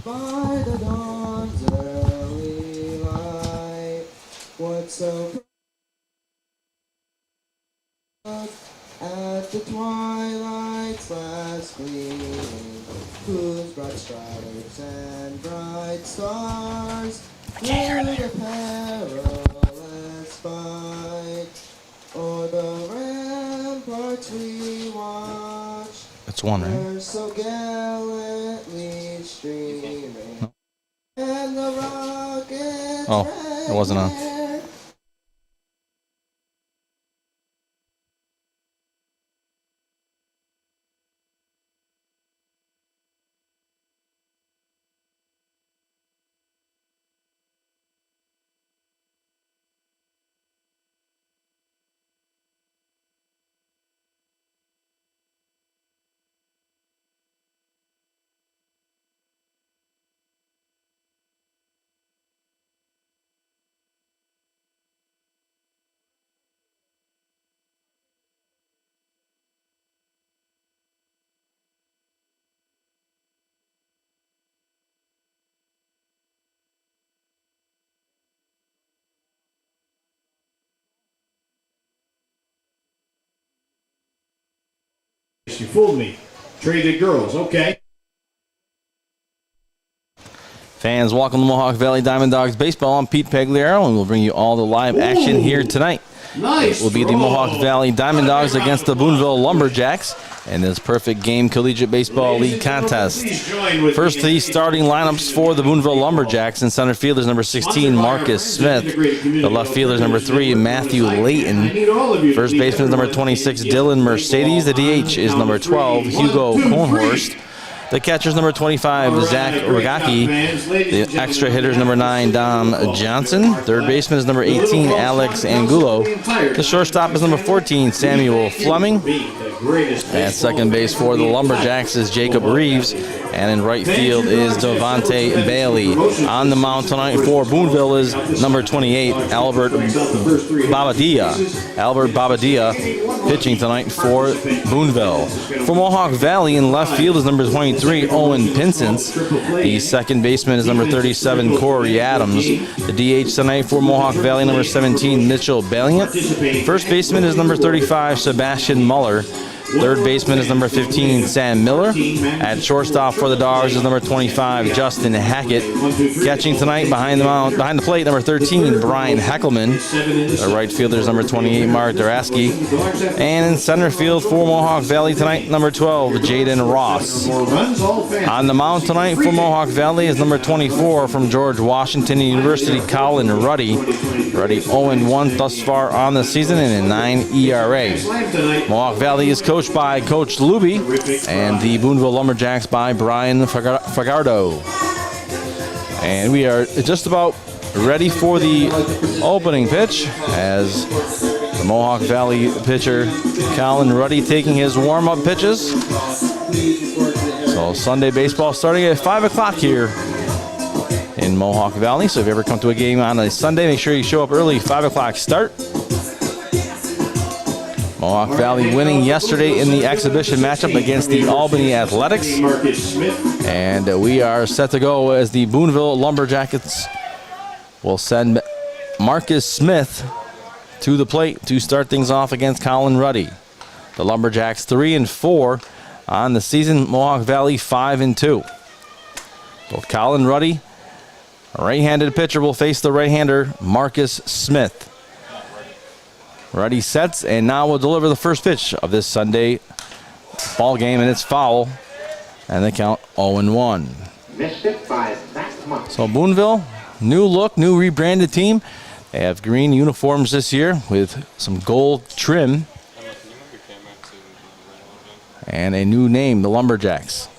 By the dawn's early light, what so at the twilight's last gleaming, whose bright stripes and bright stars through the perilous fight, o'er the ramparts we watch. That's one, right? We're so gallantly streaming, and the rockets. Oh, it wasn't on. You fooled me. Traded girls, okay. Fans, welcome to Mohawk Valley DiamondDawgs baseball. I'm Pete Pagliaro, and we'll bring you all the live action here tonight. Nice. It will be the Mohawk Valley DiamondDawgs against the Boonville Lumberjacks in this perfect game collegiate baseball league contest. First, the starting lineups for the Boonville Lumberjacks. In center field is number 16, Marcus Smith. The left fielder is number 3, Matthew Layton. First baseman is number 26, Dylan Mercedes. The DH is number 12, Hugo Cohnhorst. The catcher is number 25, Zach Rogacki. The extra hitter is number 9, Dom Johnson. Third baseman is number 18, Alex Angulo. The shortstop is number 14, Samuel Fleming. At second base for the Lumberjacks is Jacob Reeves. And in right field is Devontae Bailey. On the mound tonight for Boonville is number 28, Albert Babadia. Albert Babadia pitching tonight for Boonville. For Mohawk Valley in left field is number 23, Owen Pinsence. The second baseman is number 37, Corey Adams. The DH tonight for Mohawk Valley, number 17, Mitchell Balliant. First baseman is number 35, Sebastian Muller. Third baseman is number 15, Sam Miller. At shortstop for the Dogs is number 25, Justin Hackett. Catching tonight behind the plate, number 13, Brian Heckelman. The right fielder is number 28, Mark Daraski. And in center field for Mohawk Valley tonight, number 12, Jaden Ross. On the mound tonight for Mohawk Valley is number 24 from George Washington University, Colin Ruddy. Ruddy 0-1 thus far on the season and a 9 ERA. Mohawk Valley is coached by Coach Luby, and the Boonville Lumberjacks by Brian Fagardo. And we are just about ready for the opening pitch as the Mohawk Valley pitcher Colin Ruddy taking his warm-up pitches. So Sunday baseball starting at 5 o'clock here in Mohawk Valley. So if you ever come to a game on a Sunday, make sure you show up early, 5 o'clock start. Mohawk Valley winning yesterday in the exhibition matchup against the Albany Athletics. And we are set to go as the Boonville Lumberjackets will send Marcus Smith to the plate to start things off against Colin Ruddy. The Lumberjacks 3-4 on the season. Mohawk Valley 5-2. Both Colin Ruddy, a right-handed pitcher, will face the right-hander Marcus Smith. Ruddy sets and now will deliver the first pitch of this Sunday ball game, and it's foul. And they count 0-1. So Boonville, new look, new rebranded team. They have green uniforms this year with some gold trim. And a new name, the Lumberjacks.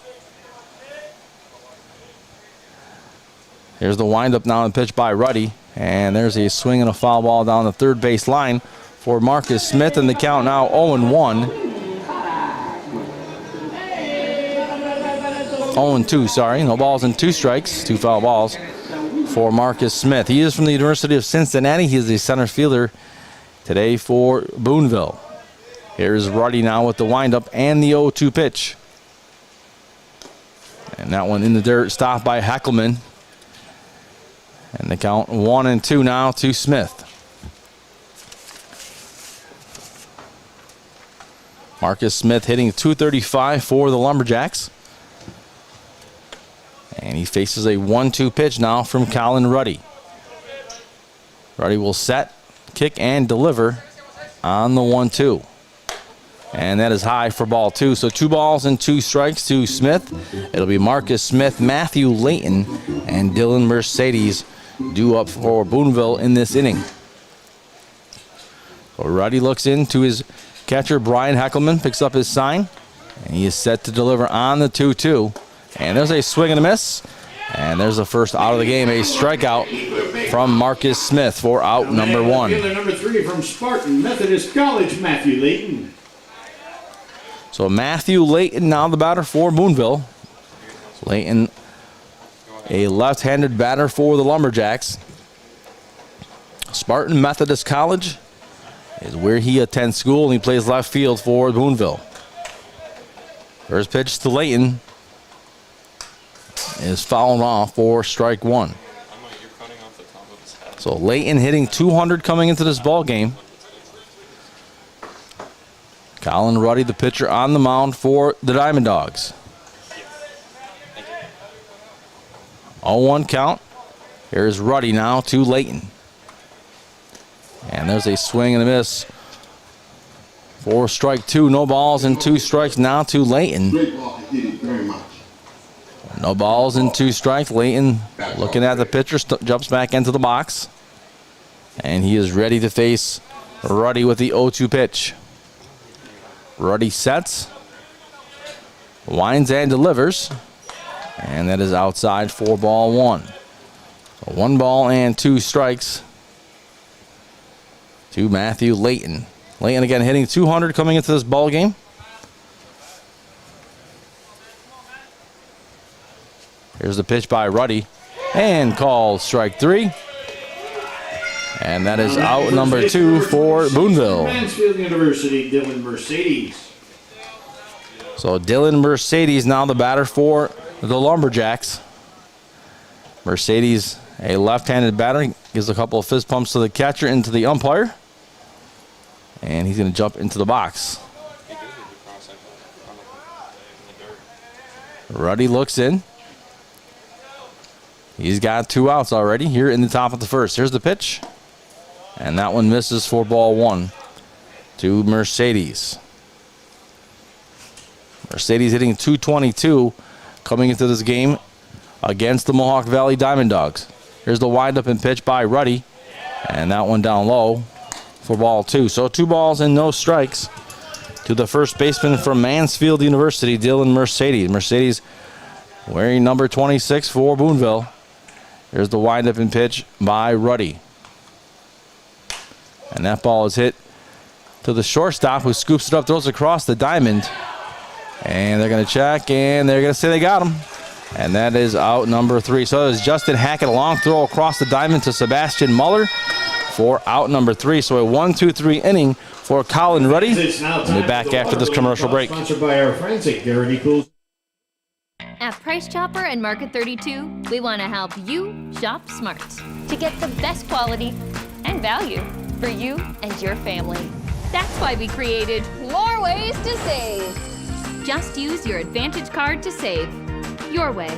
Here's the windup now and pitch by Ruddy. And there's a swing and a foul ball down the third base line for Marcus Smith, and the count now 0-1. 0-2, sorry. No balls and 2 strikes, 2 foul balls for Marcus Smith. He is from the University of Cincinnati. He is the center fielder today for Boonville. Here's Ruddy now with the windup and the 0-2 pitch. And that one in the dirt, stopped by Heckelman. And the count 1-2 now to Smith. Marcus Smith hitting .235 for the Lumberjacks. And he faces a 1-2 pitch now from Colin Ruddy. Ruddy will set, kick, and deliver on the 1-2. And that is high for ball 2. So 2 balls and 2 strikes to Smith. It'll be Marcus Smith, Matthew Layton, and Dylan Mercedes due up for Boonville in this inning. So Ruddy looks into his catcher, Brian Heckelman, picks up his sign, and he is set to deliver on the 2-2. And there's a swing and a miss, and there's the first out of the game, a strikeout from Marcus Smith for out number 1. Number 3 from Spartan Methodist College, Matthew Layton. So Matthew Layton now the batter for Boonville. Layton, a left-handed batter for the Lumberjacks. Spartan Methodist College is where he attends school, and he plays left field for Boonville. First pitch to Layton is fouled off for strike 1. So Layton hitting .200 coming into this ball game. Colin Ruddy, the pitcher, on the mound for the DiamondDawgs. 0-1 count. Here's Ruddy now to Layton. And there's a swing and a miss for strike 2. No balls and 2 strikes now to Layton. No balls and 2 strikes. Layton looking at the pitcher, jumps back into the box. And he is ready to face Ruddy with the 0-2 pitch. Ruddy sets, winds and delivers. And that is outside for ball 1. So 1 ball and 2 strikes to Matthew Layton. Layton again hitting .200 coming into this ball game. Here's the pitch by Ruddy, and called strike 3. And that is out number 2 for Boonville. Mansfield University, Dylan Mercedes. So Dylan Mercedes now the batter for the Lumberjacks. Mercedes, a left-handed batter, gives a couple of fist pumps to the catcher, into the umpire. And he's going to jump into the box. Ruddy looks in. He's got 2 outs already here in the top of the first. Here's the pitch. And that one misses for ball 1 to Mercedes. Mercedes hitting .222 coming into this game against the Mohawk Valley DiamondDawgs. Here's the windup and pitch by Ruddy. And that one down low for ball 2. So 2 balls and no strikes to the first baseman from Mansfield University, Dylan Mercedes. Mercedes wearing number 26 for Boonville. Here's the windup and pitch by Ruddy. And that ball is hit to the shortstop, who scoops it up, throws it across the diamond. And they're going to check, and they're going to say they got him. And that is out number 3. So there's Justin Hackett, a long throw across the diamond to Sebastian Muller for out number 3. So a 1-2-3 inning for Colin Ruddy. We'll be back after this commercial break. Sponsored by our friends at Garrity Pools. At Price Chopper and Market 32, we want to help you shop smart to get the best quality and value for you and your family. That's why we created More ways to save. Just Use Your Advantage Card to save your way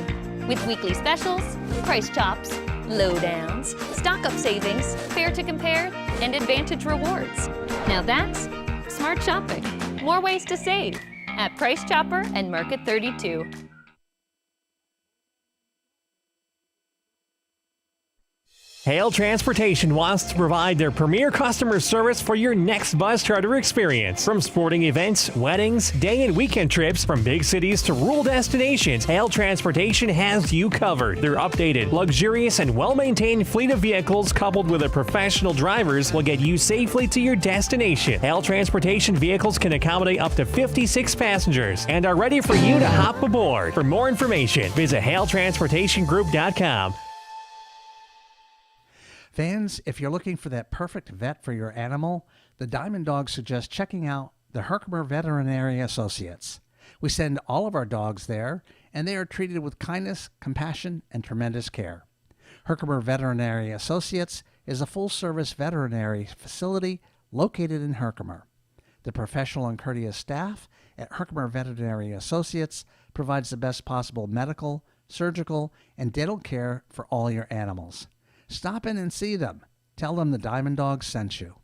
with weekly specials, price chops, lowdowns, stock-up savings, fair to compare, and Advantage rewards. Now that's smart shopping. More ways to save at Price Chopper and Market 32. Hale Transportation wants to provide their premier customer service for your next bus charter experience. From sporting events, weddings, day and weekend trips, from big cities to rural destinations, Hale Transportation has you covered. Their updated, luxurious, and well-maintained fleet of vehicles coupled with their professional drivers will get you safely to your destination. Hale Transportation vehicles can accommodate up to 56 passengers and are ready for you to hop aboard. For more information, visit HaleTransportationGroup.com. Fans, if you're looking for that perfect vet for your animal, the DiamondDawgs suggest checking out the Herkimer Veterinary Associates. We send all of our dogs there, and they are treated with kindness, compassion, and tremendous care. Herkimer Veterinary Associates is a full-service veterinary facility located in Herkimer. The professional and courteous staff at Herkimer Veterinary Associates provides the best possible medical, surgical, and dental care for all your animals. Stop in and see them. Tell them the DiamondDawgs sent you.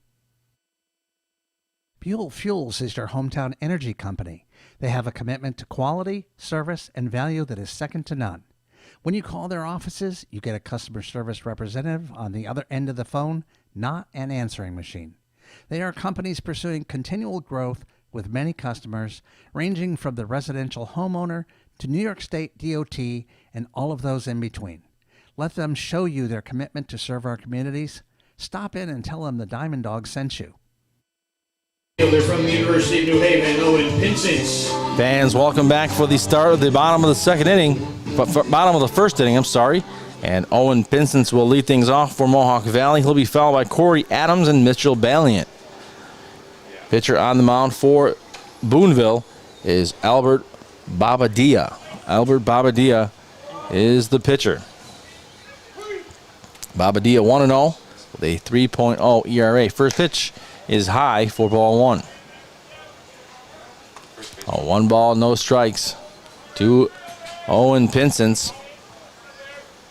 Buell Fuels is your hometown energy company. They have a commitment to quality, service, and value that is second to none. When you call their offices, you get a customer service representative on the other end of the phone, not an answering machine. They are companies pursuing continual growth with many customers, ranging from the residential homeowner to New York State DOT and all of those in between. Let them show you their commitment to serve our communities. Stop in and tell them the DiamondDawgs sent you. Fielder from the University of New Haven, Owen Pinsence. Fans, welcome back for the start of the bottom of the second inning. Bottom of the first inning, I'm sorry. And Owen Pinsence will lead things off for Mohawk Valley. He'll be followed by Corey Adams and Mitchell Valiant. Pitcher on the mound for Boonville is Albert Babadia. Albert Babadia is the pitcher. Babadia 1-0 with a 3.0 ERA. First pitch is high for ball one. Oh, 1 ball, no strikes to Owen Pinsence.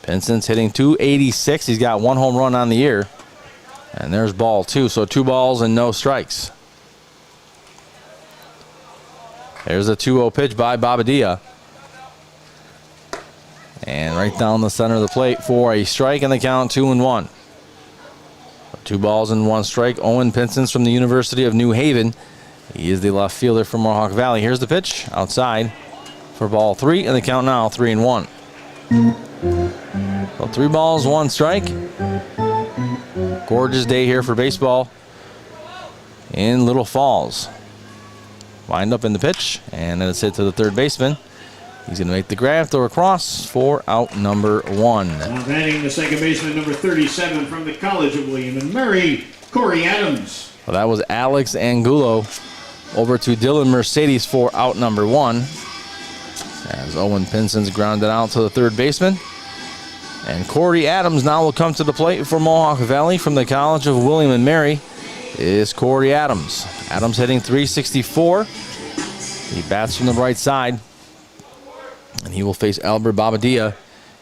Pinsence hitting .286. He's got 1 home run on the year. And there's ball 2. So 2 balls and no strikes. There's a 2-0 pitch by Babadia. And right down the center of the plate for a strike, and the count 2-1. 2 balls and 1 strike. Owen Pinsence from the University of New Haven. He is the left fielder from Mohawk Valley. Here's the pitch outside for ball 3, and the count now 3-1. So 3 balls, 1 strike. Gorgeous day here for baseball in Little Falls. Wind up in the pitch, and then it's hit to the third baseman. He's going to make the grab, throw across for out number 1. Now batting the second baseman, number 37 from the College of William and Mary, Corey Adams. Well, that was Alex Angulo over to Dylan Mercedes for out number 1. As Owen Pinsence grounded out to the third baseman. And Corey Adams now will come to the plate for Mohawk Valley from the College of William and Mary is Corey Adams. Adams hitting .364. He bats from the right side. And he will face Albert Babadia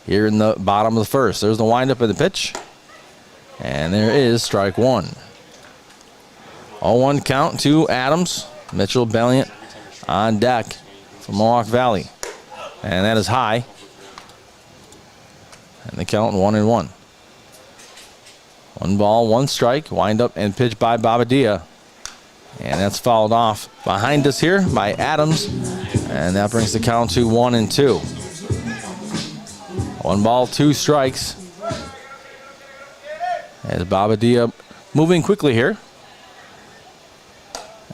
here in the bottom of the first. There's the windup of the pitch. And there is strike 1. 0-1 count to Adams. Mitchell Valiant on deck for Mohawk Valley. And that is high. And the count 1-1. 1 ball, 1 strike. Wind up and pitch by Babadia. And that's fouled off behind us here by Adams. And that brings the count to 1-2. 1 ball, 2 strikes. As Babadia moving quickly here.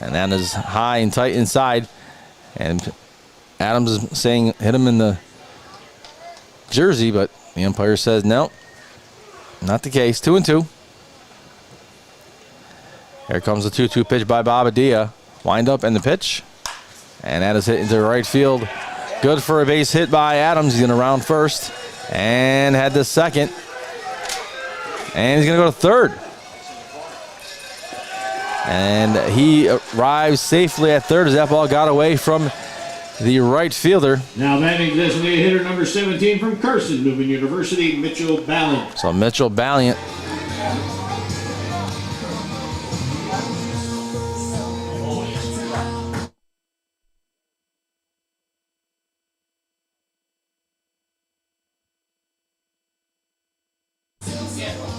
And that is high and tight inside. And Adams is saying hit him in the jersey, but the umpire says no, not the case. 2-2. Here comes the 2-2 pitch by Babadia. Wind up and the pitch. And that is hit into right field. Good for a base hit by Adams. He's going to round first. And had the second. And he's going to go to third. And he arrives safely at third as that ball got away from the right fielder. Now batting designated hitter number 17 from Carson, Newman University, Mitchell Valiant. So Mitchell Valiant.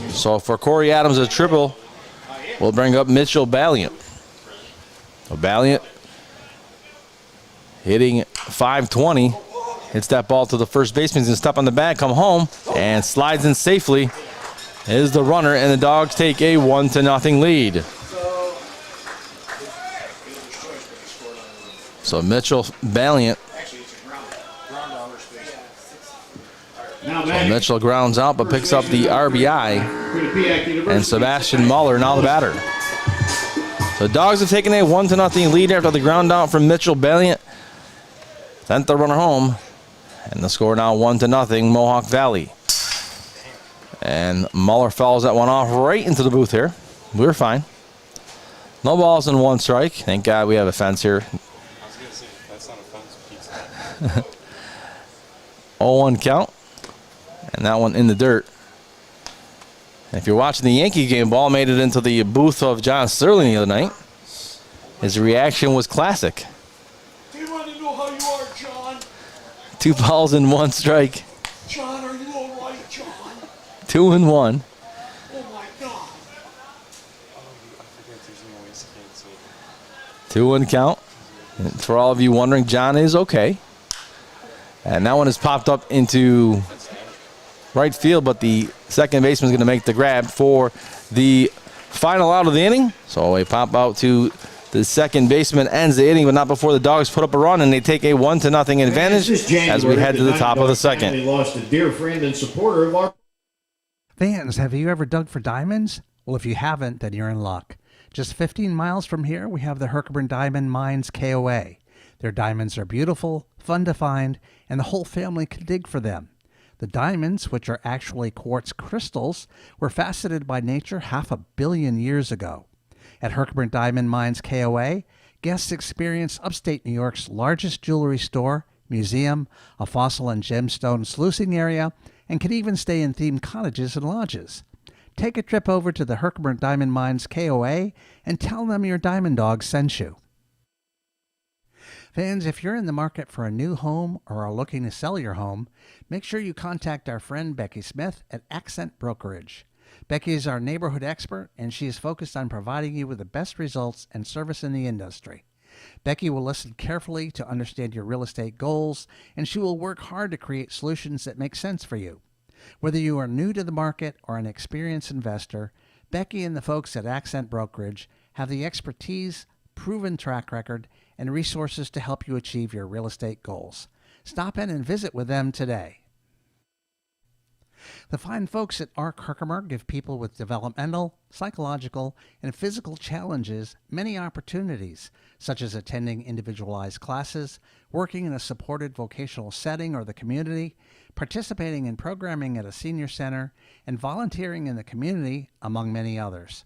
So for Corey Adams, a triple will bring up Mitchell Valiant. Valiant hitting .520. Hits that ball to the first baseman. He's going to step on the bag, come home, and slides in safely. Is the runner, and the Dogs take a 1-0 lead. So Mitchell Valiant. So Mitchell grounds out but picks up the RBI. And Sebastian Muller now the batter. So Dawgs have taken a 1-0 lead after the ground out from Mitchell Belliant. Sent the runner home. And the score now 1-0, Mohawk Valley. And Muller fouls that one off right into the booth here. We were fine. No balls and 1 strike. Thank God we have a fence here. I was going to say, that's not a fence. 0-1 count. And that one in the dirt. And if you're watching the Yankee game, ball made it into the booth of John Sterling the other night. His reaction was classic. They want to know how you are, John. 2 balls and 1 strike. John, are you all right, John? 2-1. Oh, my God. Oh, I forget there's noise. Can't see. 2-1 count. And for all of you wondering, John is okay. And that one is popped up into right field, but the second baseman is going to make the grab for the final out of the inning. So a pop out to the second baseman ends the inning, but not before the Dawgs put up a run, and they take a 1-0 advantage as we head to the top of the second. They lost a dear friend and supporter of our Fans, have you ever dug for diamonds? Well, if you haven't, then you're in luck. Just 15 miles from here, we have the Herkimer Diamond Mines KOA. Their diamonds are beautiful, fun to find, and the whole family can dig for them. The diamonds, which are actually quartz crystals, were faceted by nature 500 million years ago. At Herkimer Diamond Mines KOA, guests experience upstate New York's largest jewelry store, museum, a fossil and gemstone sluicing area, and can even stay in themed cottages and lodges. Take a trip over to the Herkimer Diamond Mines KOA and tell them your DiamondDawgs sent you. Fans, if you're in the market for a new home or are looking to sell your home, make sure you contact our friend Becky Smith at Accent Brokerage. Becky is our neighborhood expert, and she is focused on providing you with the best results and service in the industry. Becky will listen carefully to understand your real estate goals, and she will work hard to create solutions that make sense for you. Whether you are new to the market or an experienced investor, Becky and the folks at Accent Brokerage have the expertise, proven track record, and resources to help you achieve your real estate goals. Stop in and visit with them today. The fine folks at ARC Herkimer give people with developmental, psychological, and physical challenges many opportunities, such as attending individualized classes, working in a supported vocational setting or the community, participating in programming at a senior center, and volunteering in the community, among many others.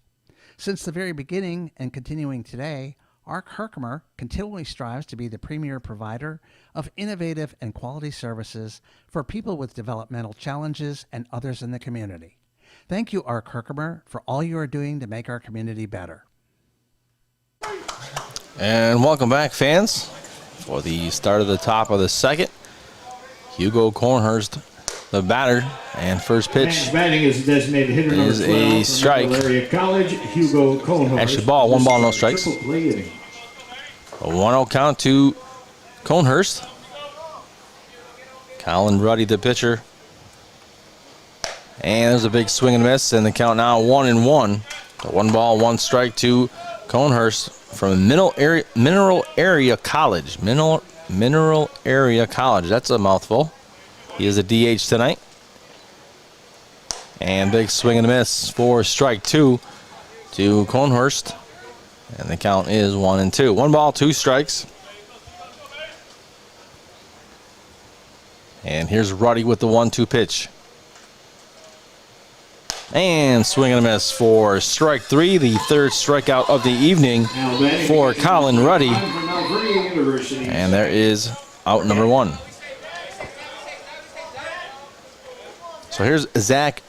Since the very beginning and continuing today, ARC Herkimer continually strives to be the premier provider of innovative and quality services for people with developmental challenges and others in the community. Thank you, ARC Herkimer, for all you are doing to make our community better. And welcome back, fans, for the start of the top of the second. Hugo Cornhurst, the batter, and first pitch batting is designated hitter is number 12 a from strike. Middle Area College, Hugo Cohnhorst. Actually, ball, 1 ball, no strikes. Triple play inning. A 1-0 count to Conehurst. Colin Ruddy, the pitcher. And there's a big swing and miss, and the count now 1-1. So 1 ball, 1 strike to Conehurst from Mineral Area College. Mineral Area College. That's a mouthful. He is a DH tonight. And big swing and a miss for strike 2 to Conehurst. And the count is 1-2. 1 ball, 2 strikes. And here's Ruddy with the 1-2 pitch. And swing and a miss for strike 3, the third strikeout of the evening for Colin Ruddy. And there is out number 1. So here's Zach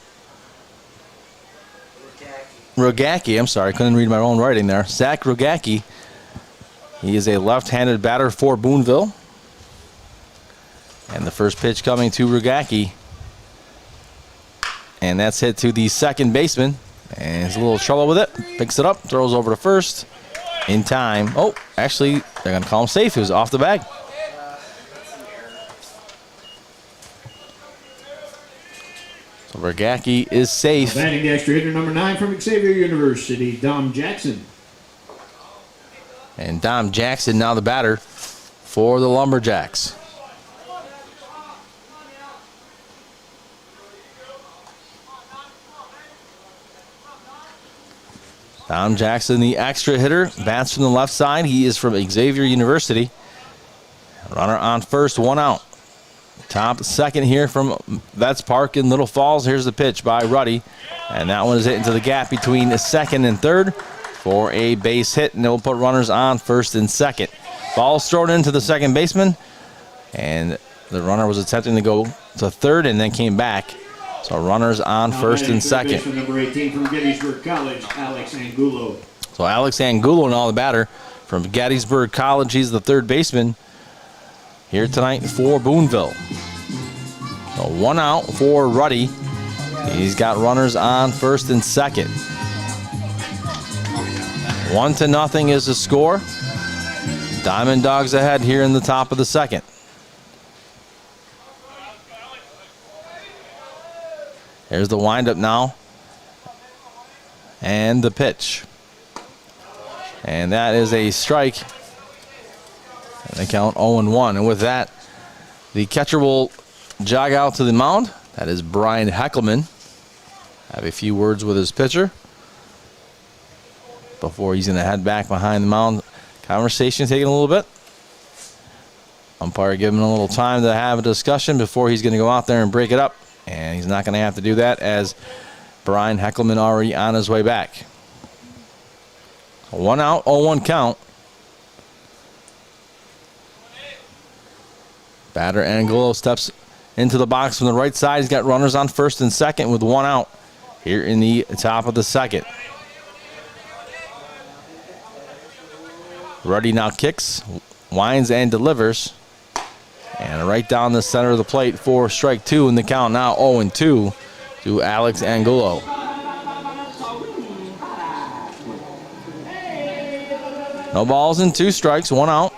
Rogacki. I'm sorry, I couldn't read my own writing there. Zach Rogacki. He is a left-handed batter for Boonville. And the first pitch coming to Rogacki. And that's hit to the second baseman. And he's a little trouble with it. Picks it up, throws over to first. In time. Oh, actually, they're going to call him safe. He was off the bag. So Rogacki is safe. Batting the extra hitter number 9 from Xavier University, Dom Jackson. And Dom Jackson now the batter for the Lumberjacks. Tom Jackson, the extra hitter, bats from the left side. He is from Xavier University. Runner on first, 1 out. Top second here from Vets Park in Little Falls. Here's the pitch by Ruddy. And that one is hit into the gap between second and third for a base hit. And they'll put runners on first and second. Ball's thrown into the second baseman. And the runner was attempting to go to third and then came back. So runners on first and second. Number 18 from Gettysburg College, Alex Angulo. So Alex Angulo, now the batter from Gettysburg College. He's the third baseman here tonight for Boonville. So 1 out for Ruddy. He's got runners on first and second. 1-0 is the score. DiamondDawgs ahead here in the top of the second. Here's the windup now. And the pitch. And that is a strike. And they count 0-1. And with that, the catcher will jog out to the mound. That is Brian Heckelman. Have a few words with his pitcher before he's going to head back behind the mound. Conversation taking a little bit. Umpire giving him a little time to have a discussion before he's going to go out there and break it up. And he's not going to have to do that as Brian Heckelman already on his way back. 1 out, 0-1 count. Batter Angulo steps into the box from the right side. He's got runners on first and second with 1 out here in the top of the second. Ruddy now kicks, winds and delivers. And right down the center of the plate for strike 2 in the count now 0-2 to Alex Angulo. No balls and 2 strikes, 1 out.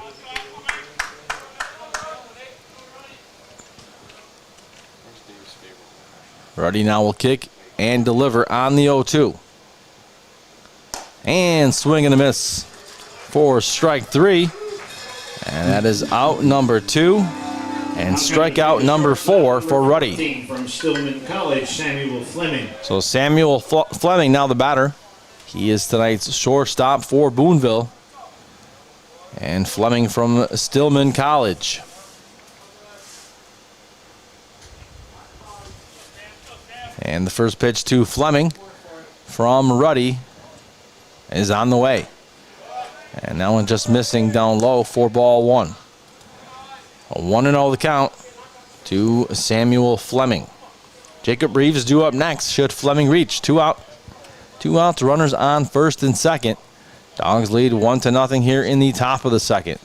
Ruddy now will kick and deliver on the 0-2. And swing and a miss for strike 3. And that is out number 2. And strikeout number 4 for Ruddy. From Stillman College, Samuel Fleming. So Samuel Fleming now the batter. He is tonight's shortstop for Boonville. And Fleming from Stillman College. And the first pitch to Fleming from Ruddy is on the way. And that one just missing down low for ball 1. A 1-0 the count to Samuel Fleming. Jacob Reeves due up next. Should Fleming reach? 2 out. 2 outs, runners on first and second. Dogs lead 1-0 here in the top of the second.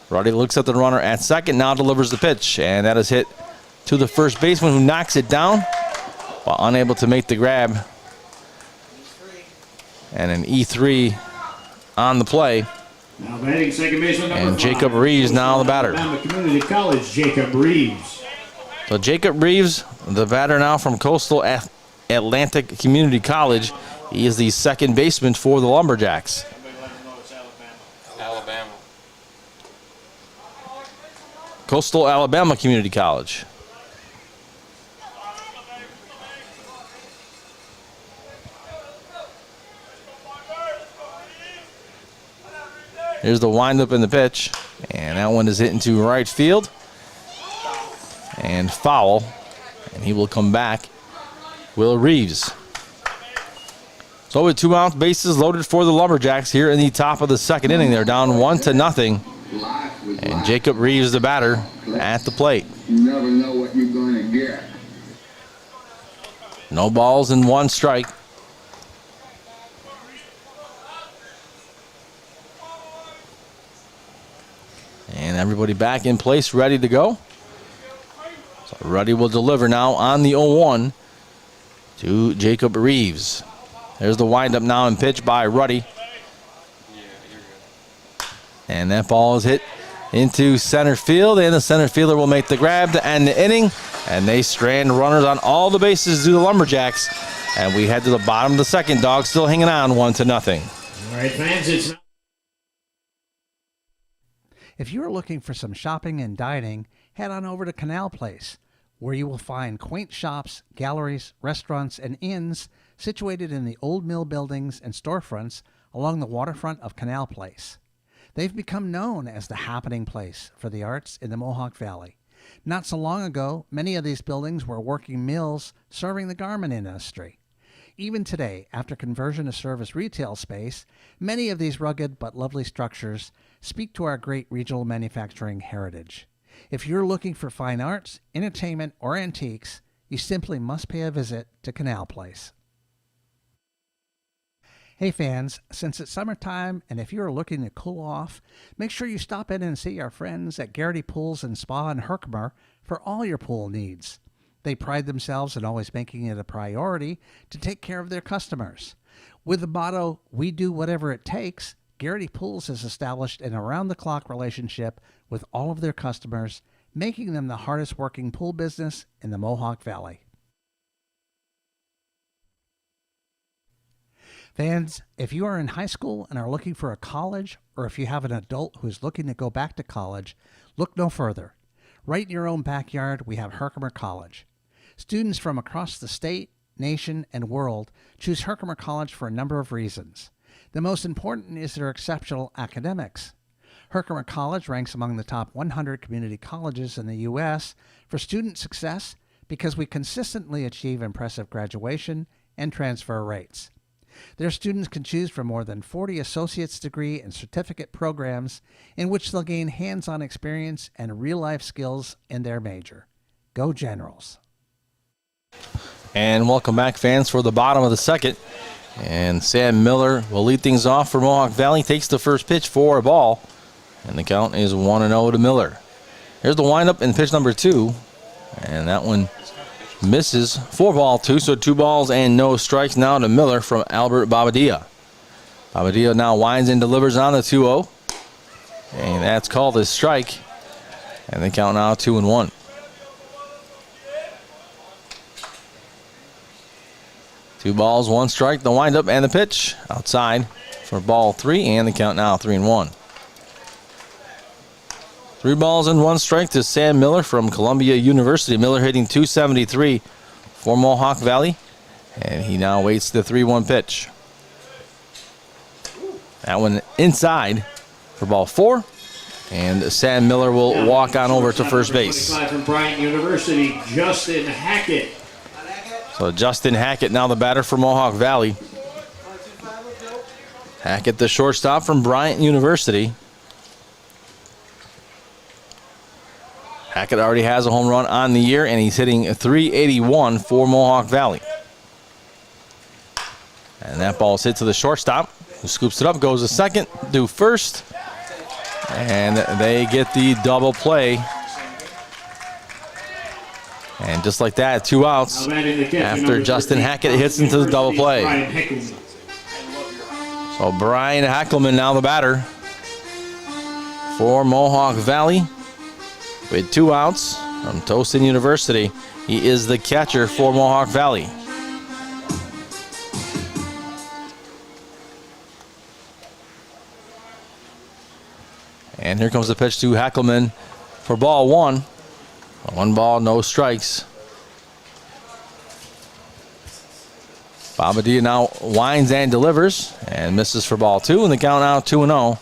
Ruddy looks at the runner at second, now delivers the pitch. And that is hit to the first baseman who knocks it down while unable to make the grab. And an E3 on the play. Now batting second baseman number 5. Jacob Reeves now the batter. Alabama Community College, Jacob Reeves. So Jacob Reeves, the batter now from Coastal Atlantic Community College. He is the second baseman for the Lumberjacks. Alabama. Coastal Alabama Community College. Here's the windup in the pitch. And that one is hit into right field. And foul. And he will come back. Will Reeves. So with 2 outs, bases loaded for the Lumberjacks here in the top of the second inning. They're down 1-0. And Jacob Reeves, the batter, at the plate. You never know what you're going to get. No balls and 1 strike. And everybody back in place, ready to go. So Ruddy will deliver now on the 0-1 to Jacob Reeves. There's the windup now and pitch by Ruddy. And that ball is hit into center field, and the center fielder will make the grab to end the inning. And they strand runners on all the bases to the Lumberjacks. And we head to the bottom of the second. Dogs still hanging on 1-0. All right, fans, it's... If you're looking for some shopping and dining, head on over to Canal Place. where you will find quaint shops, galleries, restaurants, and inns situated in the old mill buildings and storefronts along the waterfront of Canal Place. They've become known as the happening place for the arts in the Mohawk Valley. Not so long ago, many of these buildings were working mills serving the garment industry. Even today, after conversion to serve as retail space, many of these rugged but lovely structures speak to our great regional manufacturing heritage. If you're looking for fine arts, entertainment, or antiques, you simply must pay a visit to Canal Place. Hey fans, since it's summertime and if you're looking to cool off, make sure you stop in and see our friends at Garrity Pools and Spa in Herkimer for all your pool needs. They pride themselves in always making it a priority to take care of their customers. With the motto, "We do whatever it takes," Garrity Pools has established an around-the-clock relationship with all of their customers, making them the hardest working pool business in the Mohawk Valley. Fans, if you are in high school and are looking for a college, or if you have an adult who is looking to go back to college, look no further. Right in your own backyard, we have Herkimer College. Students from across the state, nation, and world choose Herkimer College for a number of reasons. The most important is their exceptional academics. Herkimer College ranks among the top 100 community colleges in the U.S. for student success because we consistently achieve impressive graduation and transfer rates. Their students can choose from more than 40 associate's degree and certificate programs in which they'll gain hands-on experience and real-life skills in their major. Go Generals. And welcome back, fans, for the bottom of the second. And Sam Miller will lead things off for Mohawk Valley. Takes the first pitch for a ball. And the count is 1-0 to Miller. Here's the windup in pitch number 2. And that one misses. 4-2, so 2 balls and no strikes now to Miller from Albert Bobadilla. Bobadilla now winds and delivers on the 2-0. And that's called a strike. And the count now 2-1. Two balls, 1 strike, the windup and the pitch outside for ball 3, and the count now 3-1. 3 balls and 1 strike to Sam Miller from Columbia University. Miller hitting .273 for Mohawk Valley, and he now waits the 3-1 pitch. That one inside for ball 4, and Sam Miller will walk on over to first base. 25 from Bryant University, Justin Hackett. So Justin Hackett now the batter for Mohawk Valley. Hackett, the shortstop from Bryant University. Hackett already has a home run on the year, and he's hitting .381 for Mohawk Valley. And that ball is hit to the shortstop, who scoops it up, goes to second, do first, and they get the double play. And just like that, 2 outs after Justin Hackett hits into the double play. So Brian Heckelman now the batter for Mohawk Valley with 2 outs from Towson University. He is the catcher for Mohawk Valley. And here comes the pitch to Heckelman for ball 1. 1 ball, no strikes. Bobadilla now winds and delivers and misses for ball 2, and the count now 2-0.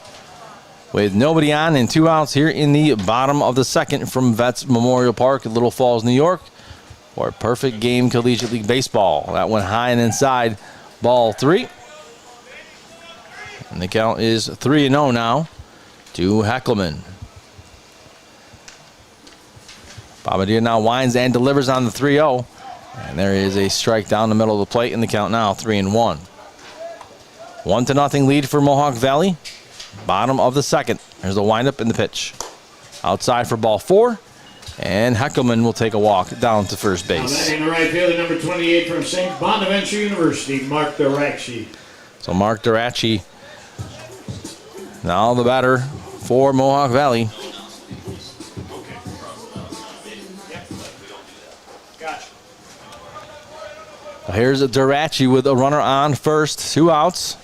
With nobody on and 2 outs here in the bottom of the second from Vets Memorial Park at Little Falls, New York, for a perfect game Collegiate League Baseball. That went high and inside, ball 3. And the count is 3-0 now to Heckelman. Bobadilla now winds and delivers on the 3-0. And there is a strike down the middle of the plate, and the count now 3-1. 1-0 lead for Mohawk Valley. Bottom of the second. There's the windup and the pitch. Outside for ball 4. And Heckelman will take a walk down to first base. In the right field, number 28 from St. Bonaventure University, Mark Durachi. So Mark Durachi now the batter for Mohawk Valley. Here's a Durachi with a runner on first, 2 outs.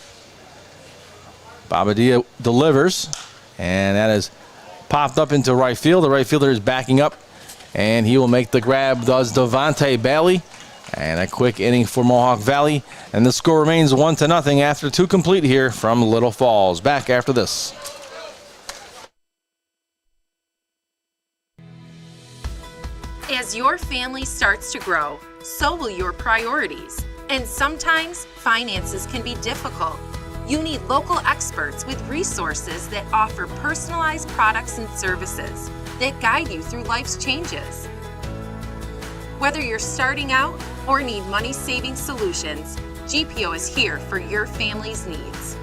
Bobadilla delivers, and that is popped up into right field. The right fielder is backing up, And he will make the grab, does Devontae Bailey. And a quick inning for Mohawk Valley. And the score remains 1-0 after 2 complete here from Little Falls. Back after this. As your family starts to grow, so will your priorities. And sometimes finances can be difficult. You need local experts with resources that offer personalized products and services that guide you through life's changes. Whether you're starting out or need money-saving solutions, GPO is here for your family's needs.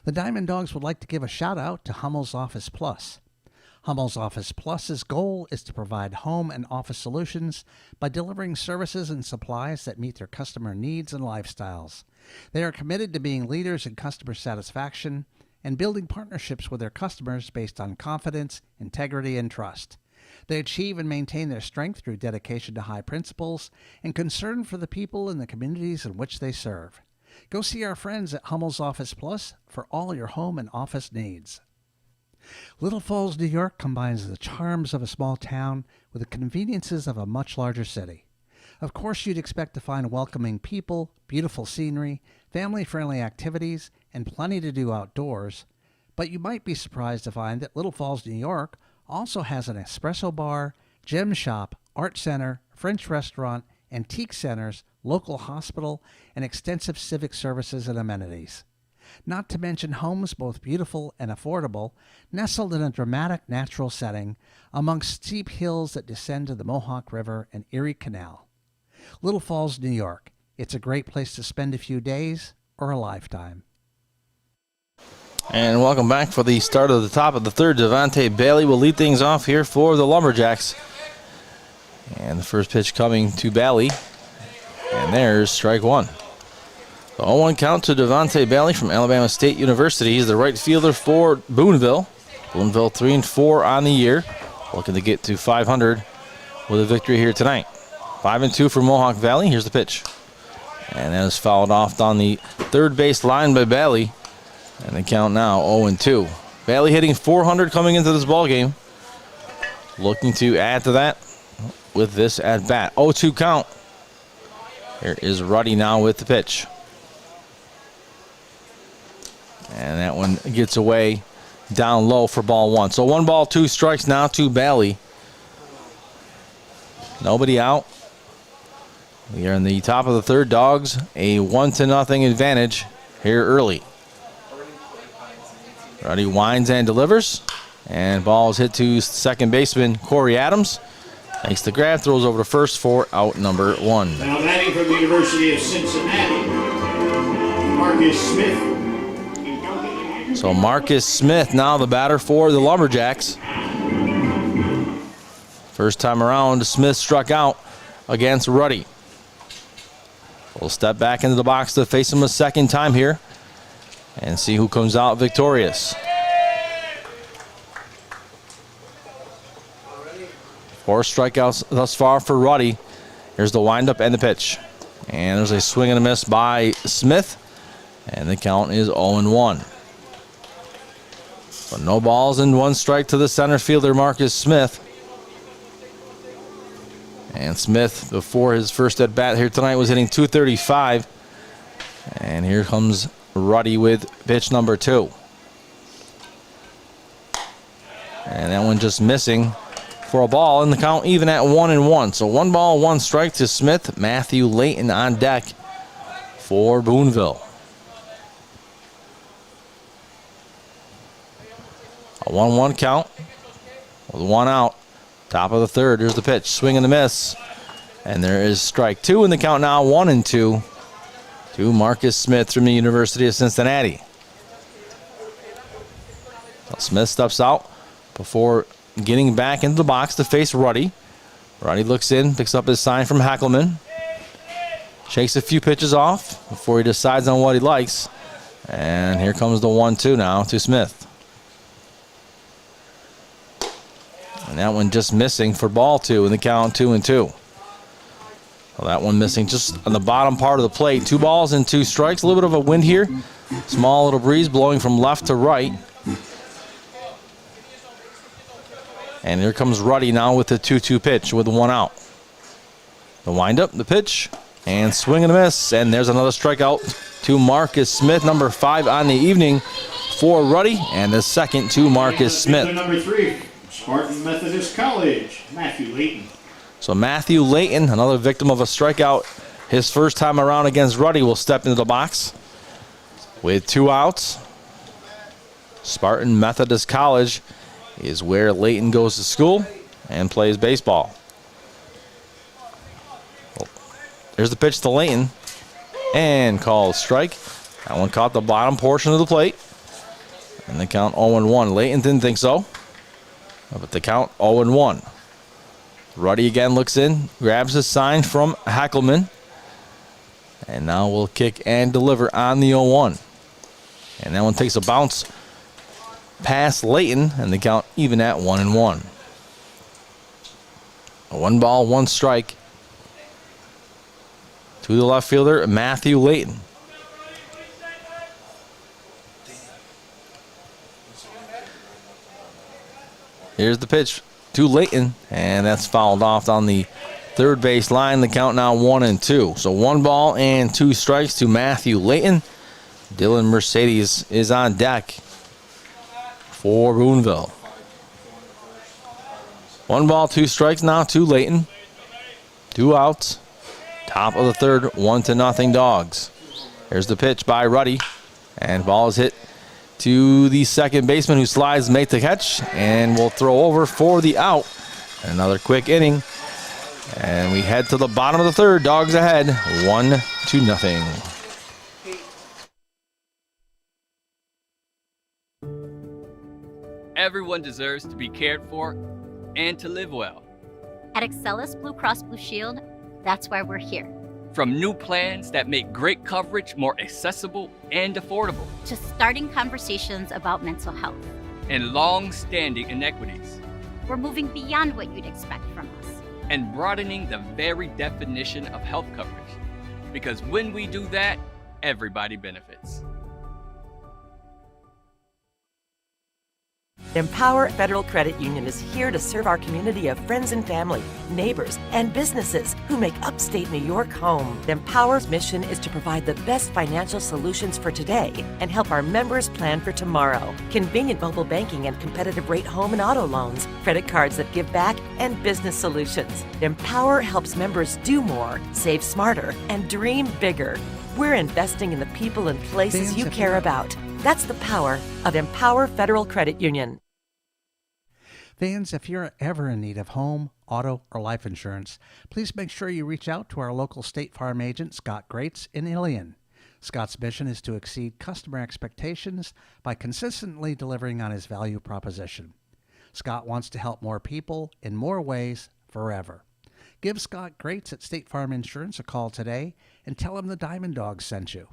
The DiamondDawgs would like to give a shout out to Hummel's Office Plus. Hummel's Office Plus's goal is to provide home and office solutions by delivering services and supplies that meet their customer needs and lifestyles. They are committed to being leaders in customer satisfaction and building partnerships with their customers based on confidence, integrity, and trust. They achieve and maintain their strength through dedication to high principles and concern for the people and the communities in which they serve. Go see our friends at Hummel's Office Plus for all your home and office needs. Little Falls, New York combines the charms of a small town with the conveniences of a much larger city. Of course, you'd expect to find welcoming people, beautiful scenery, family-friendly activities, and plenty to do outdoors. But you might be surprised to find that Little Falls, New York also has an espresso bar, gem shop, art center, French restaurant, antique centers, local hospital, and extensive civic services and amenities. Not to mention homes both beautiful and affordable, nestled in a dramatic natural setting amongst steep hills that descend to the Mohawk River and Erie Canal. Little Falls, New York. It's a great place to spend a few days or a lifetime. And welcome back for the start of the top of the third. Devontae Bailey will lead things off here for the Lumberjacks. And the first pitch coming to Bailey. And there's strike one. The 0-1 count to Devontae Bailey from Alabama State University. He's the right fielder for Boonville. Boonville 3-4 on the year. Looking to get to 500 with a victory here tonight. 5-2 for Mohawk Valley. Here's the pitch. And that is fouled off on the third base line by Bailey. And the count now 0-2. Bailey hitting 400 coming into this ball game. Looking to add to that with this at bat. 0-2 count. Here is Ruddy now with the pitch. And that one gets away down low for ball one. So 1 ball, 2 strikes now to Bailey. Nobody out. We are in the top of the third. Dawgs a 1-0 advantage here early. Ruddy winds and delivers. And ball is hit to second baseman Corey Adams. Makes the grab, throws over to first for out number 1. Now batting from the University of Cincinnati, Marcus Smith. So Marcus Smith now the batter for the Lumberjacks. First time around, Smith struck out against Ruddy. We'll step back into the box to face him a second time here and see who comes out victorious. 4 strikeouts thus far for Ruddy. Here's the windup and the pitch. And there's a swing and a miss by Smith. And the count is 0-1. So no balls and 1 strike to the center fielder, Marcus Smith. And Smith, before his first at bat here tonight, was hitting .235. And here comes Ruddy with pitch number 2. And that one just missing for a ball, and the count even at 1-1. So 1 ball, 1 strike to Smith. Matthew Layton on deck for Boonville. A 1-1 count with 1 out. Top of the third. Here's the pitch. Swing and a miss. And there is strike 2 in the count now. 1-2 to Marcus Smith from the University of Cincinnati. Smith steps out before getting back into the box to face Ruddy. Ruddy looks in, picks up his sign from Heckelman. Shakes a few pitches off before he decides on what he likes. And here comes the 1-2 now to Smith. And that one just missing for ball 2 in the count, 2-2. Well, that one missing just on the bottom part of the plate. 2 balls and 2 strikes. A little bit of a wind here. Small little breeze blowing from left to right. And here comes Ruddy now with the 2-2 pitch with 1 out. The windup, the pitch, and swing and a miss. And there's another strikeout to Marcus Smith, number 5 on the evening for Ruddy, and the second to Marcus Smith. Number 3, Spartan Methodist College, Matthew Layton. So Matthew Layton, another victim of a strikeout, his first time around against Ruddy, will step into the box with 2 outs. Spartan Methodist College is where Layton goes to school and plays baseball. There's the pitch to Layton, and called strike. That one caught the bottom portion of the plate, and the count 0-1. Layton didn't think so, but the count 0-1. Ruddy again looks in, grabs his sign from Heckelman, and now will kick and deliver on the 0-1. And that one takes a bounce past Layton, and the count even at 1-1. 1 ball, 1 strike to the left fielder, Matthew Layton. Here's the pitch to Layton, and that's fouled off on the third base line. The count now 1-2. So 1 ball and 2 strikes to Matthew Layton. Dylan Mercedes is on deck for Boonville. 1 ball, 2 strikes now to Layton. 2 outs. Top of the third, 1-0 Dawgs. Here's the pitch by Ruddy, and ball is hit to the second baseman, who slides to make the catch and will throw over for the out. Another quick inning, and we head to the bottom of the third. Dawgs ahead, 1-0. Everyone deserves to be cared for and to live well. At Excellus Blue Cross Blue Shield, that's why we're here. From new plans that make great coverage more accessible and affordable, to starting conversations about mental health, and long-standing inequities, we're moving beyond what you'd expect from us, and broadening the very definition of health coverage. Because when we do that, everybody benefits. Empower Federal Credit Union is here to serve our community of friends and family, neighbors, and businesses who make upstate New York home. Empower's mission is to provide the best financial solutions for today and help our members plan for tomorrow. Convenient mobile banking and competitive rate home and auto loans, credit cards that give back, and business solutions. Empower helps members do more, save smarter, and dream bigger. We're investing in the people and places you care about. That's the power of Empower Federal Credit Union. Fans, if you're ever in need of home, auto, or life insurance, please make sure you reach out to our local State Farm agent, Scott Greats, in Ilion. Scott's mission is to exceed customer expectations by consistently delivering on his value proposition. Scott wants to help more people in more ways forever. Give Scott Greats at State Farm Insurance a call today and tell him the DiamondDawgs sent you.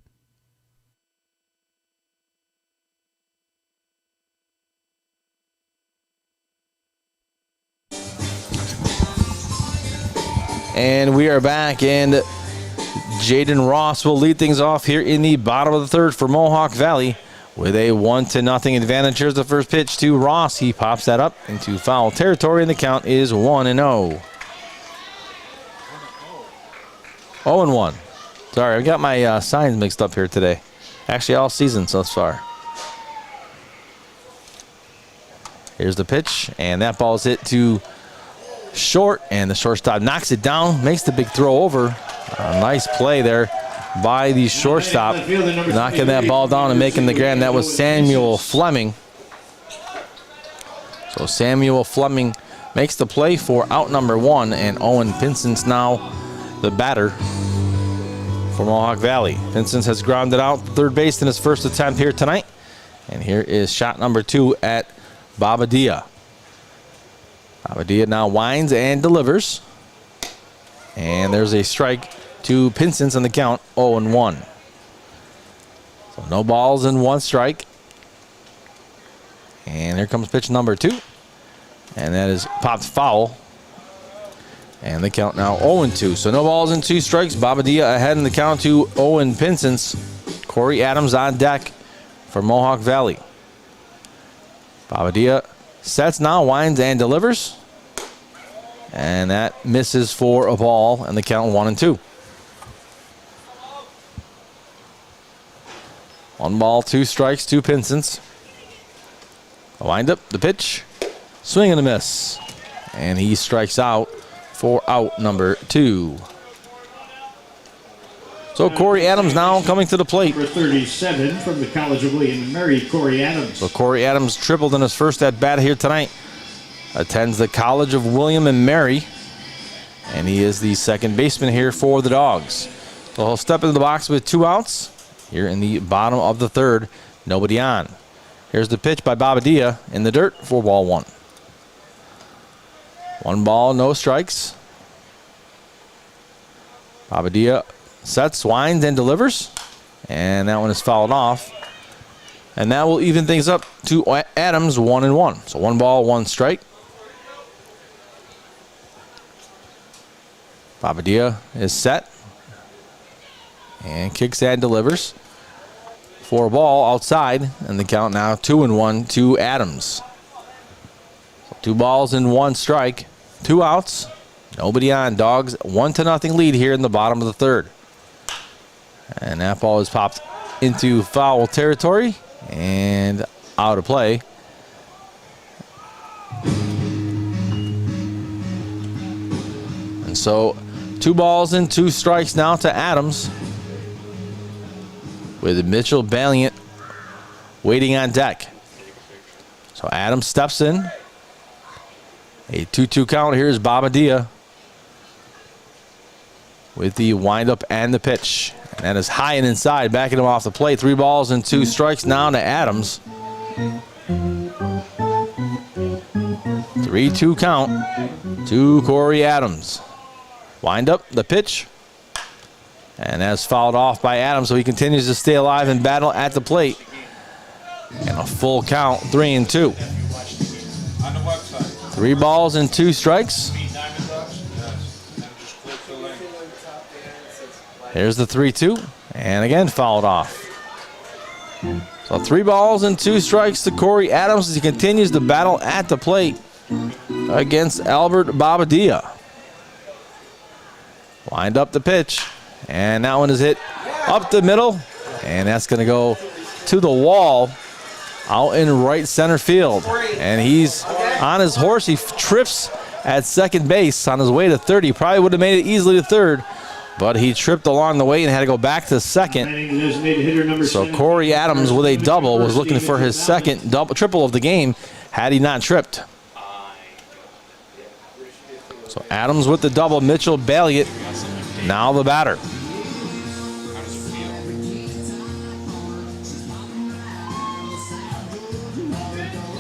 And we are back, and Jaden Ross will lead things off here in the bottom of the third for Mohawk Valley with a 1-0 advantage. Here's the first pitch to Ross. He pops that up into foul territory, and the count is 1-0. 0-1. Sorry, I've got my signs mixed up here today. Actually, all season thus far. Here's the pitch, and that ball's hit to short, and the shortstop knocks it down, makes the big throw over. A nice play there by the shortstop, knocking that ball down and making the grab. That was Samuel Fleming. So Samuel Fleming makes the play for out number 1, and Owen Pinson's now the batter for Mohawk Valley. Pinson's has grounded out third base in his first attempt here tonight, And here is shot number 2 at Bobadilla. Bobadilla now winds and delivers. And there's a strike to Pinson's on the count, 0-1. So no balls and 1 strike. And here comes pitch number 2. And that is popped foul. And the count now 0-2. So no balls and 2 strikes. Bobadilla ahead in the count to Owen Pinson's. Corey Adams on deck for Mohawk Valley. Bobadilla sets now, winds and delivers. And that misses for a ball, and the count 1-2. 1 ball, 2 strikes, 2 Pinsons. A wind up, the pitch, swing and a miss. And he strikes out for out number 2. So Corey Adams now coming to the plate. Number 37 from the College of William and Mary, Corey Adams. So Corey Adams tripled in his first at bat here tonight. Attends the College of William and Mary. And he is the second baseman here for the Dawgs. So he'll step into the box with 2 outs. Here in the bottom of the 3rd, nobody on. Here's the pitch by Bobadilla in the dirt for ball 1. 1 ball, no strikes. Bobadilla sets, winds, and delivers. And that one is fouled off. And that will even things up to Adams, 1-1. So 1 ball, 1 strike. Bobadilla is set. And kicks and delivers. For a ball outside. And the count now 2-1 to Adams. So 2 balls and 1 strike. 2 outs. Nobody on. Dawgs 1-0 lead here in the bottom of the 3rd. And that ball is popped into foul territory and out of play. And so 2 balls and 2 strikes now to Adams, with Mitchell Valiant waiting on deck. So Adams steps in. A 2-2 count. Here's Bobadilla with the windup and the pitch. And that is high and inside, backing him off the plate. 3 balls and 2 strikes now to Adams. 3-2 count to Corey Adams. Wind up, the pitch. And that's fouled off by Adams, so he continues to stay alive and battle at the plate. And a full count, 3-2. 3 balls and 2 strikes. Here's the 3-2, and again fouled off. So 3 balls and 2 strikes to Corey Adams as he continues to battle at the plate against Albert Bobadilla. Wind up the pitch, and that one is hit up the middle, and that's going to go to the wall out in right center field. And he's on his horse. He trips at second base on his way to third. He probably would have made it easily to third, but he tripped along the way and had to go back to second. So Corey Adams with a double was looking for his second triple of the game had he not tripped. So Adams with the double, Mitchell Valiant now the batter.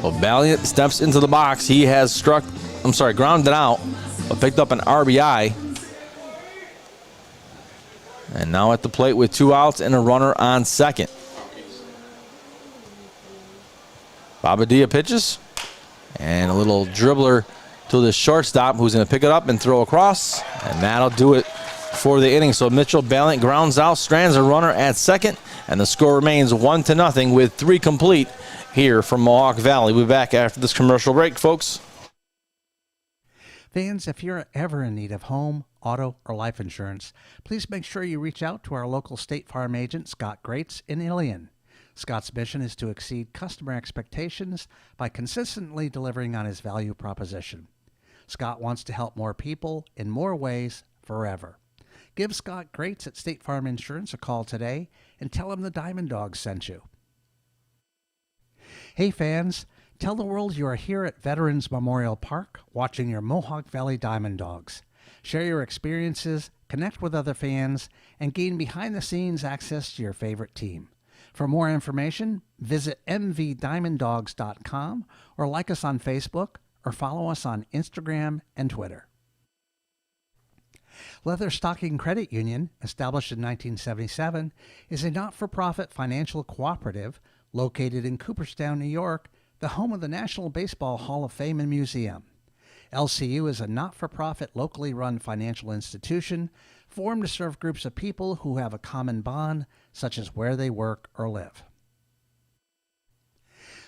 So Valiant steps into the box. He has grounded out, but picked up an RBI. And now at the plate with 2 outs and a runner on second. Bobadilla pitches. And a little dribbler to the shortstop, who's going to pick it up and throw across. And that'll do it for the inning. So Mitchell Valiant grounds out, strands a runner at second. And the score remains 1-0 with 3 complete here from Mohawk Valley. We'll be back after this commercial break, folks. Fans, if you're ever in need of home, auto, or life insurance, please make sure you reach out to our local State Farm agent, Scott Greats in Ilion. Scott's mission is to exceed customer expectations by consistently delivering on his value proposition. Scott wants to help more people in more ways forever. Give Scott Greats at State Farm Insurance a call today and tell him the DiamondDawgs sent you. Hey fans, tell the world you are here at Veterans Memorial Park watching your Mohawk Valley DiamondDawgs. Share your experiences, connect with other fans, and gain behind-the-scenes access to your favorite team. For more information, visit mvdiamonddogs.com or like us on Facebook or follow us on Instagram and Twitter. Leather Stocking Credit Union, established in 1977, is a not-for-profit financial cooperative located in Cooperstown, New York, the home of the National Baseball Hall of Fame and Museum. LCU is a not-for-profit, locally run financial institution formed to serve groups of people who have a common bond, such as where they work or live.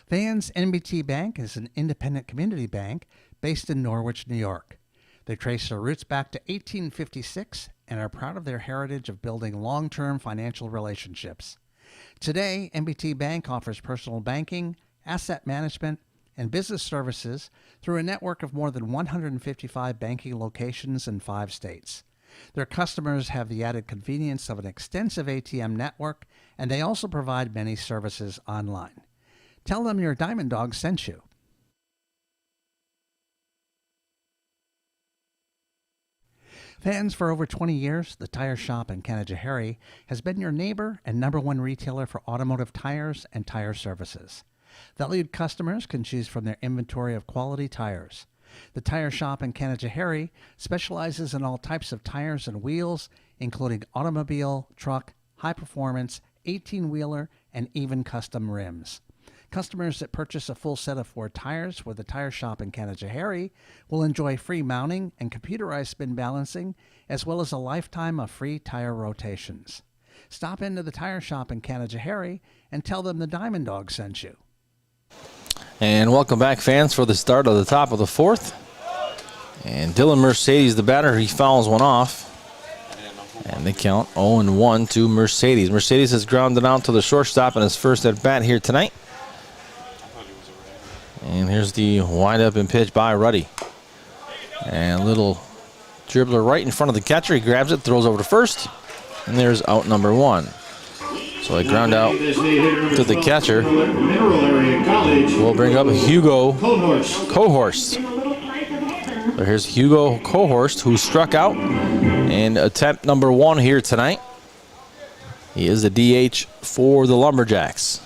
Vans NBT Bank is an independent community bank based in Norwich, New York. They trace their roots back to 1856 and are proud of their heritage of building long-term financial relationships. Today, NBT Bank offers personal banking, asset management, and business services through a network of more than 155 banking locations in 5 states. Their customers have the added convenience of an extensive ATM network, and they also provide many services online. Tell them your Diamond Dog sent you. Fans, for over 20 years, the Tire Shop in Canajoharie has been your neighbor and #1 retailer for automotive tires and tire services. Valued customers can choose from their inventory of quality tires. The Tire Shop in Canajoharie specializes in all types of tires and wheels, including automobile, truck, high performance, 18-wheeler, and even custom rims. Customers that purchase a full set of 4 tires with the Tire Shop in Canajoharie will enjoy free mounting and computerized spin balancing, as well as a lifetime of free tire rotations. Stop into the Tire Shop in Canajoharie and tell them the Diamond Dog sent you. And welcome back, fans, for the start of the top of the 4th. And Dylan Mercedes, the batter, he fouls one off. And they count 0-1 to Mercedes. Mercedes has grounded out to the shortstop in his first at bat here tonight. And here's the windup and pitch by Ruddy. And a little dribbler right in front of the catcher. He grabs it, throws over to first. And there's out number 1. So a ground out to the catcher. We'll bring up Hugo Cohorst. So here's Hugo Cohorst, who struck out in attempt number 1 here tonight. He is the DH for the Lumberjacks.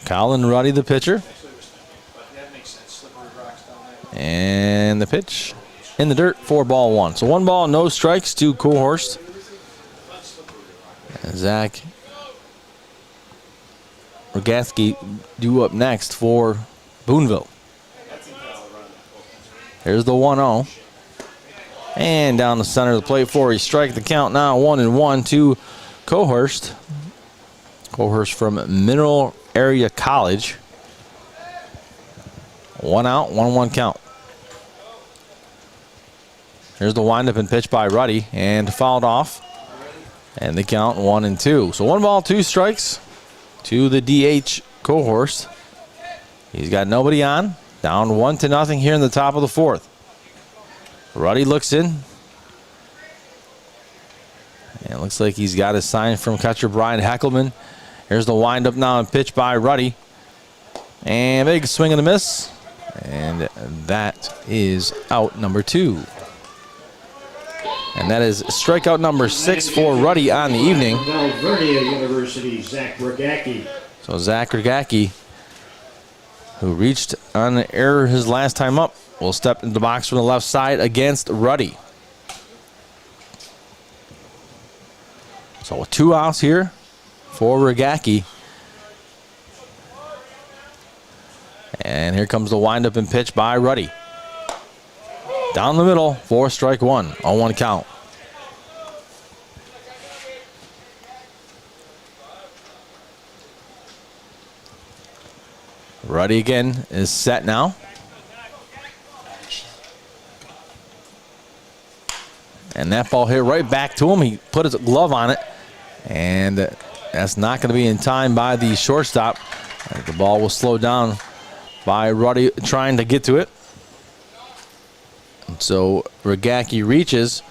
Colin Ruddy, the pitcher. And the pitch in the dirt for ball 1. So 1 ball, no strikes to Cohorst. And Zach Rogatsky due up next for Boonville. Here's the 1-0. And down the center of the plate for a strike. The count now 1-1 to Cohorst. Cohorst from Mineral Area College. 1 out, 1-1 count. Here's the windup and pitch by Ruddy, and fouled off. And the count 1-2. So 1 ball, 2 strikes to the DH Cohorst. He's got nobody on. Down 1-0 here in the top of the 4th. Ruddy looks in. And it looks like he's got a sign from catcher Brian Heckelman. Here's the windup now and pitch by Ruddy. And big swing and a miss. And that is out number 2. And that is strikeout number 6 for Ruddy on the evening. Valvernia University, Zach Rogacki. So Zach Rogacki, who reached on an error his last time up, will step into the box from the left side against Ruddy. So 2 outs here for Rogacki. And here comes the windup and pitch by Ruddy. Down the middle for strike 1, 0-1 count. Ruddy again is set now. And that ball hit right back to him. He put his glove on it. And that's not going to be in time by the shortstop. The ball will slow down by Ruddy trying to get to it. And so Rogacki reaches,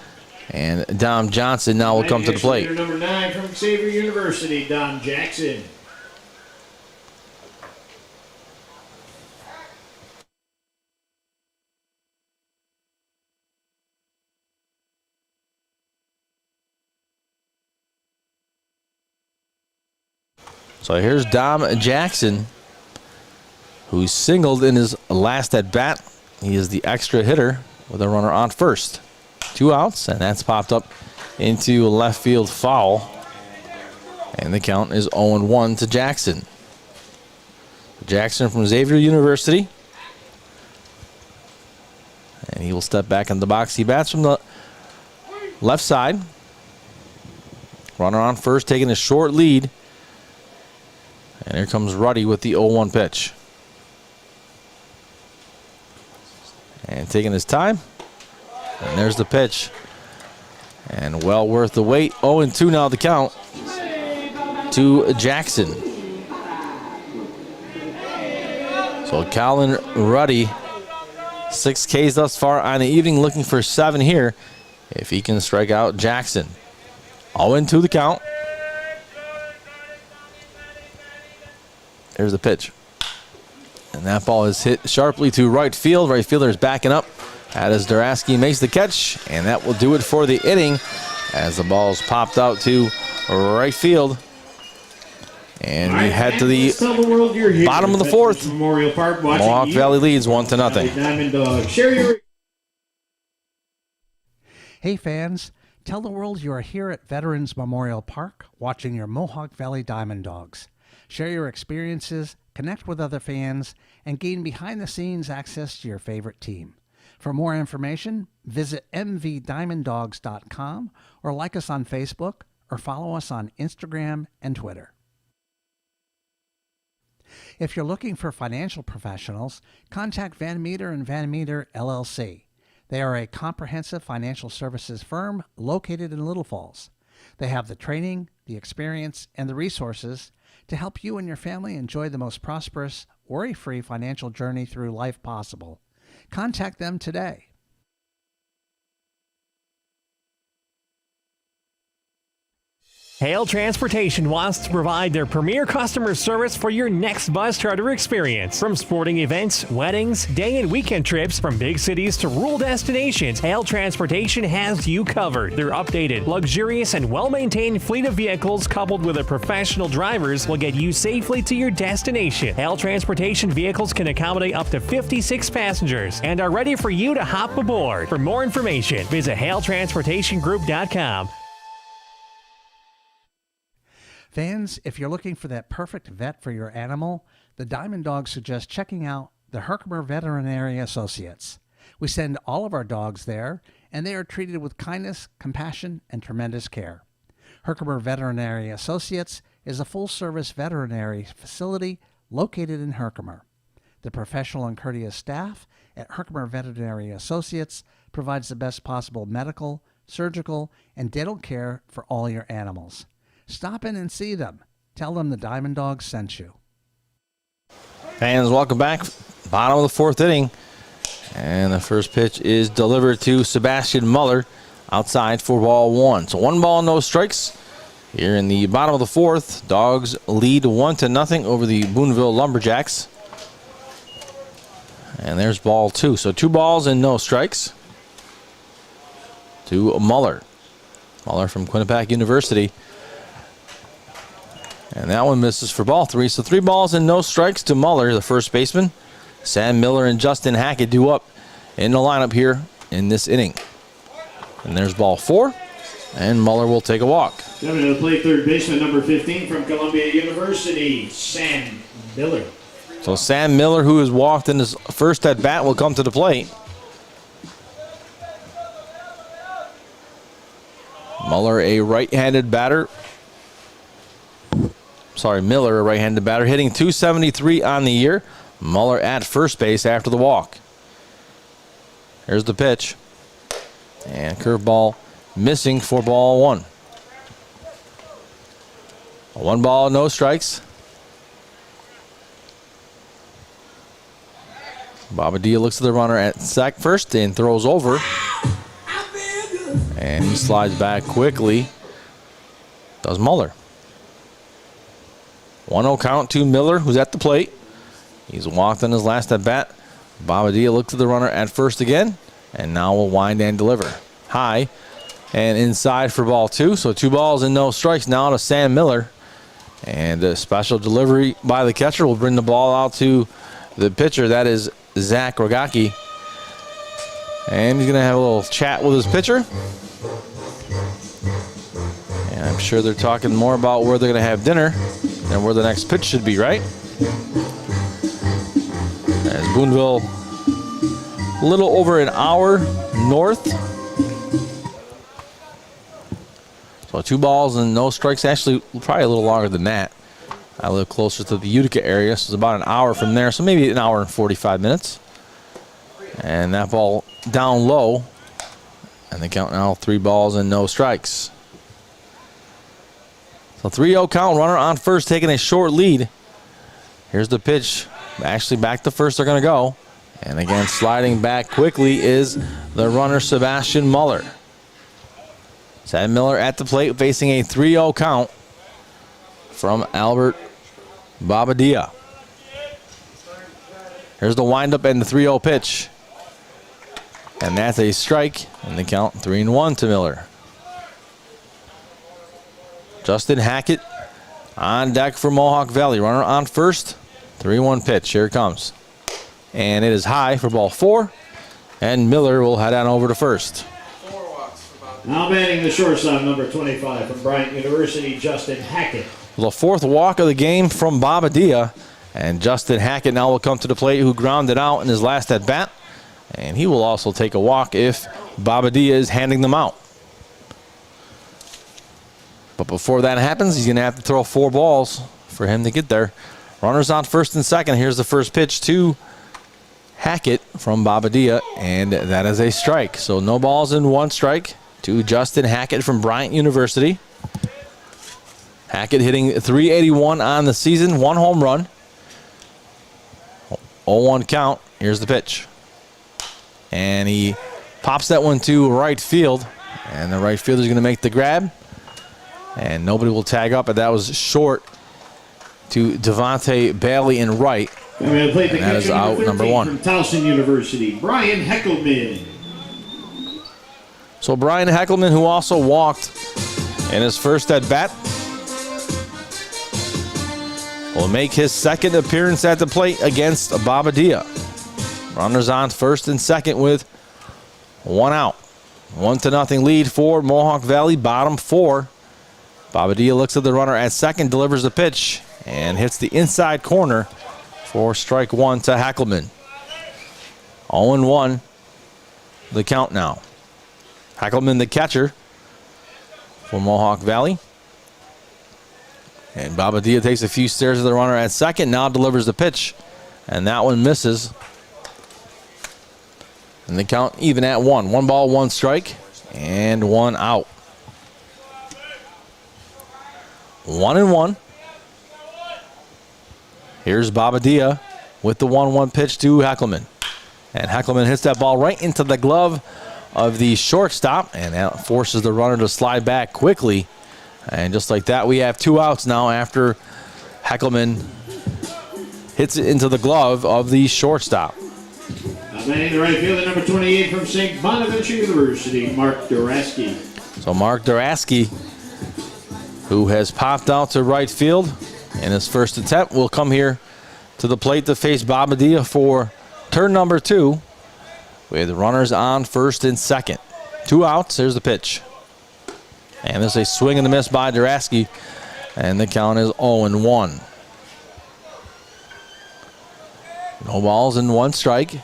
and Dom Johnson now will come to the plate. Number 9 from Xavier University, Dom Jackson. So here's Dom Jackson, who singled in his last at bat. He is the extra hitter with a runner on first. 2 outs, and that's popped up into left field foul. And the count is 0-1 to Jackson. Jackson from Xavier University. And he will step back in the box. He bats from the left side. Runner on first, taking a short lead. And here comes Ruddy with the 0-1 pitch. And taking his time. And there's the pitch. And well worth the wait. 0-2 now the count to Jackson. So Colin Ruddy, 6 Ks thus far on the evening, looking for 7 here if he can strike out Jackson. 0-2 the count. There's the pitch. And that ball is hit sharply to right field. Right fielder is backing up as Duraski makes the catch. And that will do it for the inning as the ball is popped out to right field. And we head to the bottom of the 4th. Memorial Park, Mohawk Valley leads 1-0. DiamondDawgs. Share your... Hey fans, tell the world you are here at Veterans Memorial Park watching your Mohawk Valley DiamondDawgs. Share your experiences, connect with other fans, and gain behind-the-scenes access to your favorite team. For more information, visit mvdiamonddogs.com or like us on Facebook or follow us on Instagram and Twitter. If you're looking for financial professionals, contact Van Meter and Van Meter LLC. They are a comprehensive financial services firm located in Little Falls. They have the training, the experience, and the resources to help you and your family enjoy the most prosperous, worry-free financial journey through life possible. Contact them today. Hale Transportation wants to provide their premier customer service for your next bus charter experience. From sporting events, weddings, day and weekend trips, from big cities to rural destinations, Hale Transportation has you covered. Their updated, luxurious, and well-maintained fleet of vehicles coupled with their professional drivers will get you safely to your destination. Hale Transportation vehicles can accommodate up to 56 passengers and are ready for you to hop aboard. For more information, visit HaleTransportationGroup.com. Fans, if you're looking for that perfect vet for your animal, the DiamondDawgs suggest checking out the Herkimer Veterinary Associates. We send all of our dogs there, and they are treated with kindness, compassion, and tremendous care. Herkimer Veterinary Associates is a full-service veterinary facility located in Herkimer. The professional and courteous staff at Herkimer Veterinary Associates provides the best possible medical, surgical, and dental care for all your animals. Stop in and see them. Tell them the DiamondDawgs sent you. Fans, welcome back. Bottom of the 4th inning. And the first pitch is delivered to Sebastian Muller outside for ball 1. So 1 ball, no strikes. Here in the bottom of the 4th, Dogs lead 1-0 over the Boonville Lumberjacks. And there's ball 2. So 2 balls and no strikes to Muller. Muller from Quinnipiac University. And that one misses for ball 3. So 3 balls and no strikes to Muller, the first baseman. Sam Miller and Justin Hackett due up in the lineup here in this inning. And there's ball 4. And Muller will take a walk. Coming to the plate, third baseman, number 15 from Columbia University, Sam Miller. So Sam Miller, who has walked in his first at bat, will come to the plate. Muller, a right-handed batter. Miller, a right-handed batter, hitting .273 on the year. Muller at first base after the walk. Here's the pitch. And curveball missing for ball 1. 1 ball, no strikes. Bobadilla looks at the runner at first and throws over. And he slides back quickly. Does Muller. 1-0 count to Miller, who's at the plate. He's walked on his last at bat. Bobadilla looks at the runner at first again. And now will wind and deliver. High and inside for ball 2. So 2 balls and no strikes now to Sam Miller. And a special delivery by the catcher will bring the ball out to the pitcher. That is Zach Rogacki. And he's going to have a little chat with his pitcher. And I'm sure they're talking more about where they're going to have dinner and where the next pitch should be, right? As Boonville, a little over an hour north. So 2 balls and no strikes. Actually, probably a little longer than that. I live closer to the Utica area, so it's about an hour from there. So maybe an hour and 45 minutes. And that ball down low. And they count now 3 balls and no strikes. So 3-0 count, runner on first, taking a short lead. Here's the pitch. Actually, back to first they're going to go. And again, sliding back quickly is the runner, Sebastian Muller. Sad Miller at the plate, facing a 3-0 count from Albert Babadia. Here's the windup and the 3-0 pitch. And that's a strike, and the count 3-1 to Miller. Justin Hackett on deck for Mohawk Valley. Runner on first. 3-1 pitch. Here it comes. And it is high for ball 4. And Miller will head on over to first. Now batting the shortstop, number 25 from Bryant University, Justin Hackett. The 4th walk of the game from Babadia. And Justin Hackett now will come to the plate, who grounded out in his last at bat. And he will also take a walk if Babadia is handing them out. But before that happens, he's going to have to throw 4 balls for him to get there. Runners on first and second. Here's the first pitch to Hackett from Babadia, and that is a strike. So no balls and 1 strike to Justin Hackett from Bryant University. Hackett hitting .381 on the season, 1 home run. 0-1 count. Here's the pitch. And he pops that one to right field, and the right fielder is going to make the grab. And nobody will tag up, but that was short to Devontae Bailey in right. And that is out, number 1. From Towson University, Brian Heckelman. So Brian Heckelman, who also walked in his first at bat, will make his 2nd appearance at the plate against Babadia. Runners on first and second with 1 out. 1-0 lead for Mohawk Valley, bottom 4. Babadia looks at the runner at second, delivers the pitch, and hits the inside corner for strike 1 to Heckelman. 0-1, the count now. Heckelman, the catcher for Mohawk Valley. And Babadia takes a few stares at the runner at second, now delivers the pitch, and that one misses. And the count even at 1. 1 ball, 1 strike, and 1 out. 1-1. Here's Babadia with the 1-1 pitch to Heckelman. And Heckelman hits that ball right into the glove of the shortstop, and that forces the runner to slide back quickly. And just like that, we have 2 outs now after Heckelman hits it into the glove of the shortstop. Batting the right fielder, number 28 from St. Bonaventure University, Mark Duraski. So Mark Duraski, who has popped out to right field in his first attempt, will come here to the plate to face Babadia for turn number 2 with runners on first and second. 2 outs. Here's the pitch. And there's a swing and a miss by Duraski, and the count is 0-1. No balls and 1 strike.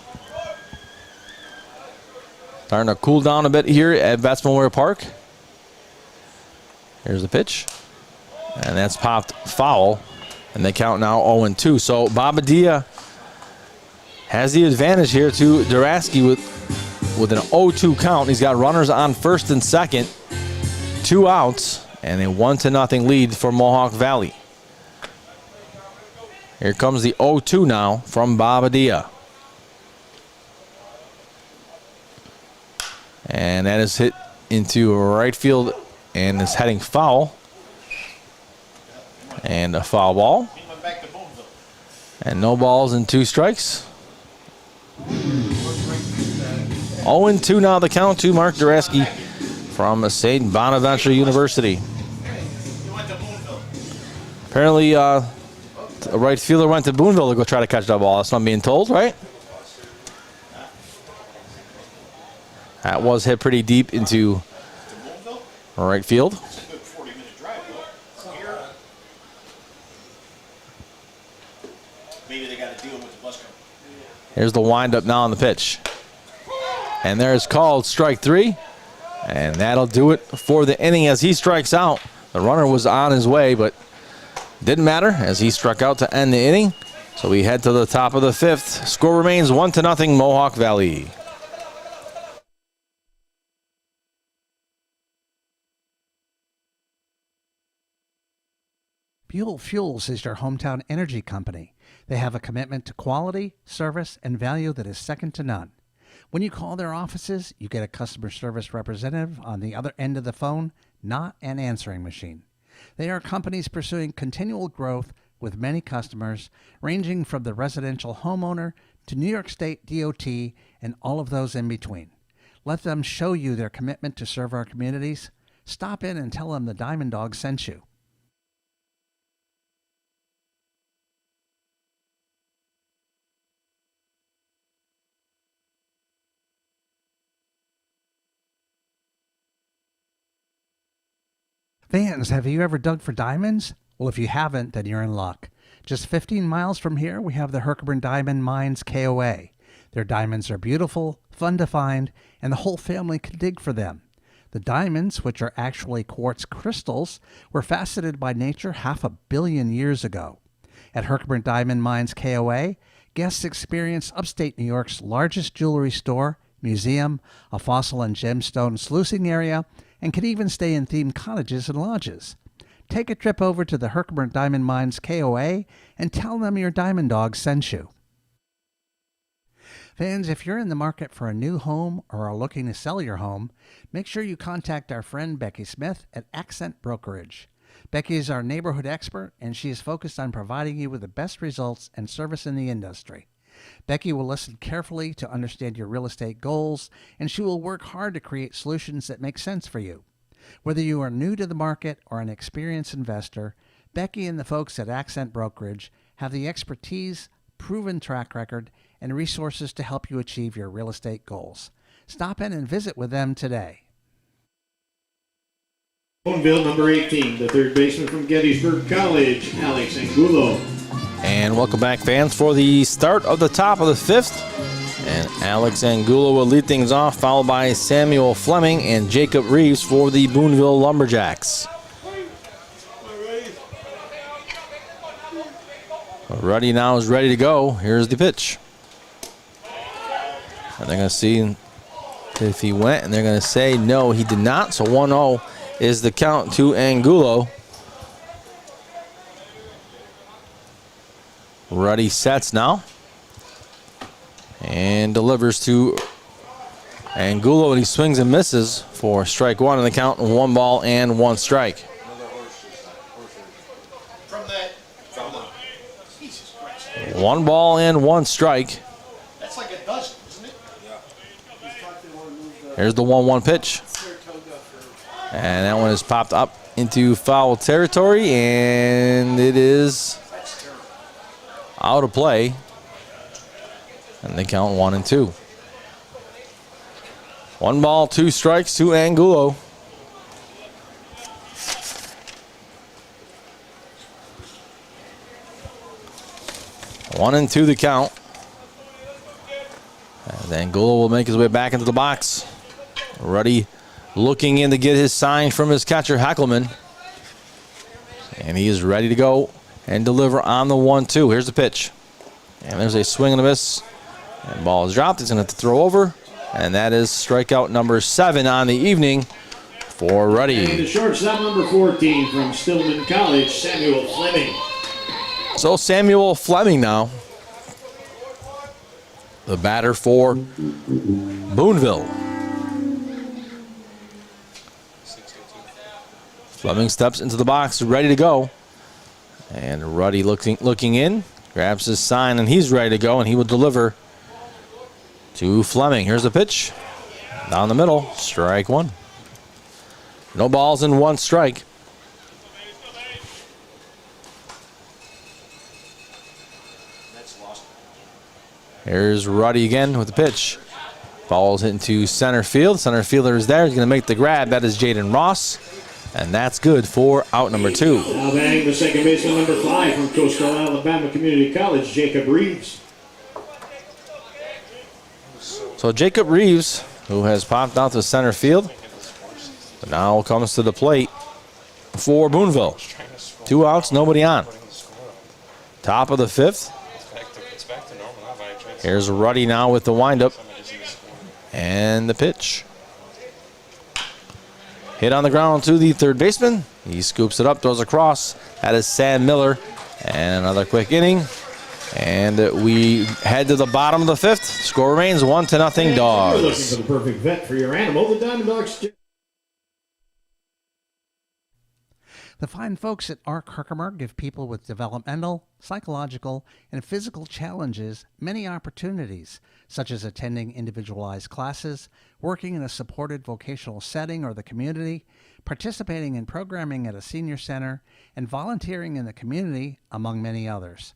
Starting to cool down a bit here at Vets Memorial Park. Here's the pitch. And that's popped foul. And they count now 0-2. So Babadia has the advantage here to Duraski with an 0-2 count. He's got runners on first and second. 2 outs. And a 1-0 lead for Mohawk Valley. Here comes the 0-2 now from Babadia. And that is hit into right field and is heading foul. And a foul ball. And no balls and 2 strikes. 0-2 now the count to Mark Duraski from St. Bonaventure University. Apparently, a right fielder went to Boonville to go try to catch that ball. That's what I'm being told, right? That was hit pretty deep into right field. Maybe they got to deal with the bus company. Here's the windup now on the pitch. And there's called strike 3. And that'll do it for the inning as he strikes out. The runner was on his way, but didn't matter as he struck out to end the inning. So we head to the top of the 5th. Score remains 1-0 Mohawk Valley. Buell Fuels is your hometown energy company. They have a commitment to quality, service, and value that is second to none. When you call their offices, you get a customer service representative on the other end of the phone, not an answering machine. They are companies pursuing continual growth with many customers, ranging from the residential homeowner to New York State DOT and all of those in between. Let them show you their commitment to serve our communities. Stop in and tell them the DiamondDawgs sent you. Fans, have you ever dug for diamonds? Well, if you haven't, then you're in luck. Just 15 miles from here, we have the Herkimer Diamond Mines KOA. Their diamonds are beautiful, fun to find, and the whole family can dig for them. The diamonds, which are actually quartz crystals, were faceted by nature 500 million years ago. At Herkimer Diamond Mines KOA, guests experience upstate New York's largest jewelry store, museum, a fossil and gemstone sluicing area, and can even stay in themed cottages and lodges. Take a trip over to the Herkimer Diamond Mines KOA and tell them your DiamondDawgs sent you. Fans, if you're in the market for a new home or are looking to sell your home, make sure you contact our friend Becky Smith at Accent Brokerage. Becky is our neighborhood expert, and she is focused on providing you with the best results and service in the industry. Becky will listen carefully to understand your real estate goals, and she will work hard to create solutions that make sense for you. Whether you are new to the market or an experienced investor, Becky and the folks at Accent Brokerage have the expertise, proven track record, and resources to help you achieve your real estate goals. Stop in and visit with them today. Boonville, number 18, the third baseman from Gettysburg College, Alex Angulo. And welcome back, fans, for the start of the top of the 5th. And Alex Angulo will lead things off, followed by Samuel Fleming and Jacob Reeves for the Boonville Lumberjacks. Ruddy now is ready to go. Here's the pitch. And they're going to see if he went, and they're going to say no, he did not. So 1-0 is the count to Angulo. Ruddy sets now and delivers to Angulo, and he swings and misses for strike 1 in the count, 1 ball and 1 strike. One ball and 1 strike. That's like a dozen, isn't it? Here's the 1-1 pitch. And that one is popped up into foul territory, and it is out of play. And they count 1-2. 1 ball, 2 strikes to Angulo. One and 2 the count. And Angulo will make his way back into the box. Ruddy looking in to get his sign from his catcher, Heckelman. And he is ready to go and deliver on the 1-2. Here's the pitch. And there's a swing and a miss. And ball is dropped. He's going to have to throw over. And that is strikeout number 7 on the evening for Ruddy. And the shortstop, number 14 from Stillman College, Samuel Fleming. So Samuel Fleming now, the batter for Boonville. Fleming steps into the box, ready to go. And Ruddy looking in, grabs his sign, and he's ready to go, and he will deliver to Fleming. Here's the pitch. Down the middle, strike 1. No balls and 1 strike. Here's Ruddy again with the pitch. Ball's hitting to center field. Center fielder is there. He's going to make the grab. That is Jaden Ross. And that's good for out number 2. Now batting the second baseman, number 5 from Coastal Alabama Community College, Jacob Reeves. So Jacob Reeves, who has popped out to center field, but now comes to the plate for Boonville. 2 outs, nobody on. Top of the 5th. Here's Ruddy now with the windup and the pitch. Hit on the ground to the third baseman. He scoops it up, throws across. That is Sam Miller. And another quick inning. And we head to the bottom of the 5th. Score remains 1-0 Dogs. You're looking for the perfect vet for your animal, the DiamondDawgs. The fine folks at ARC Herkimer give people with developmental, psychological, and physical challenges many opportunities, such as attending individualized classes, working in a supported vocational setting or the community, participating in programming at a senior center, and volunteering in the community, among many others.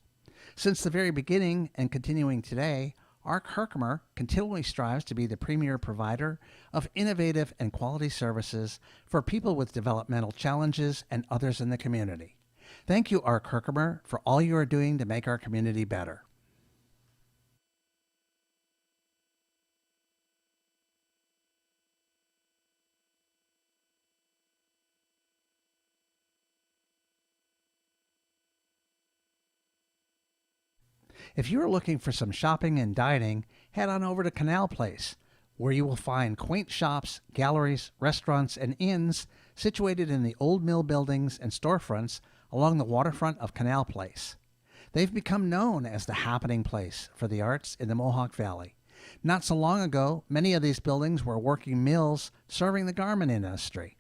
Since the very beginning and continuing today, ARC Herkimer continually strives to be the premier provider of innovative and quality services for people with developmental challenges and others in the community. Thank you, ARC Herkimer, for all you are doing to make our community better. If you are looking for some shopping and dining, head on over to Canal Place, where you will find quaint shops, galleries, restaurants, and inns situated in the old mill buildings and storefronts along the waterfront of Canal Place. They've become known as the happening place for the arts in the Mohawk Valley. Not so long ago, many of these buildings were working mills serving the garment industry.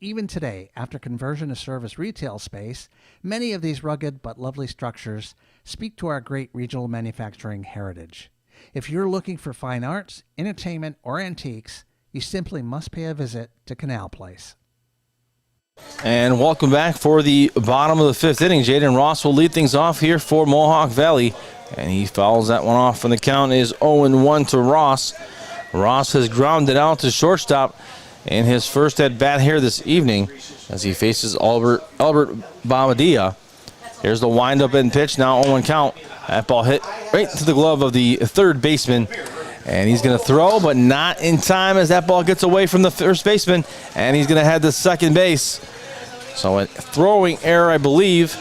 Even today, after conversion to service retail space, many of these rugged but lovely structures speak to our great regional manufacturing heritage. If you're looking for fine arts, entertainment, or antiques, you simply must pay a visit to Canal Place. And welcome back for the bottom of the 5th inning. Jaden Ross will lead things off here for Mohawk Valley. And he fouls that one off, and the count is 0-1 to Ross. Ross has grounded out to shortstop in his first at bat here this evening as he faces Albert Bamadia. Here's the windup and pitch, now 0-1 count. That ball hit right to the glove of the third baseman, and he's going to throw, but not in time as that ball gets away from the first baseman, and he's going to head to second base. So a throwing error, I believe,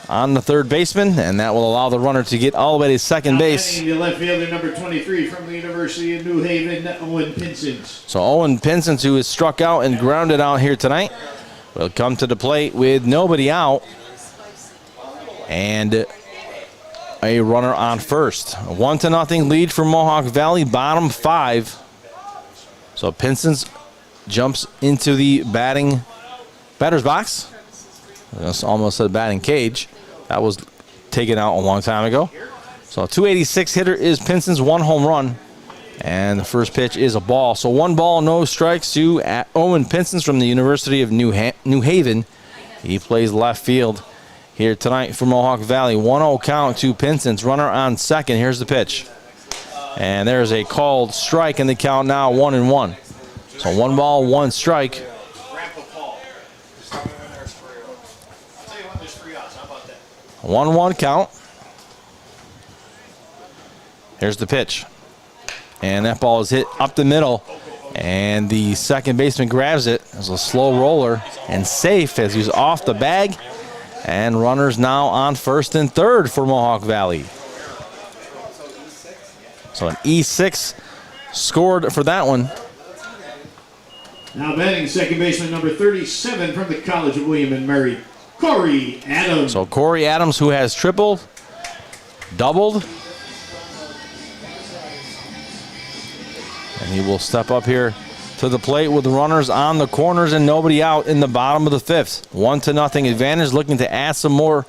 on the third baseman, and that will allow the runner to get all the way to second base. The left fielder, number 23 from the University of New Haven, Owen Pinsons. So Owen Pinsons, who is struck out and grounded out here tonight, will come to the plate with nobody out and a runner on first. A 1-0 lead for Mohawk Valley, bottom 5. So Pinsons jumps into the batter's box. I almost said batting cage. That was taken out a long time ago. So a 286 hitter is Pinsons, 1 home run. And the first pitch is a ball. So 1 ball, no strikes to Owen Pinsons from the University of New Haven. He plays left field here tonight for Mohawk Valley. 1-0 count to Pinsons. Runner on second. Here's the pitch. And there's a called strike in the count now, 1-1. So 1 ball, 1 strike. 1-1 count. Here's the pitch. And that ball is hit up the middle. And the second baseman grabs it as a slow roller and safe as he's off the bag. And runners now on first and third for Mohawk Valley. So an E6 scored for that one. Now batting second baseman, number 37 from the College of William and Mary, Corey Adams. So Corey Adams, who has tripled, doubled. And he will step up here to the plate with runners on the corners and nobody out in the bottom of the 5th. 1-0 advantage, looking to add some more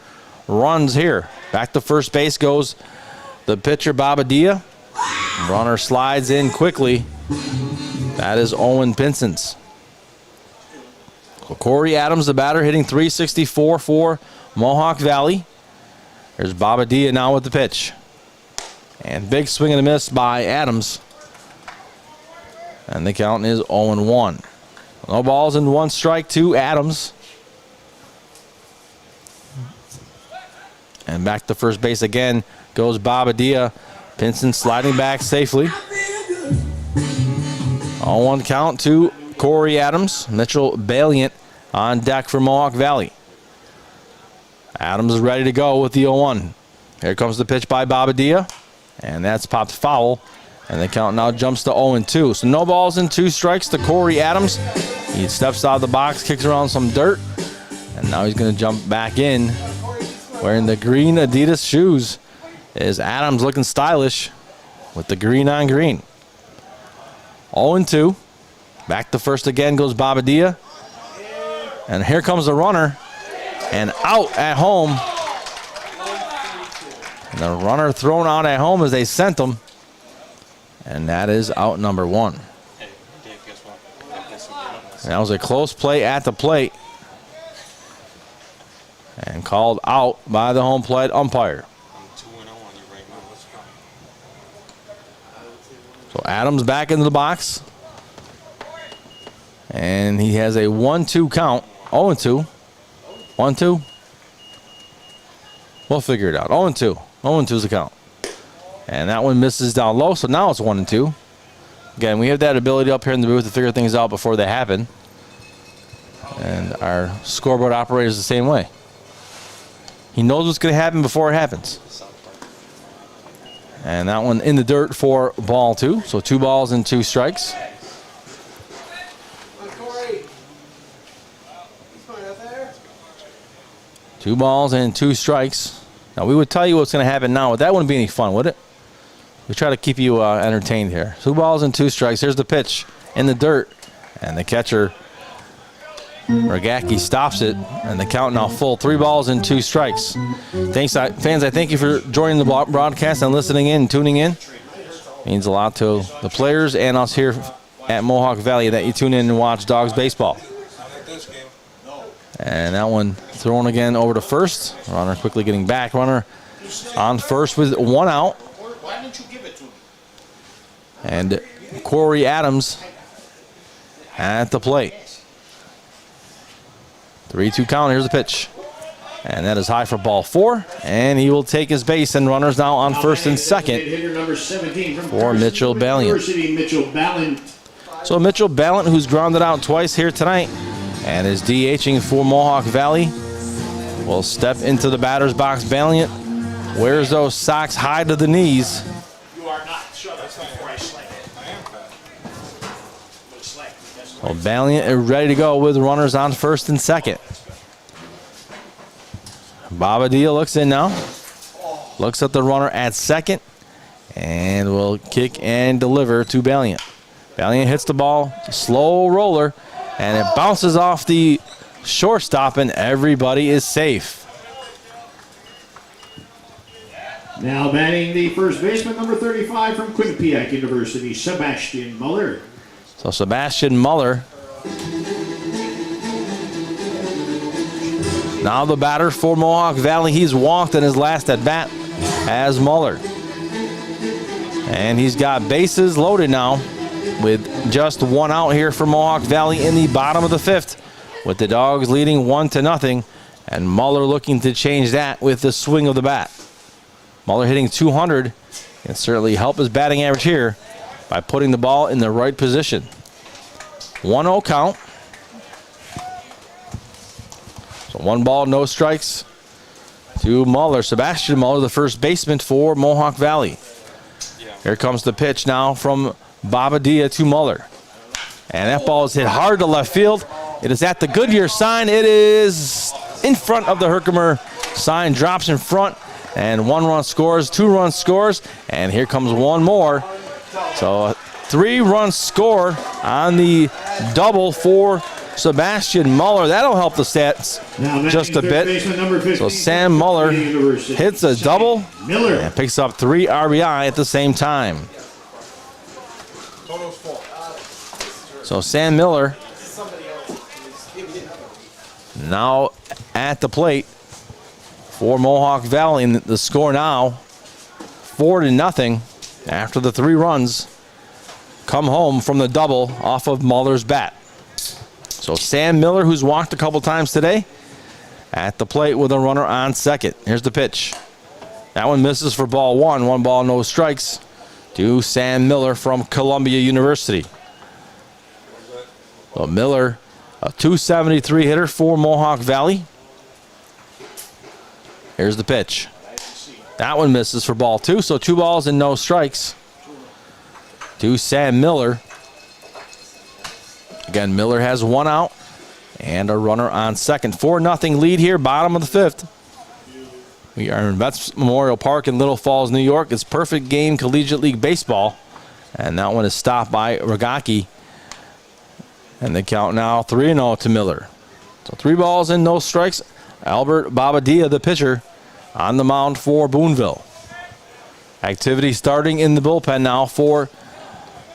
runs here. Back to first base goes the pitcher, Babadia. Runner slides in quickly. That is Owen Pinsons. Corey Adams, the batter, hitting .364 for Mohawk Valley. There's Babadia now with the pitch. And big swing and a miss by Adams. And the count is 0-1. No balls and 1 strike to Adams. And back to first base again goes Bobadilla. Pinson sliding back safely. 0-1 count to Corey Adams. Mitchell Valiant on deck for Mohawk Valley. Adams is ready to go with the 0-1. Here comes the pitch by Bobadilla. And that's popped foul. And the count now jumps to 0-2. So no balls and 2 strikes to Corey Adams. He steps out of the box, kicks around some dirt. And now he's going to jump back in. Wearing the green Adidas shoes is Adams, looking stylish with the green on green. 0-2. Back to first again goes Bobadilla. And here comes the runner. And out at home. And the runner thrown out at home as they sent him. And that is out number 1. That was a close play at the plate. And called out by the home plate umpire. So Adams back into the box. And he has a 1-2 count. 0-2. 1-2. We'll figure it out. 0-2. 0-2 is the count. And that one misses down low, so now it's 1-2. Again, we have that ability up here in the booth to figure things out before they happen. And our scoreboard operator is the same way. He knows what's going to happen before it happens. And that one in the dirt for ball 2. So 2 balls and 2 strikes. Two balls and 2 strikes. Now, we would tell you what's going to happen now, but that wouldn't be any fun, would it? We try to keep you entertained here. 2 balls and 2 strikes. Here's the pitch in the dirt. And the catcher, Ragacki, stops it. And the count now full. 3 balls and 2 strikes. Thanks, fans. I thank you for joining the broadcast and listening in, tuning in. Means a lot to the players and us here at Mohawk Valley that you tune in and watch Dawgs baseball. And that one thrown again over to first. Runner quickly getting back. Runner on first with 1 out. Why didn't you give it to me? And Corey Adams at the plate. 3-2 count. Here's the pitch. And that is high for ball 4. And he will take his base, and runners now on first and second for Mitchell Valiant. So Mitchell Valiant, who's grounded out twice here tonight and is DHing for Mohawk Valley, will step into the batter's box. Valiant wears those socks high to the knees. You are not. Shut up before I slap it. So Valiant is ready to go with runners on first and second. Bobadilla looks in now. Looks at the runner at second. And will kick and deliver to Valiant. Valiant hits the ball, slow roller, and it bounces off the shortstop, and everybody is safe. Now batting the first baseman, number 35 from Quinnipiac University, Sebastian Muller. So Sebastian Muller, now the batter for Mohawk Valley. He's walked in his last at bat as Muller. And he's got bases loaded now with just 1 out here for Mohawk Valley in the bottom of the 5th, with the Dawgs leading 1-0, and Muller looking to change that with the swing of the bat. Muller hitting 200 can certainly help his batting average here by putting the ball in the right position. 1-0 count. So 1 ball, no strikes to Muller. Sebastian Muller, the first baseman for Mohawk Valley. Here comes the pitch now from Bobadilla to Muller. And that ball is hit hard to left field. It is at the Goodyear sign. It is in front of the Herkimer sign, drops in front, and 1 run scores, 2 runs scores, and here comes 1 more. So a 3-run score on the double for Sebastian Muller. That'll help the stats just a bit. So Sam Muller hits a double and picks up 3 RBI at the same time. So Sam Miller now at the plate for Mohawk Valley. And the score now 4-0 after the 3 runs come home from the double off of Muller's bat. So Sam Miller, who's walked a couple times today, at the plate with a runner on second. Here's the pitch. That one misses for ball 1. 1 ball, no strikes to Sam Miller from Columbia University. Well, Miller, a .273 hitter for Mohawk Valley. Here's the pitch. That one misses for ball 2, so 2 balls and no strikes to Sam Miller. Again, Miller has 1 out and a runner on second. 4-0 lead here, bottom of the 5th. We are in Vets Memorial Park in Little Falls, New York. It's perfect game Collegiate League Baseball. And that one is stopped by Ragaki. And the count now 3-0 to Miller. So 3 balls and no strikes. Albert Babadia, the pitcher, on the mound for Boonville. Activity starting in the bullpen now for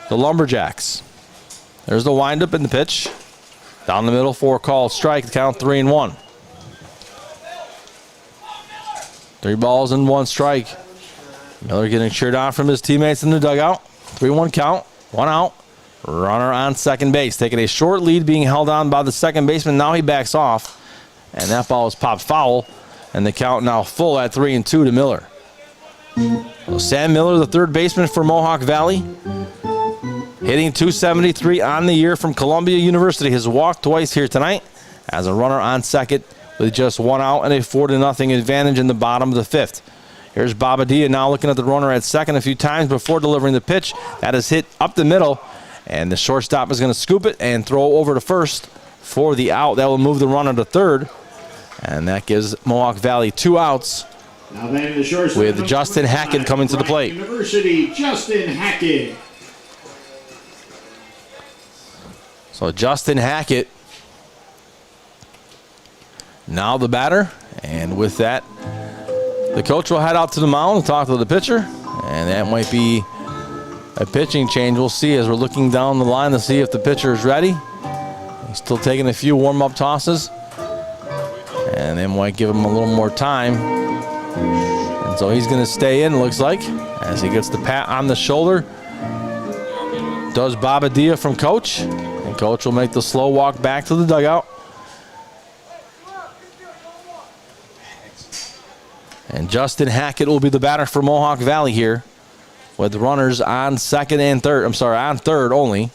the Lumberjacks. There's the windup in the pitch. Down the middle for a called strike. The count 3-1. 3 balls and 1 strike. Miller getting cheered on from his teammates in the dugout. 3-1 count. 1 out. Runner on second base. Taking a short lead, being held on by the second baseman. Now he backs off. And that ball is popped foul. And the count now full at 3-2 to Miller. So Sam Miller, the third baseman for Mohawk Valley, hitting .273 on the year from Columbia University, has walked twice here tonight as a runner on second with just 1 out and a 4-0 advantage in the bottom of the 5th. Here's Babadia now looking at the runner at second a few times before delivering the pitch. That is hit up the middle, and the shortstop is going to scoop it and throw over to first for the out. That will move the runner to third, and that gives Mohawk Valley 2 outs. Now then, the shortstop with Justin Hackett coming to the plate. University, Justin Hackett. So Justin Hackett, now the batter. And with that, the coach will head out to the mound and talk to the pitcher. And that might be a pitching change. We'll see as we're looking down the line to see if the pitcher is ready. He's still taking a few warm-up tosses. And they might give him a little more time. And so he's going to stay in, looks like, as he gets the pat on the shoulder. Does Babadia from coach. And coach will make the slow walk back to the dugout. And Justin Hackett will be the batter for Mohawk Valley here, with runners on second and third. I'm sorry, on third only.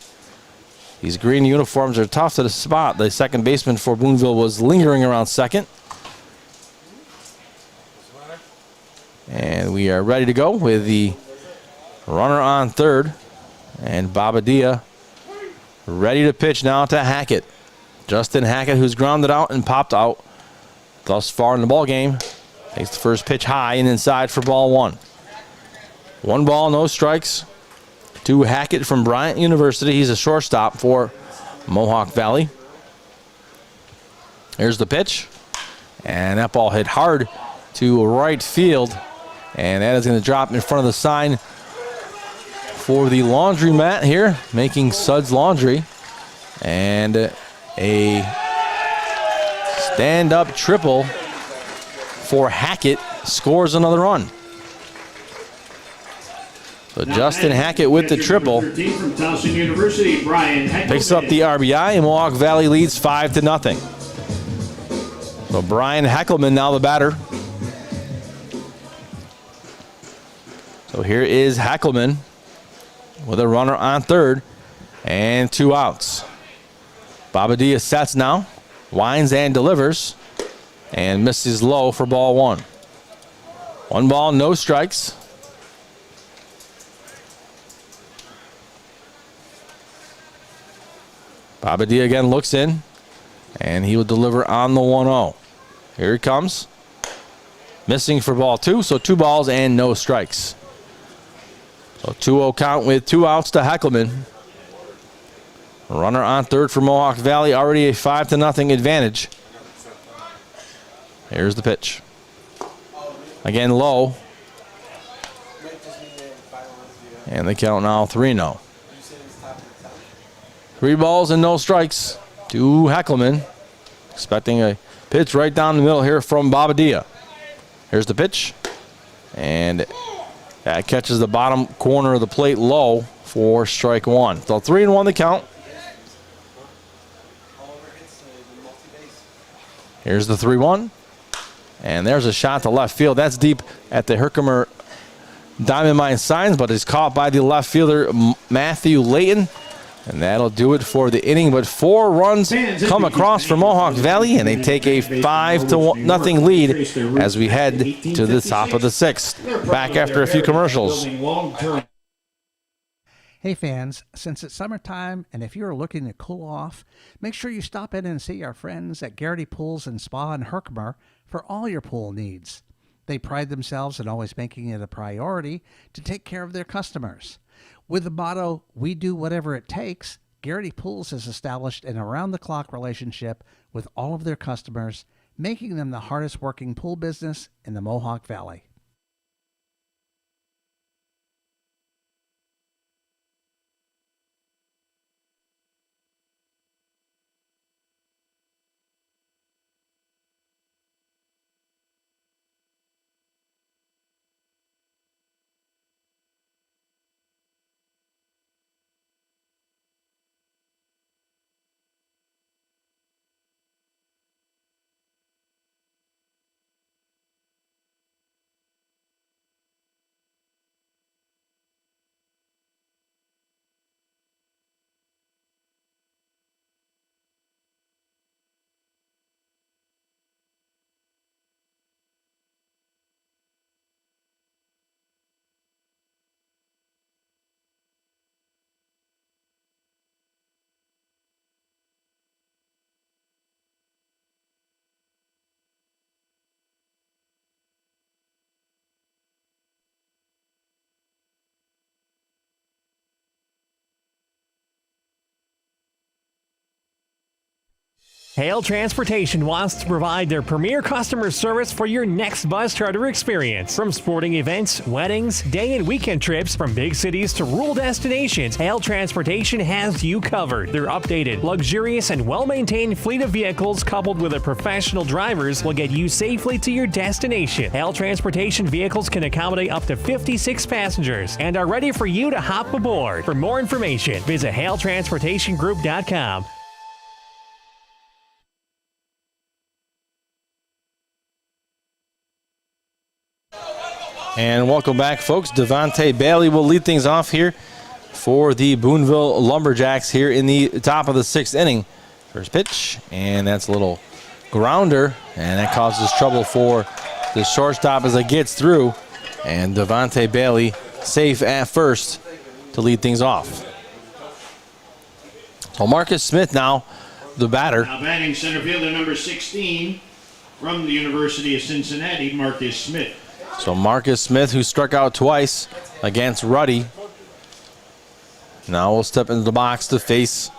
These green uniforms are tough to the spot. The second baseman for Boonville was lingering around second. And we are ready to go with the runner on third. And Babadia ready to pitch now to Hackett. Justin Hackett, who's grounded out and popped out thus far in the ball game, takes the first pitch high and inside for ball 1. 1 ball, no strikes to Hackett from Bryant University. He's a shortstop for Mohawk Valley. Here's the pitch. And that ball hit hard to right field. And that is going to drop in front of the sign for the laundry mat here, making Suds Laundry. And a stand-up triple for Hackett scores another run. So Justin Hackett with the triple picks up the RBI, and Mohawk Valley leads 5-0. So Brian Heckelman now the batter. So here is Heckelman with a runner on third and 2 outs. Babadia sets now, winds and delivers, and misses low for ball 1. 1 ball, no strikes. Babadia again looks in, and he will deliver on the 1-0. Here he comes. Missing for ball 2, so 2 balls and no strikes. So 2-0 count with 2 outs to Heckelman. Runner on third for Mohawk Valley, already a 5-0 advantage. Here's the pitch. Again low. And the count now 3-0. 3 balls and no strikes to Heckelman. Expecting a pitch right down the middle here from Babadia. Here's the pitch. And That catches the bottom corner of the plate low for strike one. So 3-1 the count. Here's the 3-1. And there's a shot to left field. That's deep at the Herkimer Diamond Mine signs, but is caught by the left fielder, Matthew Layton. And that'll do it for the inning. But 4 runs come across from Mohawk Valley, and they take a 5-0 lead as we head to the top of the 6th. Back after a few commercials. Hey fans, since it's summertime and if you're looking to cool off, make sure you stop in and see our friends at Garrity Pools and Spa in Herkimer for all your pool needs. They pride themselves in always making it a priority to take care of their customers. With the motto, "We do whatever it takes," Garrity Pools has established an around-the-clock relationship with all of their customers, making them the hardest-working pool business in the Mohawk Valley. Hale Transportation wants to provide their premier customer service for your next bus charter experience. From sporting events, weddings, day and weekend trips, from big cities to rural destinations, Hale Transportation has you covered. Their updated, luxurious, and well-maintained fleet of vehicles coupled with their professional drivers will get you safely to your destination. Hale Transportation vehicles can accommodate up to 56 passengers and are ready for you to hop aboard. For more information, visit HaleTransportationGroup.com. And welcome back, folks. Devontae Bailey will lead things off here for the Boonville Lumberjacks here in the top of the 6th inning. First pitch, and that's a little grounder, and that causes trouble for the shortstop as it gets through. And Devontae Bailey safe at first to lead things off. So Marcus Smith now, the batter. Now batting center fielder number 16 from the University of Cincinnati, Marcus Smith. So Marcus Smith, who struck out twice against Ruddy, now will step into the box to face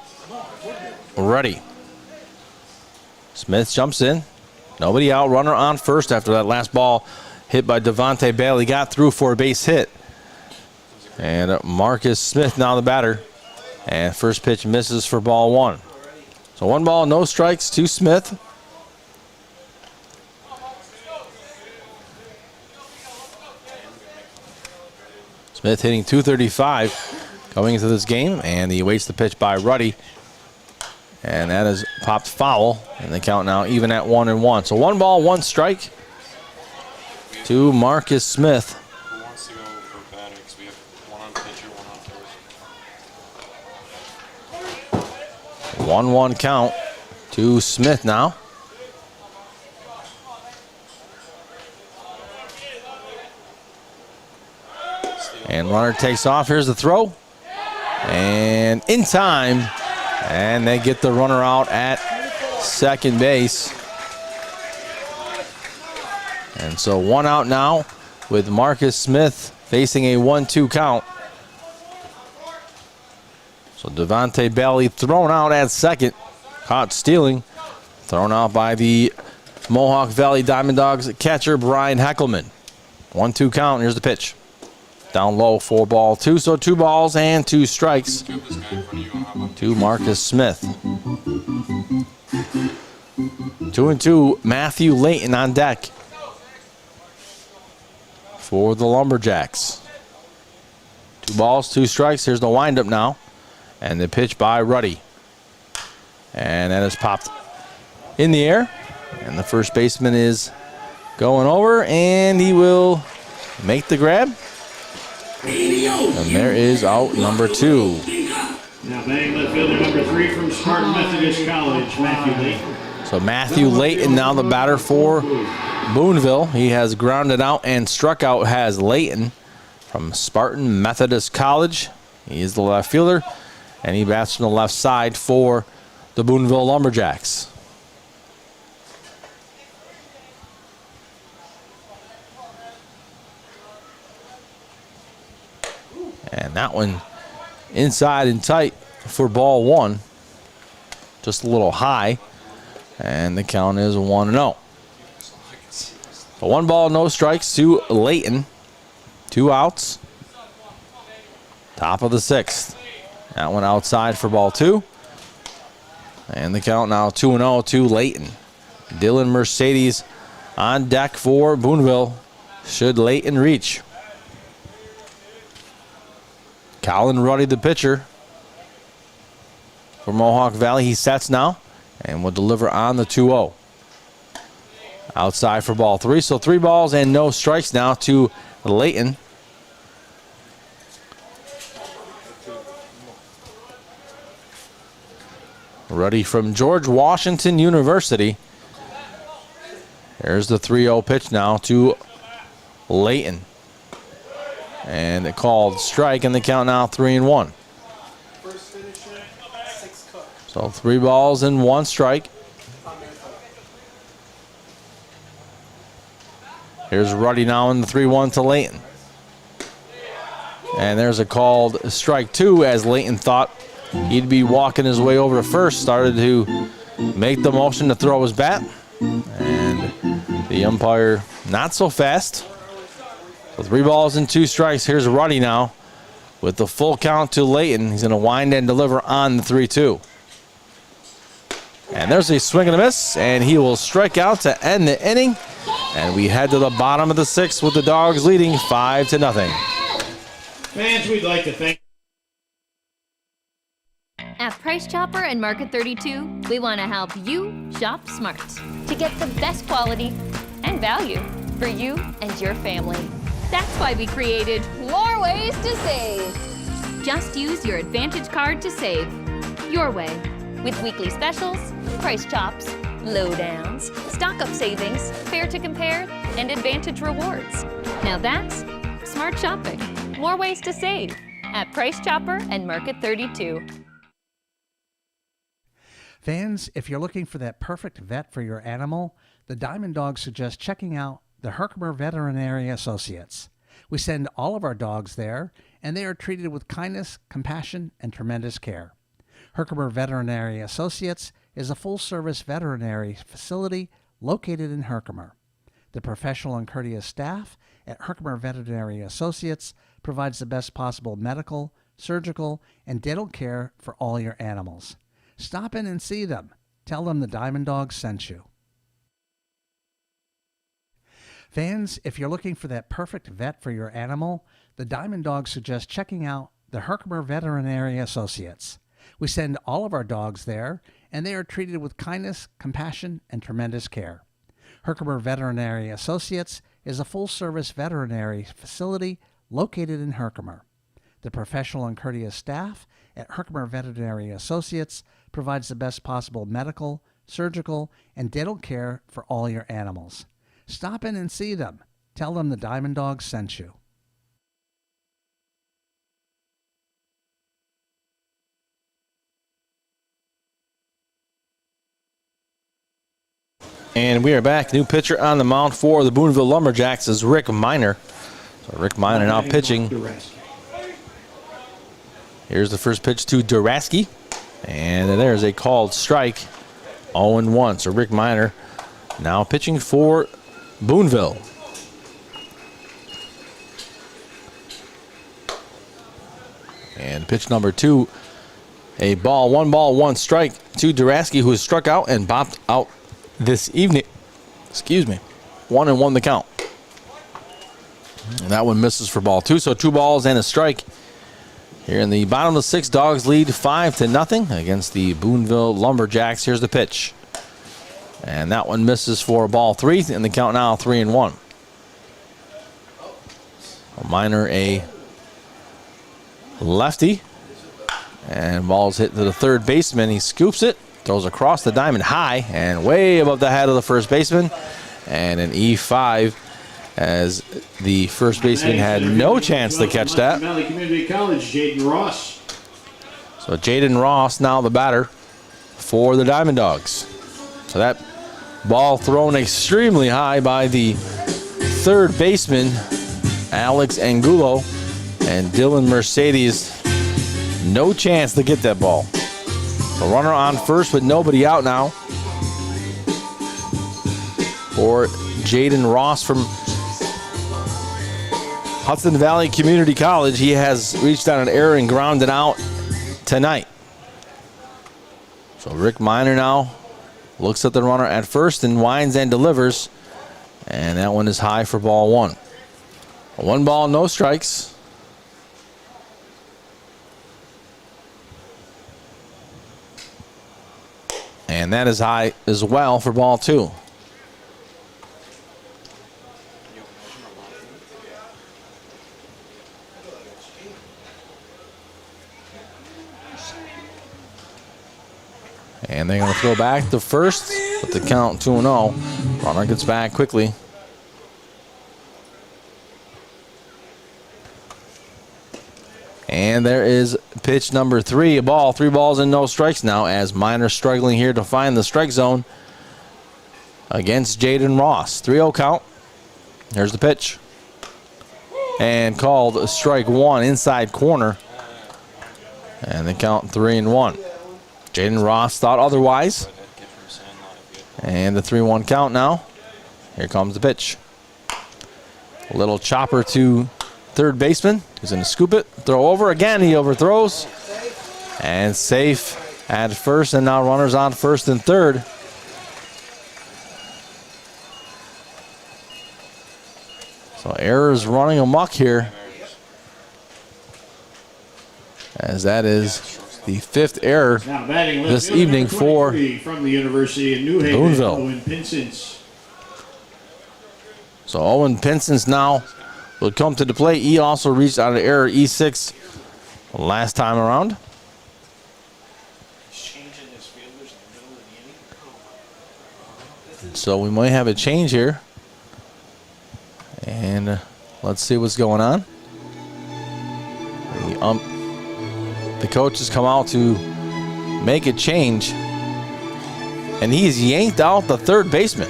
Ruddy. Smith jumps in. Nobody out. Runner on first after that last ball hit by Devontae Bailey. Got through for a base hit. And Marcus Smith now the batter. And first pitch misses for ball 1. So 1 ball, no strikes to Smith. Smith hitting .235 going into this game, and he waits the pitch by Ruddy. And that is popped foul, and the count now even at 1-1. So 1 ball, 1 strike to Marcus Smith. Who wants to go for batter? Because we have 1 on pitcher, 1 on first. 1-1 count to Smith now. And runner takes off. Here's the throw. And in time. And they get the runner out at second base. And so 1 out now with Marcus Smith facing a 1-2 count. So Devontae Bailey thrown out at second. Caught stealing. Thrown out by the Mohawk Valley DiamondDawgs catcher Brian Heckelman. 1-2 count. Here's the pitch. Down low, 4-2. So 2 balls and 2 strikes to Marcus Smith. 2-2, Matthew Layton on deck for the Lumberjacks. 2 balls, 2 strikes. Here's the windup now. And the pitch by Ruddy. And that is popped in the air. And the first baseman is going over, and he will make the grab. And there is out number 2. Now batting left fielder number 3 from Spartan Methodist College, Matthew Layton. So Matthew Layton now the batter for Boonville. He has grounded out and struck out has Layton from Spartan Methodist College. He is the left fielder, and he bats from the left side for the Boonville Lumberjacks. And that one inside and tight for ball 1. Just a little high. And the count is 1-0. So 1 ball, no strikes to Layton. 2 outs. Top of the 6th. That one outside for ball 2. And the count now 2-0 to Layton. Dylan Mercedes on deck for Boonville. Should Layton reach. Colin Ruddy, the pitcher for Mohawk Valley. He sets now and will deliver on the 2-0. Outside for ball 3. So 3 balls and no strikes now to Layton. Ruddy from George Washington University. There's the 3-0 pitch now to Layton. And it called strike, and the count now 3-1. So 3 balls and 1 strike. Here's Ruddy now in the 3-1 to Layton. And there's a called strike 2 as Layton thought he'd be walking his way over to first. Started to make the motion to throw his bat. And the umpire not so fast. So 3 balls and 2 strikes. Here's Ruddy now with the full count to Layton. He's going to wind and deliver on the 3-2. And there's a swing and a miss, and he will strike out to end the inning. And we head to the bottom of the 6th with the Dogs leading 5-0. Fans, we'd like to thank. At Price Chopper and Market 32, we want to help you shop smart to get the best quality and value for you and your family. That's why we created More ways to save. Just Use Your Advantage Card to save your way with weekly specials, price chops, lowdowns, stock-up savings, fair to compare, and Advantage rewards. Now that's smart shopping. More ways to save at Price Chopper and Market 32. Fans, if you're looking for that perfect vet for your animal, the DiamondDawgs suggest checking out the Herkimer Veterinary Associates. We send all of our dogs there, and they are treated with kindness, compassion, and tremendous care. Herkimer Veterinary Associates is a full-service veterinary facility located in Herkimer. The professional and courteous staff at Herkimer Veterinary Associates provides the best possible medical, surgical, and dental care for all your animals. Stop in and see them. Tell them the DiamondDawgs sent you. Fans, if you're looking for that perfect vet for your animal, the DiamondDawgs suggest checking out the Herkimer Veterinary Associates. We send all of our dogs there, and they are treated with kindness, compassion, and tremendous care. Herkimer Veterinary Associates is a full-service veterinary facility located in Herkimer. The professional and courteous staff at Herkimer Veterinary Associates provides the best possible medical, surgical, and dental care for all your animals. Stop in and see them. Tell them the DiamondDawgs sent you. And we are back. New pitcher on the mound for the Boonville Lumberjacks is Rick Miner. So Rick Miner now pitching. Here's the first pitch to Duraski. And there's a called strike. 0-1. So Rick Miner now pitching for Boonville. And pitch number 2. A ball, 1 ball, 1 strike to Duraski, who has struck out and bopped out this evening. 1-1 the count. And that one misses for ball 2. So 2 balls and a strike Here in the bottom of the sixth, Dogs lead 5-0 against the Boonville Lumberjacks. Here's the pitch. And that one misses for ball 3, and the count now 3-1. Minor a lefty. And ball's hit to the third baseman. He scoops it, throws across the diamond high, and way above the head of the first baseman. And an E5 as the first baseman had no chance to catch that. Valley Community College, Jaden Ross. So Jaden Ross now the batter for the DiamondDawgs. So that ball thrown extremely high by the third baseman, Alex Angulo, and Dylan Mercedes. No chance to get that ball. The runner on first with nobody out now for Jaden Ross from Hudson Valley Community College. He has reached on an error and grounded out tonight. So Rick Miner now looks at the runner at first and winds and delivers. And that one is high for ball 1. 1 ball, no strikes. And that is high as well for ball 2. And they're going to throw back to first with the count 2-0. Runner gets back quickly. And there is pitch number 3, a ball. 3 balls and no strikes now as Miner struggling here to find the strike zone against Jaden Ross. 3-0 count. Here's the pitch. And called strike 1, inside corner. And the count 3-1. Jaden Ross thought otherwise. And the 3-1 count now. Here comes the pitch. A little chopper to third baseman. He's going to scoop it, throw over again. He overthrows. And safe at first. And now runners on first and third. So errors running amok here, as that is the 5th error this evening for from the University of New Haven, Boonville. Owen Pinsence. So Owen Pinsence now will come to the plate. He also reached out of error E6 last time around. So we might have a change here. And let's see what's going on. The coach has come out to make a change. And he's yanked out the third baseman.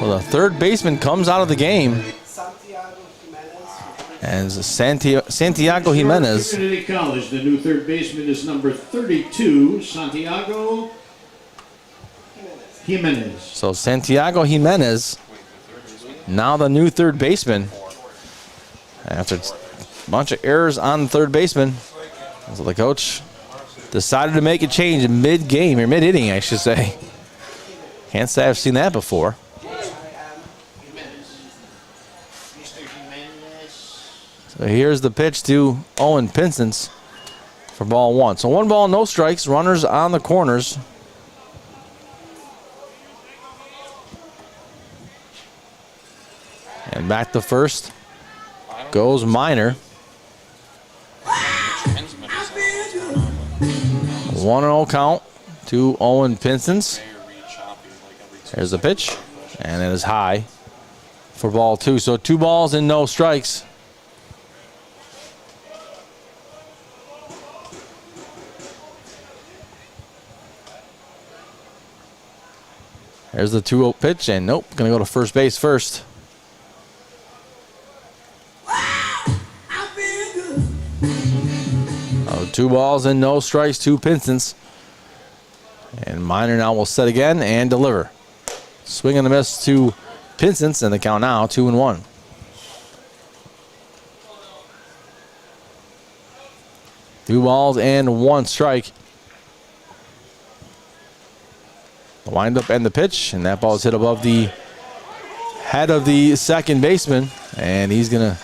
Well, the third baseman comes out of the game. As Santiago Jimenez. Community College, the new third baseman is number 32, Santiago Jimenez. So Santiago Jimenez, now the new third baseman. After a bunch of errors on the third baseman. So the coach decided to make a change mid-game, or mid-inning, I should say. Can't say I've seen that before. So here's the pitch to Owen Pinsence for ball 1. So 1 ball, no strikes, runners on the corners. And back to first goes Miner. 1-0 count to Owen Pinsence. There's the pitch, and it is high for ball 2. So 2 balls and no strikes. There's the 2-0 pitch, and nope, gonna go to first base first. Oh, 2 balls and no strikes to Pinsence. And Miner now will set again and deliver. Swing and a miss to Pinsence, and the count now 2-1. Two balls and 1 strike. The windup and the pitch, and that ball is hit above the head of the second baseman, and he's going to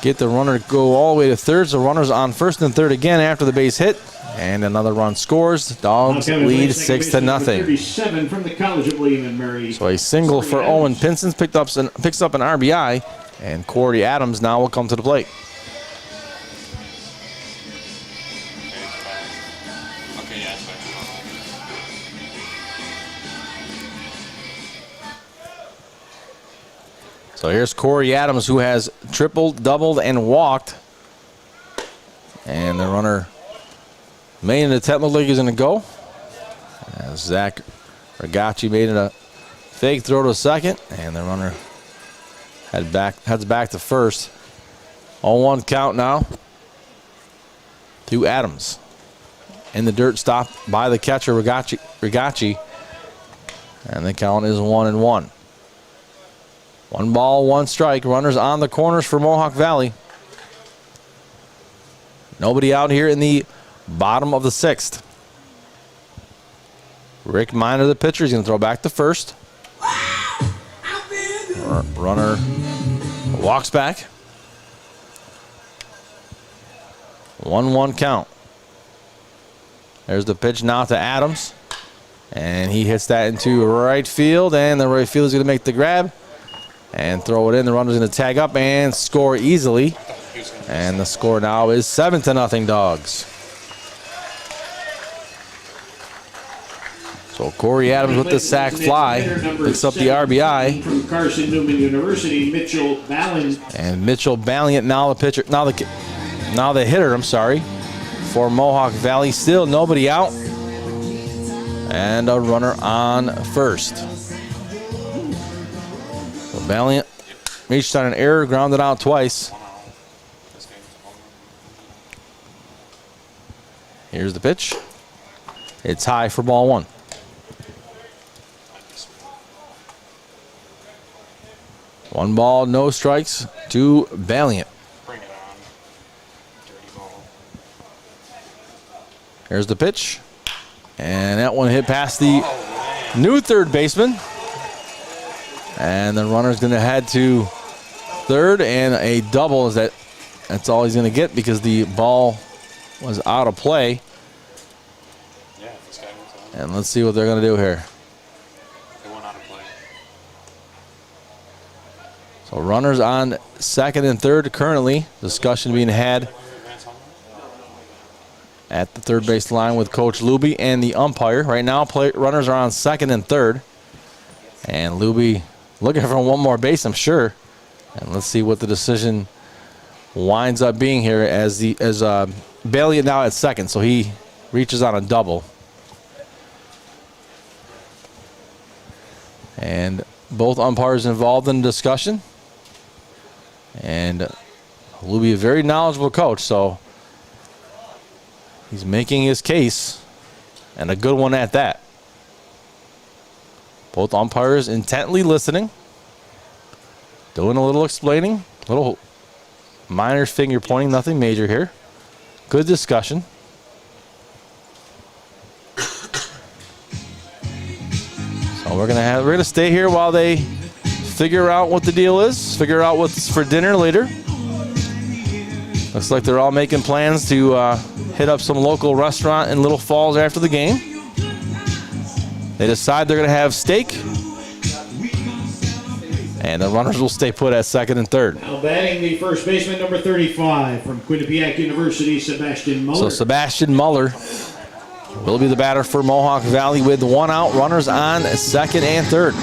get the runner to go all the way to third. So runners on first and third again after the base hit. And another run scores. Dawgs lead 6-0. 37 from the College of William and Mary. So a single for Owen Pinson picks up an RBI. And Corey Adams now will come to the plate. So here's Corey Adams, who has tripled, doubled, and walked. And the runner made an attempt, looked like he's going to go. As Zach Ragacci made it a fake throw to second. And the runner heads back to first. 0-1 count now to Adams. In the dirt, stopped by the catcher, Ragacci. And the count is 1-1. 1 ball, 1 strike. Runners on the corners for Mohawk Valley. Nobody out here in the bottom of the 6th. Rick Miner, the pitcher, is going to throw back to first. Runner walks back. 1-1 count. There's the pitch now to Adams. And he hits that into right field. And the right field is going to make the grab and throw it in. The runner's going to tag up and score easily. And the score now is 7-0 Dawgs. So Corey Adams with the sac fly picks up the RBI. From Carson Newman University, Mitchell Valiant. And Mitchell Valiant now the pitcher, now the hitter, I'm sorry, for Mohawk Valley. Still nobody out. And a runner on first. So Valiant reached on an error, grounded out twice. Here's the pitch. It's high for ball 1. One ball, no strikes to Valiant. Here's the pitch. And that one hit past the new third baseman. And the runner's going to head to third, and a double is that's all he's going to get because the ball was out of play. And let's see what they're going to do here. So runners on second and third currently. Discussion being had at the third base line with Coach Luby and the umpire. Right now, runners are on second and third. And Luby looking for one more base, I'm sure. And let's see what the decision winds up being here as Bailey now at second. So he reaches on a double. And both umpires involved in the discussion. And Luby, a very knowledgeable coach, so he's making his case, and a good one at that. Both umpires intently listening, doing a little explaining, little minor finger pointing, nothing major here. Good discussion. So we're gonna stay here while they figure out what the deal is, figure out what's for dinner later. Looks like they're all making plans to hit up some local restaurant in Little Falls after the game. They decide they're going to have steak, and the runners will stay put at second and third. Now batting the first baseman, number 35 from Quinnipiac University, Sebastian Muller. So Sebastian Muller will be the batter for Mohawk Valley with 1 out, runners on second and third.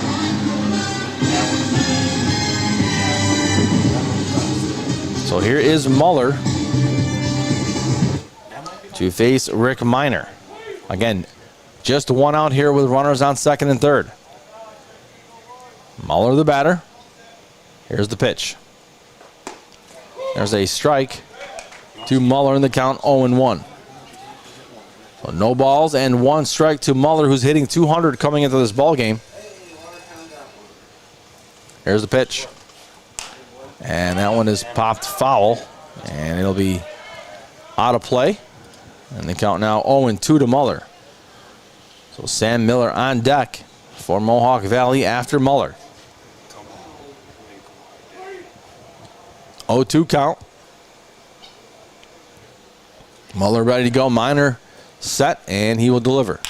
So here is Muller to face Rick Miner. Again, just 1 out here with runners on second and third. Muller the batter. Here's the pitch. There's a strike to Muller in the count 0-1. So no balls and 1 strike to Muller, who's hitting 200 coming into this ball game. Here's the pitch. And that one is popped foul, and it'll be out of play. And the count now 0-2 to Muller. So Sam Miller on deck for Mohawk Valley after Muller. 0-2 count. Muller ready to go. Minor set, and he will deliver.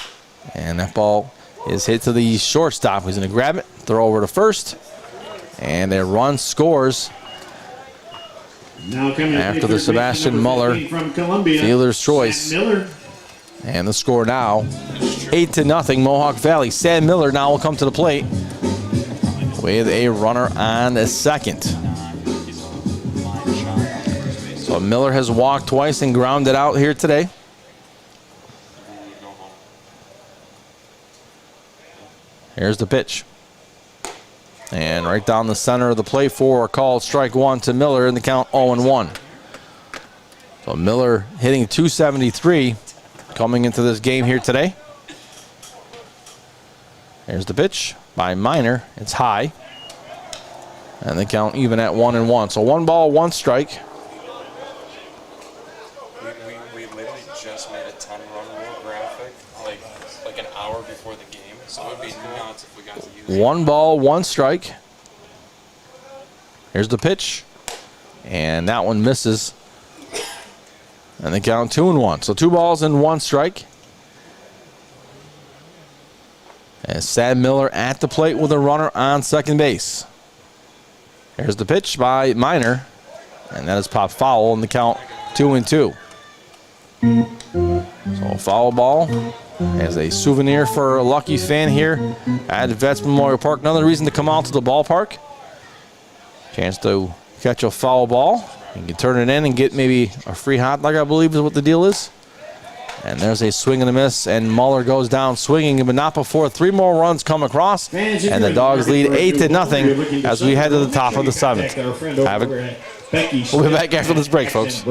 And that ball is hit to the shortstop. He's going to grab it, throw over to first, and their run scores Now coming after the Sebastian Muller fielder's choice. And the score now 8-0 Mohawk Valley. Sam Miller now will come to the plate with a runner on the second. So Miller has walked twice and grounded out here today. Here's the pitch. And right down the center of the plate for a called strike one to Miller in the count 0-1. So Miller hitting .273 coming into this game here today. Here's the pitch by Minor. It's high. And the count even at 1-1. So 1 ball, 1 strike. We literally just made a 10-run rule graphic like an hour before the game. So it would be nuts if we got to use it. 1 ball, 1 strike. Here's the pitch. And that one misses. And the count 2-1. So 2 balls and 1 strike. And Sam Miller at the plate with a runner on second base. Here's the pitch by Minor. And that is popped foul in the count 2-2. So foul ball as a souvenir for a lucky fan here at Vets Memorial Park. Another reason to come out to the ballpark. Chance to catch a foul ball. You can turn it in and get maybe a free hot dog, I believe is what the deal is. And there's a swing and a miss, and Muller goes down swinging, but not before 3 more runs come across. And the Dogs lead 8-0 as we head to the top of the 7th. We'll be back after this break, folks.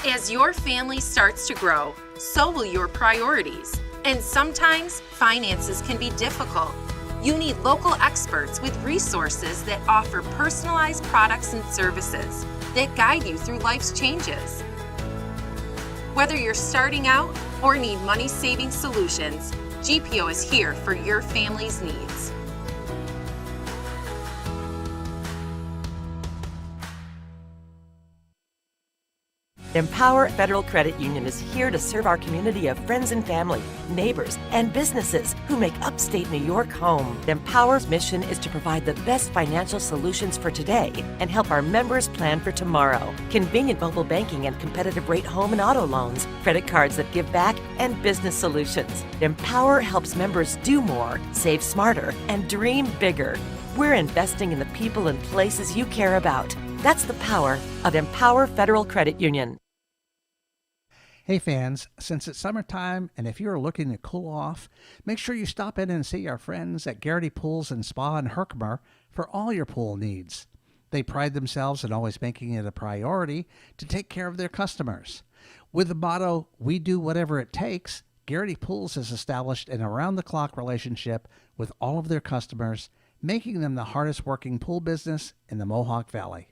As your family starts to grow, so will your priorities. And sometimes finances can be difficult. You need local experts with resources that offer personalized products and services that guide you through life's changes. Whether you're starting out or need money-saving solutions, GPO is here for your family's needs. Empower Federal Credit Union is here to serve our community of friends and family, neighbors, and businesses who make upstate New York home. Empower's mission is to provide the best financial solutions for today and help our members plan for tomorrow. Convenient mobile banking and competitive rate home and auto loans, credit cards that give back, and business solutions. Empower helps members do more, save smarter, and dream bigger. We're investing in the people and places you care about. That's the power of Empower Federal Credit Union. Hey fans, since it's summertime and if you're looking to cool off, make sure you stop in and see our friends at Garrity Pools and Spa in Herkimer for all your pool needs. They pride themselves in always making it a priority to take care of their customers. With the motto, we do whatever it takes, Garrity Pools has established an around-the-clock relationship with all of their customers, making them the hardest working pool business in the Mohawk Valley.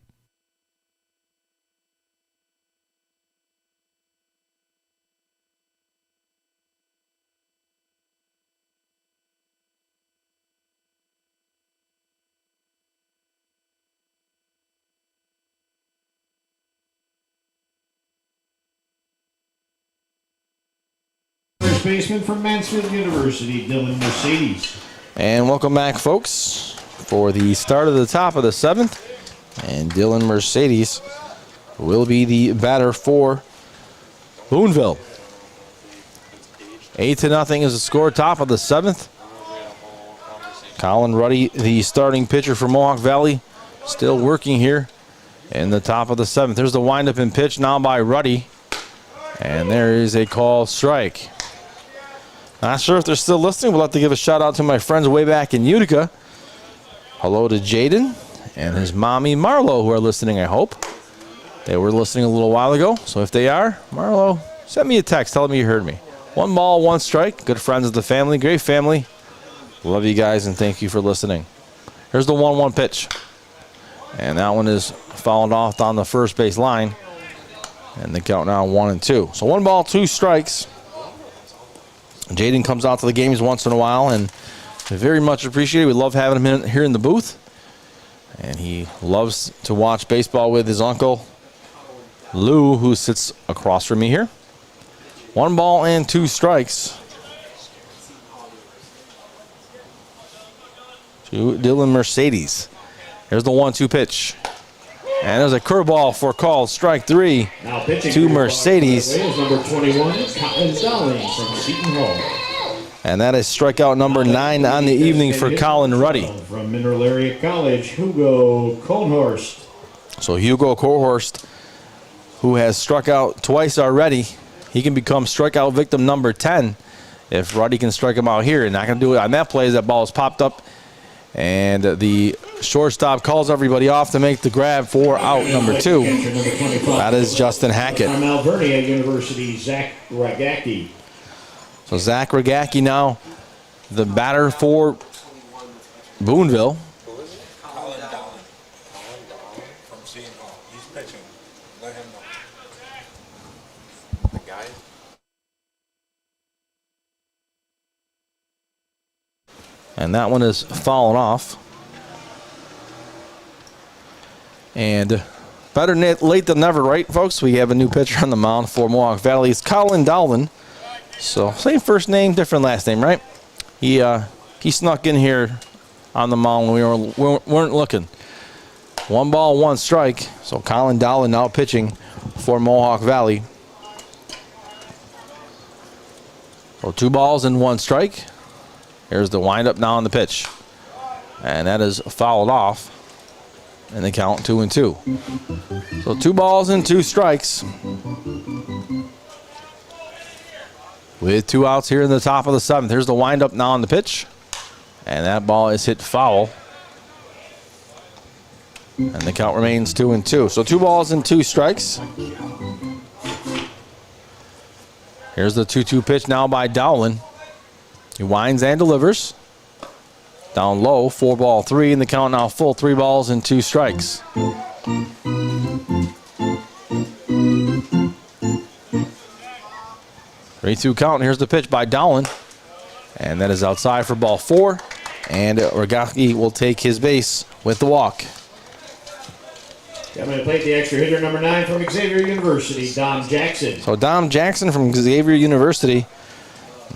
First baseman from Mansfield University, Dylan Mercedes. And welcome back, folks, for the start of the top of the 7th. And Dylan Mercedes will be the batter for Boonville. 8-0 is the score, top of the 7th. Colin Ruddy, the starting pitcher for Mohawk Valley, still working here in the top of the 7th. There's the windup and pitch now by Ruddy. And there is a call strike. Not sure if they're still listening. We'll have to give a shout out to my friends way back in Utica. Hello to Jaden and his mommy Marlo, who are listening, I hope. They were listening a little while ago. So if they are, Marlo, send me a text. Tell me you heard me. 1 ball, 1 strike. Good friends of the family. Great family. Love you guys and thank you for listening. Here's the 1-1 pitch. And that one is fouled off on the first base line. And the count now 1-2. So 1 ball, 2 strikes. Jaden comes out to the games once in a while and very much appreciated. We love having him here in the booth. And he loves to watch baseball with his uncle, Lou, who sits across from me here. 1 ball and 2 strikes to Dylan Mercedes. Here's the 1-2 pitch. And there's a curveball for call. Strike 3 to Mercedes. Number 21, Colin Dawgs from Seton Hall. And that is strikeout number 9 on the evening for Colin Ruddy. From Mineral Area College, Hugo Cohnhorst. So Hugo Cohnhorst, who has struck out twice already, he can become strikeout victim number 10 if Ruddy can strike him out here. And not going to do it on that play as that ball is popped up. And the shortstop calls everybody off to make the grab for out number 2. That is Justin Hackett. From Alvernia University, Zach Ragacki. So Zach Ragacki now the batter for Boonville. And that one is fallen off. And better late than never, right, folks? We have a new pitcher on the mound for Mohawk Valley. It's Colin Dowland. So same first name, different last name, right? He snuck in here on the mound when we weren't looking. 1 ball, 1 strike. So Colin Dowland now pitching for Mohawk Valley. So 2 balls and 1 strike. Here's the windup now on the pitch. And that is fouled off. And they count 2-2. So 2 balls and 2 strikes. With 2 outs here in the top of the 7th. Here's the windup now on the pitch. And that ball is hit foul. And the count remains 2-2. So 2 balls and 2 strikes. Here's the 2-2 pitch now by Dowland. He winds and delivers. Down low, 4-3, and the count now full, 3 balls and 2 strikes. 3-2 count. Here's the pitch by Dowland. And that is outside for ball 4. And Ragacki will take his base with the walk. Coming to plate the extra hitter, number 9 from Xavier University, Dom Jackson. So Dom Jackson from Xavier University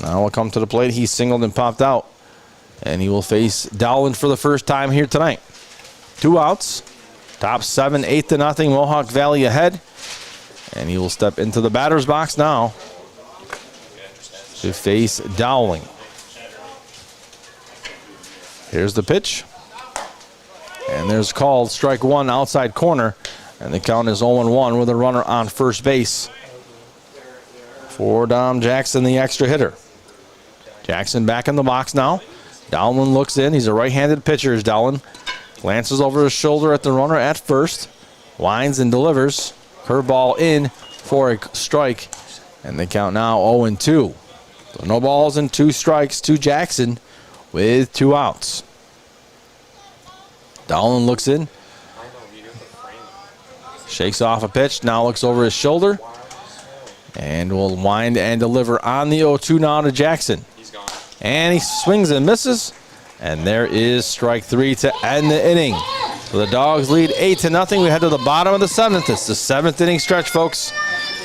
now will come to the plate. He singled and popped out. And he will face Dowland for the first time here tonight. 2 outs. Top 7, 8-0. Mohawk Valley ahead. And he will step into the batter's box now to face Dowling. Here's the pitch. And there's called strike 1, outside corner. And the count is 0-1 with a runner on first base for Dom Jackson, the extra hitter. Jackson back in the box now. Dowland looks in. He's a right-handed pitcher, is Dowland. Glances over his shoulder at the runner at first. Winds and delivers. Curveball in for a strike. And they count now 0-2. So no balls and 2 strikes to Jackson with 2 outs. Dowland looks in. Shakes off a pitch. Now looks over his shoulder. And will wind and deliver on the 0-2 now to Jackson. And he swings and misses. And there is strike 3 to end the inning. So the Dogs lead 8-0. We head to the bottom of the 7th. It's the 7th inning stretch, folks.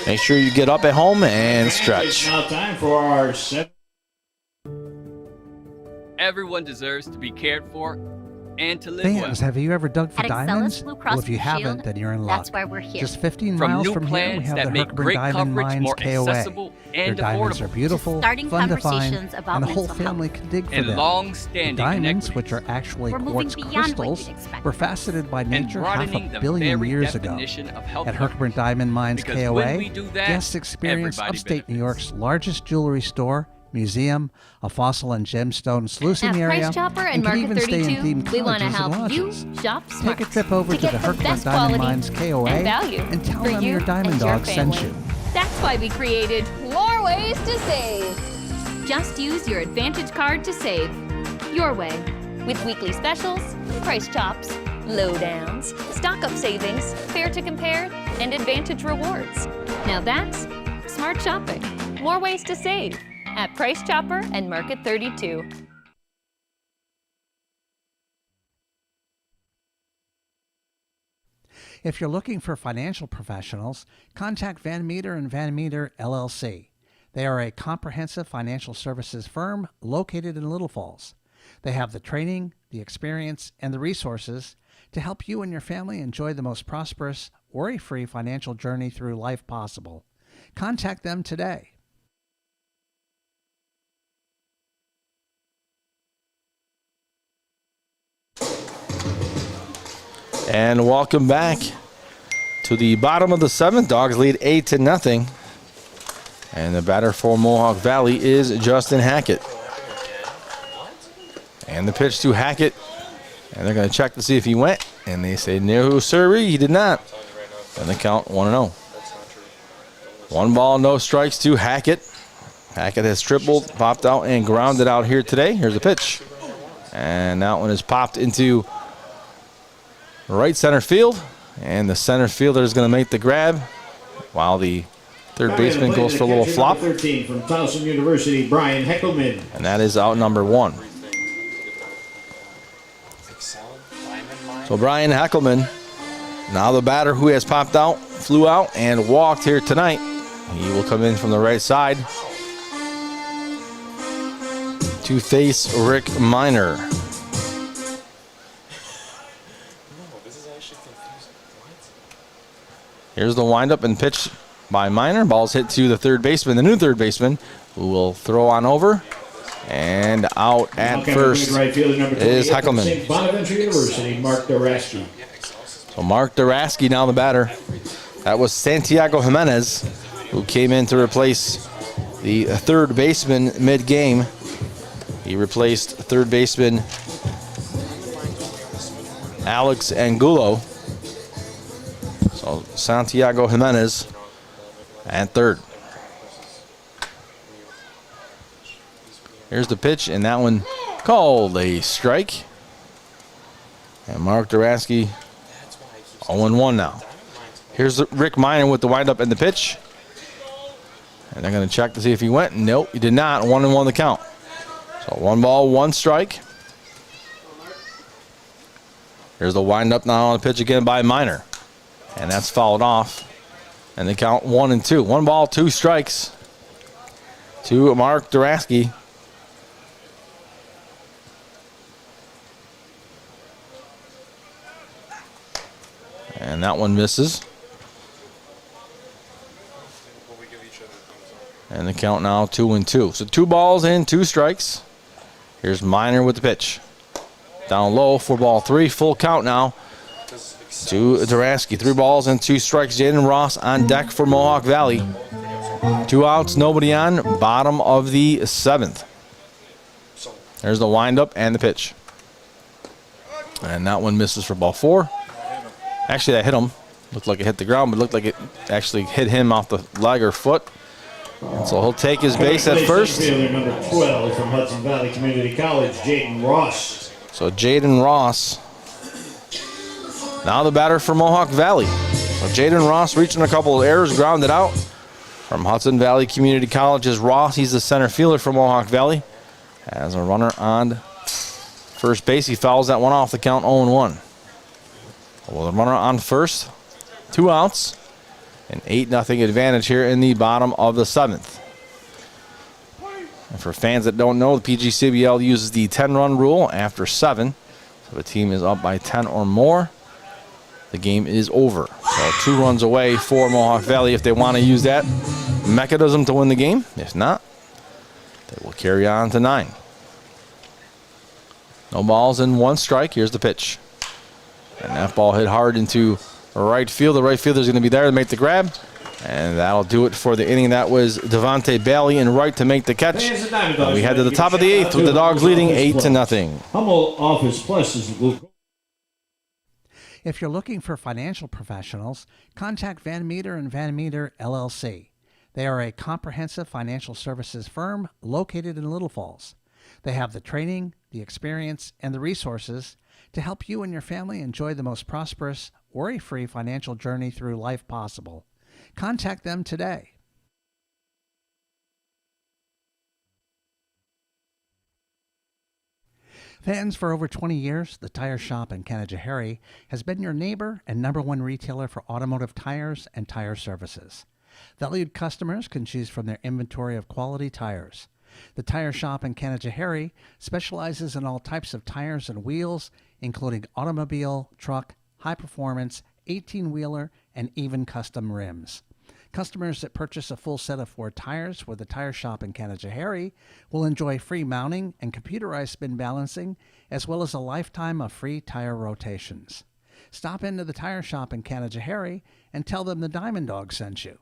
Make sure you get up at home and stretch. It's now time for our 7th. Everyone deserves to be cared for and to live Fans, well. have you ever dug for At Excellus diamonds? Blue Cross Well, if you Blue haven't, Shield, then you're in luck. that's why we're here. Just 15 From miles new from here, we plans have that the make Herkimer great Diamond coverage Mines more KOA. accessible Their and diamonds affordable. are beautiful, Starting fun to find, conversations about and the whole mental family can dig for and them. long-standing Diamonds, inequities. which are actually We're moving quartz beyond what crystals, you'd expect. were faceted by and nature half broadening a the billion very years ago. definition of health At Herkimer coverage. Diamond Mines Because KOA, when we do that, guests experience everybody upstate New benefits. York's largest jewelry store, museum, a fossil and gemstone sluicing At area, Price Chopper and can Market even stay in 32, themed we want to colleges and help you lodges. shop smart. Take a trip over to get the Herkimer best Diamond quality Mines KOA and value and tell for them you your Diamond and your Dog sent family. you. That's why we created More ways to save. Just Use Your Advantage Card to save your way with weekly specials, price chops, lowdowns, stock-up savings, fair to compare, and Advantage rewards. Now that's smart shopping. More ways to save at Price Chopper and Market 32. If you're looking for financial professionals, contact Van Meter and Van Meter LLC. They are a comprehensive financial services firm located in Little Falls. They have the training, the experience, and the resources to help you and your family enjoy the most prosperous, worry-free financial journey through life possible. Contact them today. And welcome back to the bottom of the seventh. Dawgs lead 8-0. And the batter for Mohawk Valley is Justin Hackett. And the pitch to Hackett. And they're going to check to see if he went. And they say, no, sirree, he did not. And the count 1-0. 1 ball, no strikes to Hackett. Hackett has tripled, popped out, and grounded out here today. Here's the pitch. And that one is popped into right center field. And the center fielder is going to make the grab while the third baseman goes for a little flop. 13 from Towson University, Brian Heckelman. And that is out number 1. So Brian Heckelman, now the batter who has popped out, flew out, and walked here tonight. He will come in from the right side to face Rick Miner. Here's the windup and pitch by Miner. Ball's hit to the third baseman, the new third baseman, who will throw on over. And out at first is Heckelman. St. Bonaventure University, Mark Daraski. So Mark Daraski now the batter. That was Santiago Jimenez, who came in to replace the third baseman mid-game. He replaced third baseman Alex Angulo. So Santiago Jimenez at third. Here's the pitch, and that one called a strike. And Mark Daraski 0-1 now. Here's Rick Miner with the windup and the pitch. And they're going to check to see if he went. Nope, he did not. 1-1 the count. So 1 ball, 1 strike. Here's the windup now on the pitch again by Miner. And that's fouled off. And they count 1-2. 1 ball, 2 strikes to Mark Daraski. And that one misses. And the count now 2-2. So 2 balls and 2 strikes. Here's Miner with the pitch. Down low, 4-3, full count now to Daraski. 3 balls and 2 strikes. Jaden Ross on deck for Mohawk Valley. 2 outs, nobody on. Bottom of the 7th. There's the windup and the pitch. And that one misses for ball 4. Actually, that hit him. Looked like it hit the ground, but looked like it actually hit him off the leg or foot. And so he'll take his base at first. Number 12 from Hudson Valley Community College, Jaden Ross. So Jaden Ross, now the batter for Mohawk Valley. So Jaden Ross reaching a couple of errors, grounded out from Hudson Valley Community College is Ross. He's the center fielder for Mohawk Valley. As a runner on first base, he fouls that one off, the count 0-1. Well, the runner on first, 2 outs, an 8-0 advantage here in the bottom of the 7th. And for fans that don't know, the PGCBL uses the 10-run rule after 7. So if a team is up by 10 or more, the game is over. So 2 runs away for Mohawk Valley if they want to use that mechanism to win the game. If not, they will carry on to 9. No balls and 1 strike. Here's the pitch. And that ball hit hard into right field. The right fielder is going to be there to make the grab. And that'll do it for the inning. That was Devontae Bailey in right to make the catch. And we head to the top of the 8th with the Dogs leading 8-0. Hummel Office Plus is. If you're looking for financial professionals, contact Van Meter and Van Meter LLC. They are a comprehensive financial services firm located in Little Falls. They have the training, the experience, and the resources to help you and your family enjoy the most prosperous, worry-free financial journey through life possible. Contact them today. Fans, for over 20 years, the Tire Shop in Canajoharie has been your neighbor and #1 retailer for automotive tires and tire services. Valued customers can choose from their inventory of quality tires. The Tire Shop in Canajoharie specializes in all types of tires and wheels, including automobile, truck, high performance, 18-wheeler, and even custom rims. Customers that purchase a full set of 4 tires with the Tire Shop in Canajoharie will enjoy free mounting and computerized spin balancing, as well as a lifetime of free tire rotations. Stop into the Tire Shop in Canajoharie and tell them the DiamondDawgs sent you.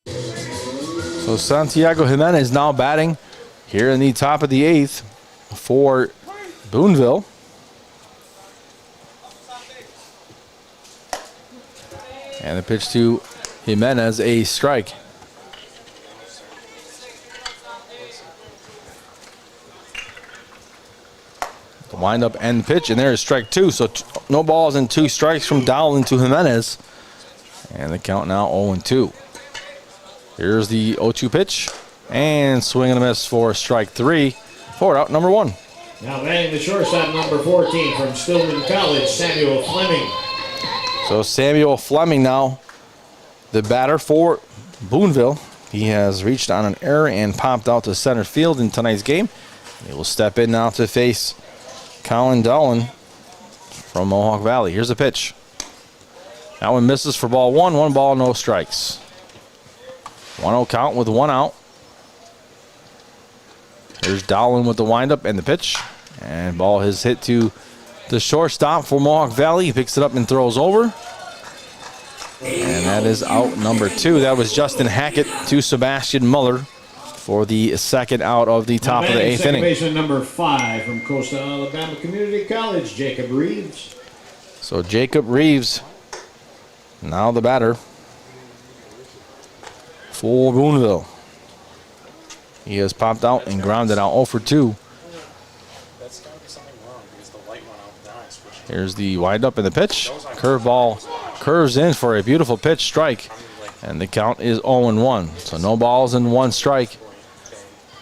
So Santiago Jimenez now batting here in the top of the 8th for Boonville. And the pitch to Jimenez, a strike. The windup and the pitch, and there is strike 2. So no balls and 2 strikes from Dowling to Jimenez. And the count now 0-2. Here's the 0-2 pitch, and swing and a miss for strike 3. Forward out number 1. Now batting the shortstop, number 14 from Stillman College, Samuel Fleming. So Samuel Fleming now the batter for Boonville. He has reached on an error and popped out to center field in tonight's game. He will step in now to face Colin Dowling from Mohawk Valley. Here's a pitch. That one misses for ball 1. 1 ball, no strikes. 1-0 count with 1 out. Here's Dowling with the windup and the pitch. And ball is hit to the shortstop for Mohawk Valley. He picks it up and throws over. And that is out number 2. That was Justin Hackett to Sebastian Muller for the second out of the top of the 8th inning. Baseman number 5 from Coastal Alabama Community College, Jacob Reeves. So Jacob Reeves, now the batter for Boonville. He has popped out and grounded out 0 for 2. That's got to be something wrong because the light went out. Now I switched. Here's the windup and the pitch. Curveball curves in for a beautiful pitch strike. And the count is 0-1. So no balls and 1 strike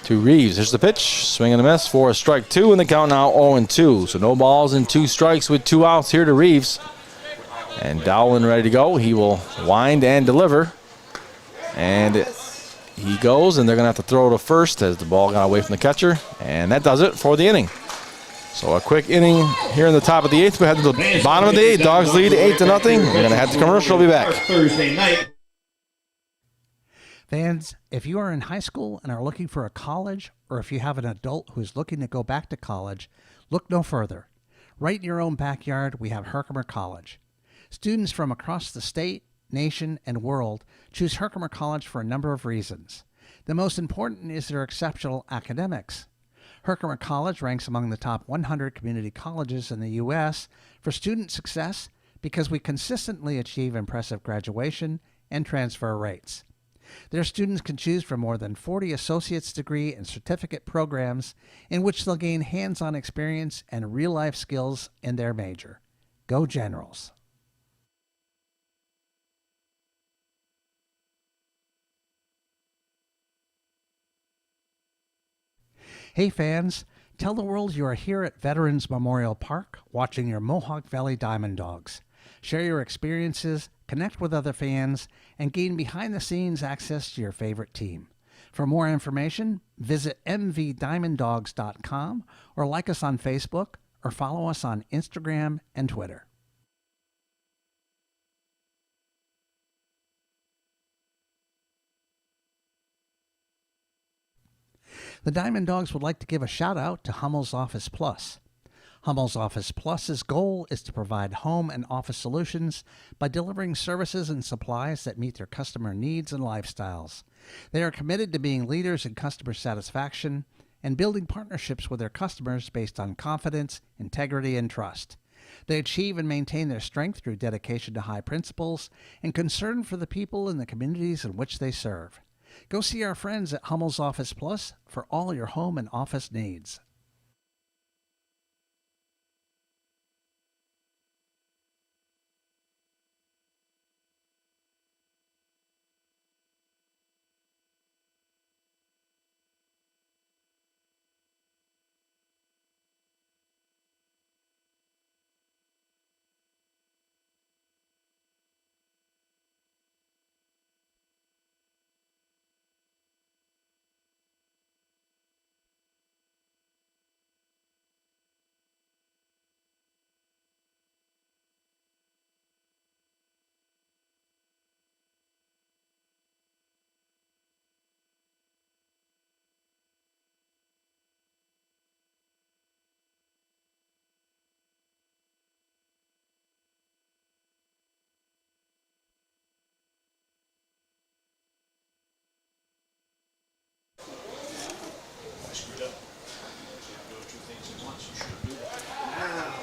to Reeves. Here's the pitch. Swing and a miss for a strike 2. And the count now 0-2. So no balls and 2 strikes with 2 outs here to Reeves. And Dowling ready to go. He will wind and deliver. And he goes, and they're going to have to throw to first as the ball got away from the catcher. And that does it for the inning. So a quick inning here in the top of the 8th. We head to the bottom of the 8th. Dogs lead 8-0. We're going to head to commercial. We'll be back. Thursday night. Fans, if you are in high school and are looking for a college, or if you have an adult who is looking to go back to college, look no further. Right in your own backyard, we have Herkimer College. Students from across the state, nation, and world choose Herkimer College for a number of reasons. The most important is their exceptional academics. Herkimer College ranks among the top 100 community colleges in the U.S. for student success because we consistently achieve impressive graduation and transfer rates. Their students can choose from more than 40 associate's degree and certificate programs in which they'll gain hands-on experience and real-life skills in their major. Go Generals! Hey fans, tell the world you are here at Veterans Memorial Park watching your Mohawk Valley DiamondDawgs. Share your experiences, connect with other fans, and gain behind-the-scenes access to your favorite team. For more information, visit mvdiamonddogs.com or like us on Facebook or follow us on Instagram and Twitter. The DiamondDawgs would like to give a shout out to Hummel's Office Plus. Hummel's Office Plus's goal is to provide home and office solutions by delivering services and supplies that meet their customer needs and lifestyles. They are committed to being leaders in customer satisfaction and building partnerships with their customers based on confidence, integrity, and trust. They achieve and maintain their strength through dedication to high principles and concern for the people in the communities in which they serve. Go see our friends at Hummel's Office Plus for all your home and office needs.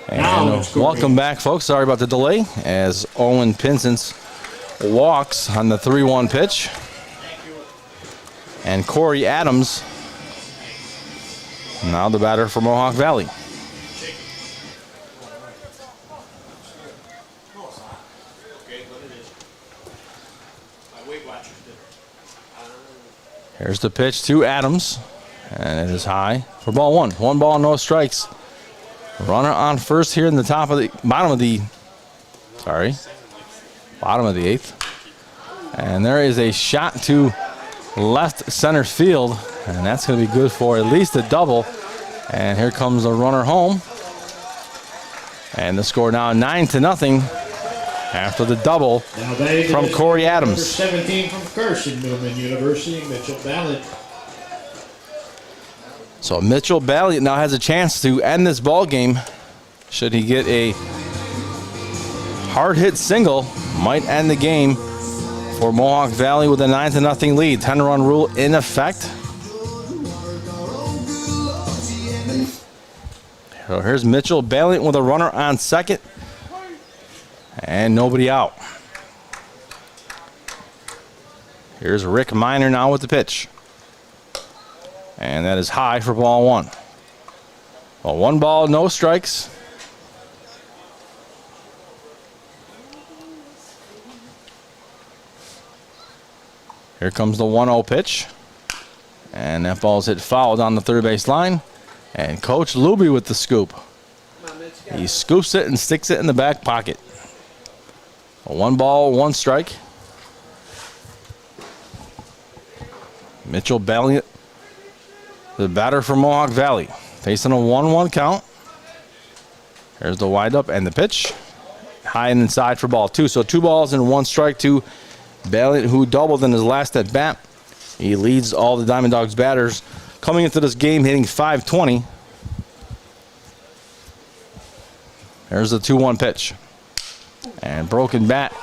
And welcome back, folks. Sorry about the delay as Owen Pinsence walks on the 3-1 pitch. And Corey Adams, now the batter for Mohawk Valley. Here's the pitch to Adams, and it is high for ball one. 1 ball, no strikes. Runner on first here in the bottom of the 8th. And there is a shot to left center field, and that's going to be good for at least a double. And here comes the runner home. And the score now 9-0 after the double from Corey Adams. Number 17 from Carson Newman University, Mitchell Ballard. So Mitchell Ballard now has a chance to end this ball game. Should he get a hard hit single, might end the game for Mohawk Valley with a 9-0 lead. 10-run rule in effect. So here's Mitchell Ballard with a runner on second. And nobody out. Here's Rick Miner now with the pitch. And that is high for ball one. Well, 1 ball, no strikes. Here comes the 1-0 pitch. And that ball's hit foul down the third base line. And Coach Luby with the scoop. He scoops it and sticks it in the back pocket. 1 ball, 1 strike. Mitchell Ballard, the batter for Mohawk Valley, facing a 1-1 count. There's the windup and the pitch. High and inside for ball 2. So 2 balls and 1 strike to Ballard, who doubled in his last at bat. He leads all the DiamondDawgs batters coming into this game, hitting .520. There's the 2-1 pitch. And broken bat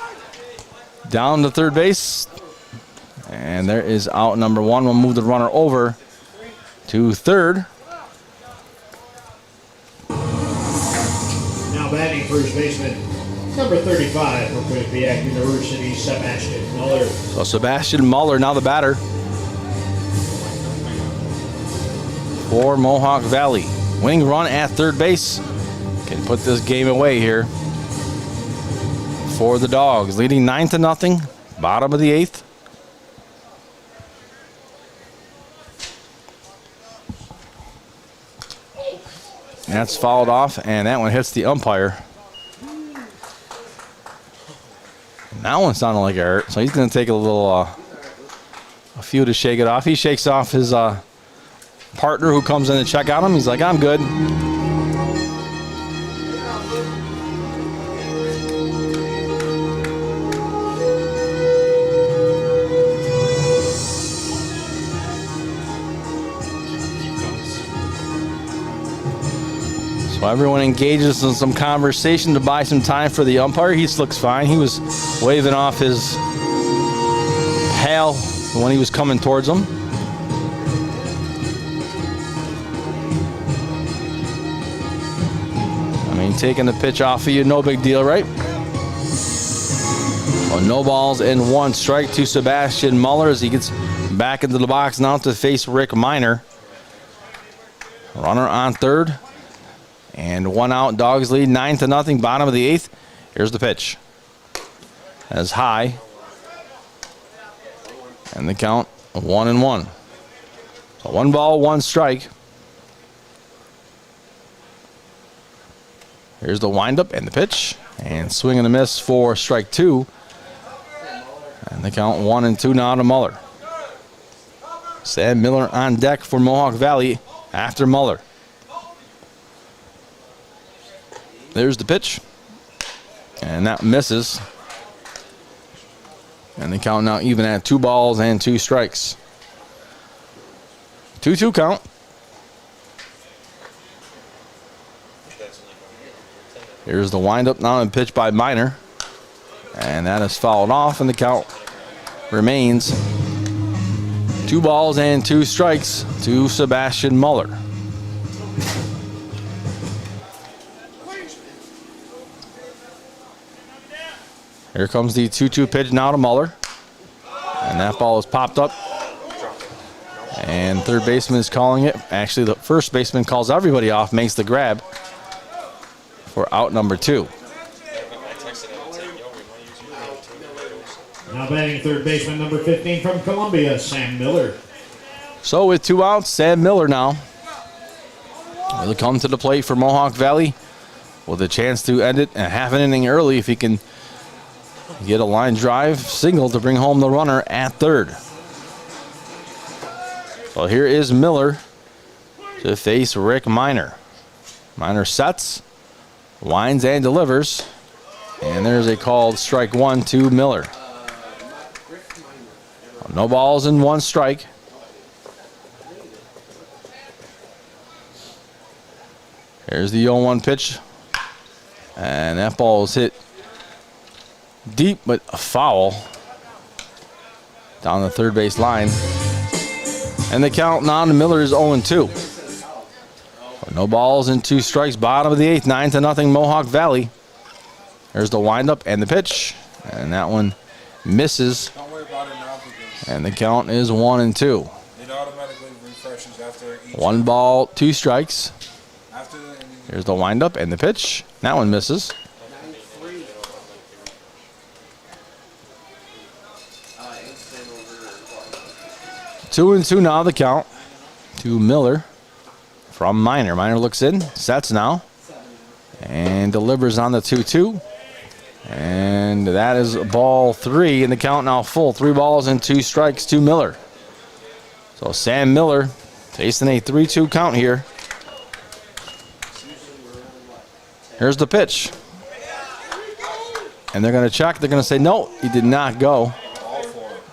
down to third base. And there is out number 1. We'll move the runner over to third. Now batting first baseman, number 35 from Quinnipiac University, Sebastian Muller. So Sebastian Muller now the batter for Mohawk Valley. Winning run at third base can put this game away here for the Dogs, leading 9-0, bottom of the 8th. That's fouled off, and that one hits the umpire. That one sounded like it hurt, so he's going to take a few to shake it off. He shakes off his partner who comes in to check on him. He's like, I'm good. So everyone engages in some conversation to buy some time for the umpire. He looks fine. He was waving off his pal when he was coming towards him. I mean, taking the pitch off of you, no big deal, right? Well, no balls and 1 strike to Sebastian Muller as he gets back into the box now to face Rick Miner. Runner on third. And 1 out. Dogs lead 9-0, bottom of the 8th. Here's the pitch. That's high. And the count 1-1. So 1 ball, 1 strike. Here's the windup and the pitch. And swing and a miss for strike 2. And the count 1-2 now to Muller. Sam Miller on deck for Mohawk Valley after Muller. There's the pitch. And that misses. And the count now even at 2 balls and 2 strikes. 2-2 count. Here's the windup now and pitch by Miner. And that is fouled off, and the count remains 2 balls and 2 strikes to Sebastian Muller. Here comes the 2-2 pitch now to Muller. And that ball is popped up. And third baseman is calling it. Actually, the first baseman calls everybody off, makes the grab for out number 2. Now batting third baseman number 15 from Columbia, Sam Miller. So with 2 outs, Sam Miller now will come to the plate for Mohawk Valley with a chance to end it a half an inning early if he can get a line drive single to bring home the runner at third. So here is Miller to face Rick Miner. Miner sets, winds and delivers. And there's a called strike 1 to Miller. No balls and 1 strike. Here's the 0-1 pitch. And that ball is hit deep, but a foul down the third base line. And the count now to Miller is 0-2. No balls and 2 strikes. Bottom of the 8th, 9-0 Mohawk Valley. There's the windup and the pitch. And that one misses. And the count is 1-2. It automatically refreshes after each. 1 ball, 2 strikes. Here's the windup and the pitch. That one misses. 2-2 now the count to Miller from Miner. Miner looks in, sets now, and delivers on the 2-2. And that is ball 3, and the count now full. 3 balls and 2 strikes to Miller. So Sam Miller facing a 3-2 count here. Here's the pitch. And they're going to check. They're going to say, no, he did not go.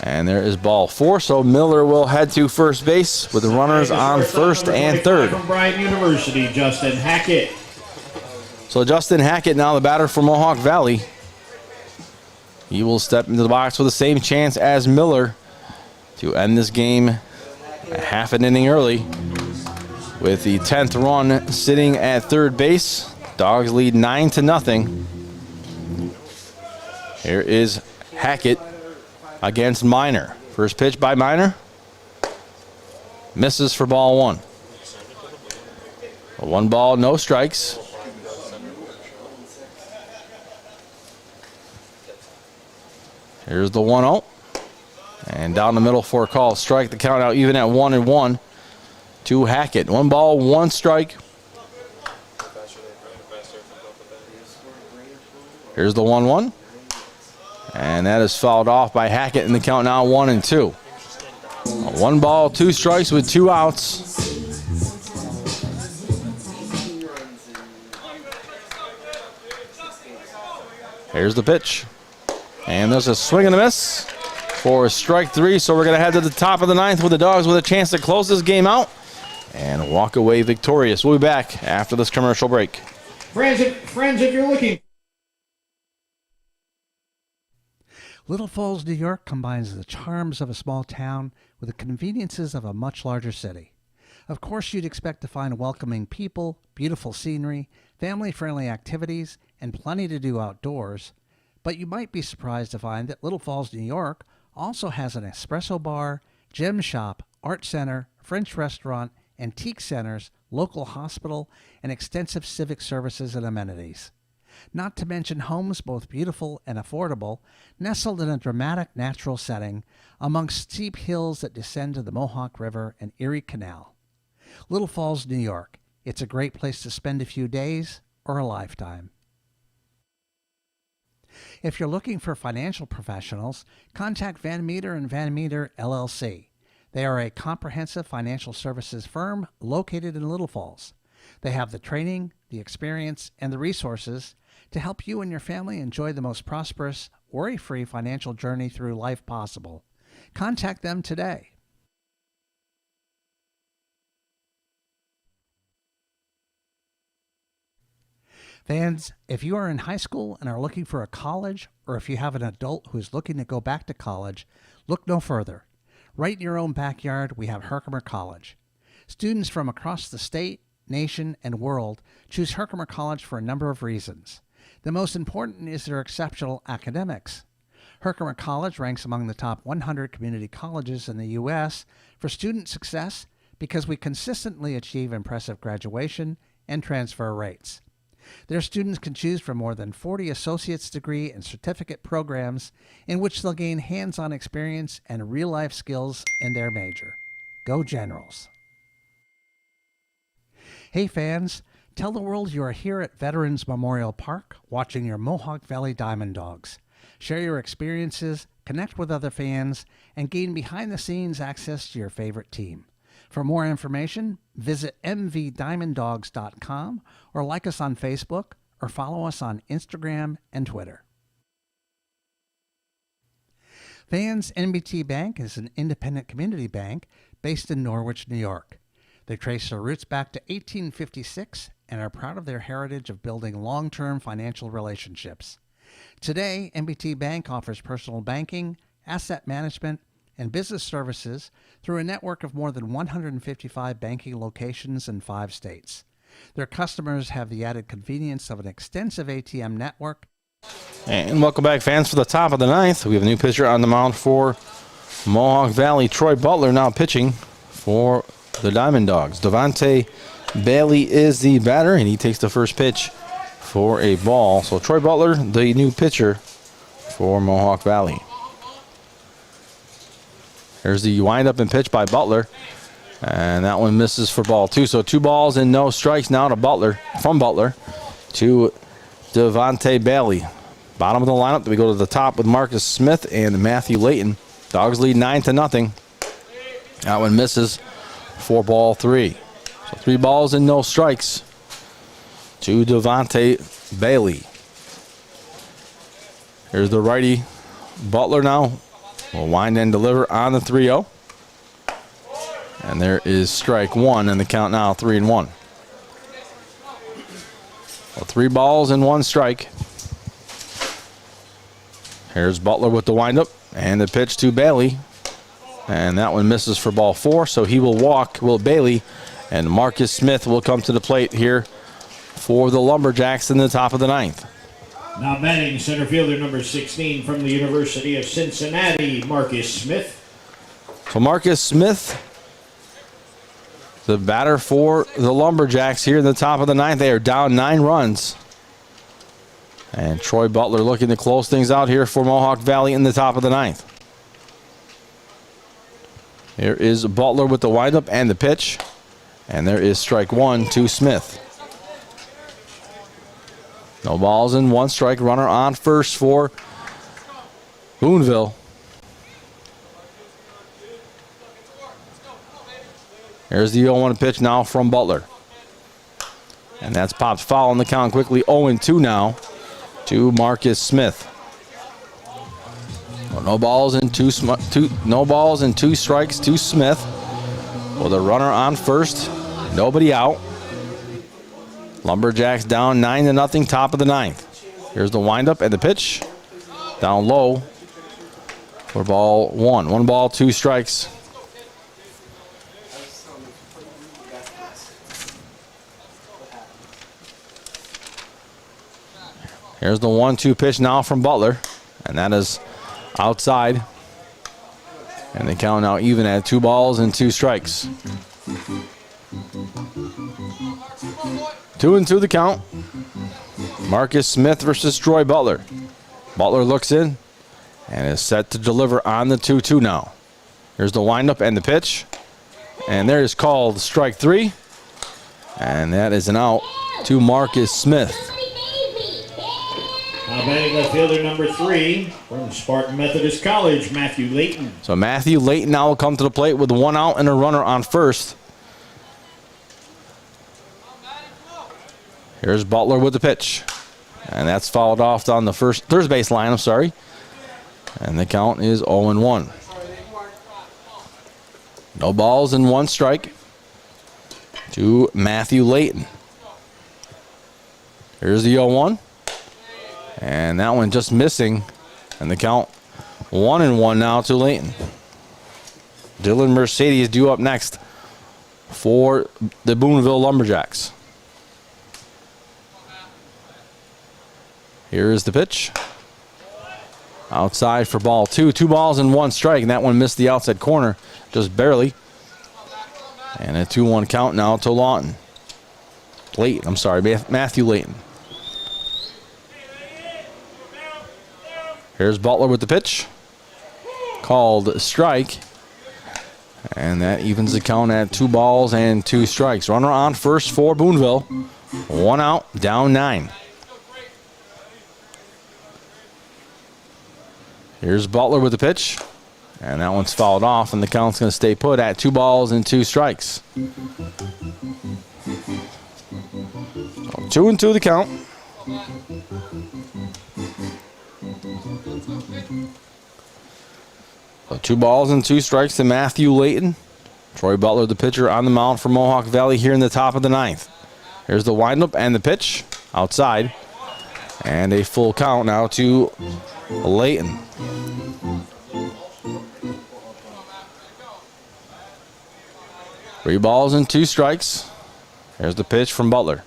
And there is ball 4. So Miller will head to first base with the runners on first and third. From Bryant University, Justin Hackett. So Justin Hackett now the batter for Mohawk Valley. He will step into the box with the same chance as Miller to end this game a half an inning early with the 10th run sitting at third base. Dogs lead 9-0. Here is Hackett against Miner. First pitch by Miner. Misses for ball 1. 1 ball, no strikes. Here's the 1-0. And down the middle for a call. Strike, the count out even at 1-1 to Hackett. 1 ball, 1 strike. Here's the 1-1. And that is fouled off by Hackett, and the count now 1-2. 1 ball, 2 strikes with 2 outs. Here's the pitch. And there's a swing and a miss for strike 3. So we're going to head to the top of the 9th with the Dogs with a chance to close this game out and walk away victorious. We'll be back after this commercial break. Friends, if you're looking. Little Falls, New York combines the charms of a small town with the conveniences of a much larger city. Of course, you'd expect to find welcoming people, beautiful scenery, family-friendly activities, and plenty to do outdoors. But you might be surprised to find that Little Falls, New York also has an espresso bar, gem shop, art center, French restaurant, antique centers, local hospital, and extensive civic services and amenities. Not to mention homes both beautiful and affordable, nestled in a dramatic natural setting amongst steep hills that descend to the Mohawk River and Erie Canal. Little Falls, New York. It's a great place to spend a few days or a lifetime. If you're looking for financial professionals, contact Van Meter & Van Meter, LLC. They are a comprehensive financial services firm located in Little Falls. They have the training, the experience, and the resources to help you and your family enjoy the most prosperous, worry-free financial journey through life possible. Contact them today. Fans, if you are in high school and are looking for a college, or if you have an adult who is looking to go back to college, look no further. Right in your own backyard, we have Herkimer College. Students from across the state, nation, and world choose Herkimer College for a number of reasons. The most important is their exceptional academics. Herkimer College ranks among the top 100 community colleges in the U.S. for student success because we consistently achieve impressive graduation and transfer rates. Their students can choose from more than 40 associate's degree and certificate programs in which they'll gain hands-on experience and real-life skills in their major. Go Generals! Hey fans, tell the world you are here at Veterans Memorial Park watching your Mohawk Valley DiamondDawgs. Share your experiences, connect with other fans, and gain behind-the-scenes access to your favorite team. For more information, visit mvdiamonddogs.com or like us on Facebook or follow us on Instagram and Twitter. Fans, NBT Bank is an independent community bank based in Norwich, New York. They trace their roots back to 1856 and are proud of their heritage of building long-term financial relationships. Today, NBT Bank offers personal banking, asset management, and business services through a network of more than 155 banking locations in 5 states. Their customers have the added convenience of an extensive ATM network. And welcome back, fans, for the top of the 9th. We have a new pitcher on the mound for Mohawk Valley. Troy Butler now pitching for the DiamondDawgs. Devontae Bailey is the batter, and he takes the first pitch for a ball. So Troy Butler, the new pitcher for Mohawk Valley. Here's the windup and pitch by Butler, and that one misses for ball 2. So 2 balls and no strikes now to Butler, from Butler to Devontae Bailey. Bottom of the lineup, we go to the top with Marcus Smith and Matthew Layton. Dogs lead 9-0. That one misses for ball 3. So 3 balls and no strikes to Devontae Bailey. Here's the righty Butler now. Will wind and deliver on the 3-0. And there is strike 1, and the count now 3-1. Well, 3 balls and 1 strike. Here's Butler with the windup and the pitch to Bailey. And that one misses for ball 4, so he will walk, Will Bailey, and Marcus Smith will come to the plate here for the Lumberjacks in the top of the 9th. Now batting center fielder number 16 from the University of Cincinnati, Marcus Smith. So Marcus Smith, the batter for the Lumberjacks here in the top of the 9th. They are down 9 runs. And Troy Butler looking to close things out here for Mohawk Valley in the top of the 9th. Here is Butler with the windup and the pitch. And there is strike 1 to Smith. No balls and 1 strike. Runner on first for Boonville. Here's the 0-1 pitch now from Butler. And that's popped foul in the count quickly. 0-2 now to Marcus Smith. Well, no balls and 2 strikes to Smith. With a runner on first. Nobody out. Lumberjacks down 9-0, top of the 9th. Here's the windup and the pitch. Down low for ball 1. 1 ball, 2 strikes. Here's the 1-2 pitch now from Butler. And that is outside. And they count now even at 2 balls and 2 strikes. 2-2 the count. Marcus Smith versus Troy Butler. Butler looks in and is set to deliver on the 2-2 now. Here's the windup and the pitch. And there is called strike 3. And that is an out to Marcus Smith. Now batting left fielder number 3 from Spartan Methodist College, Matthew Layton. So Matthew Layton now will come to the plate with 1 out and a runner on first. Here's Butler with the pitch. And that's fouled off on the third base line, I'm sorry. And the count is 0-1. No balls and 1 strike to Matthew Layton. Here's the 0-1. And that one just missing. And the count 1-1 now to Layton. Dylan Mercedes due up next for the Boonville Lumberjacks. Here is the pitch. Outside for ball 2. 2 balls and 1 strike, and that one missed the outside corner just barely. And a 2-1 count now to Lawton. Matthew Layton. Here's Butler with the pitch. Called strike. And that evens the count at 2 balls and 2 strikes. Runner on first for Boonville. 1 out, down 9. Here's Butler with the pitch. And that one's fouled off, and the count's going to stay put at 2 balls and 2 strikes. 2-2 the count. So 2 balls and 2 strikes to Matthew Layton. Troy Butler, the pitcher, on the mound for Mohawk Valley here in the top of the 9th. Here's the windup and the pitch outside. And a full count now to Layton. Three balls and 2 strikes. Here's the pitch from Butler.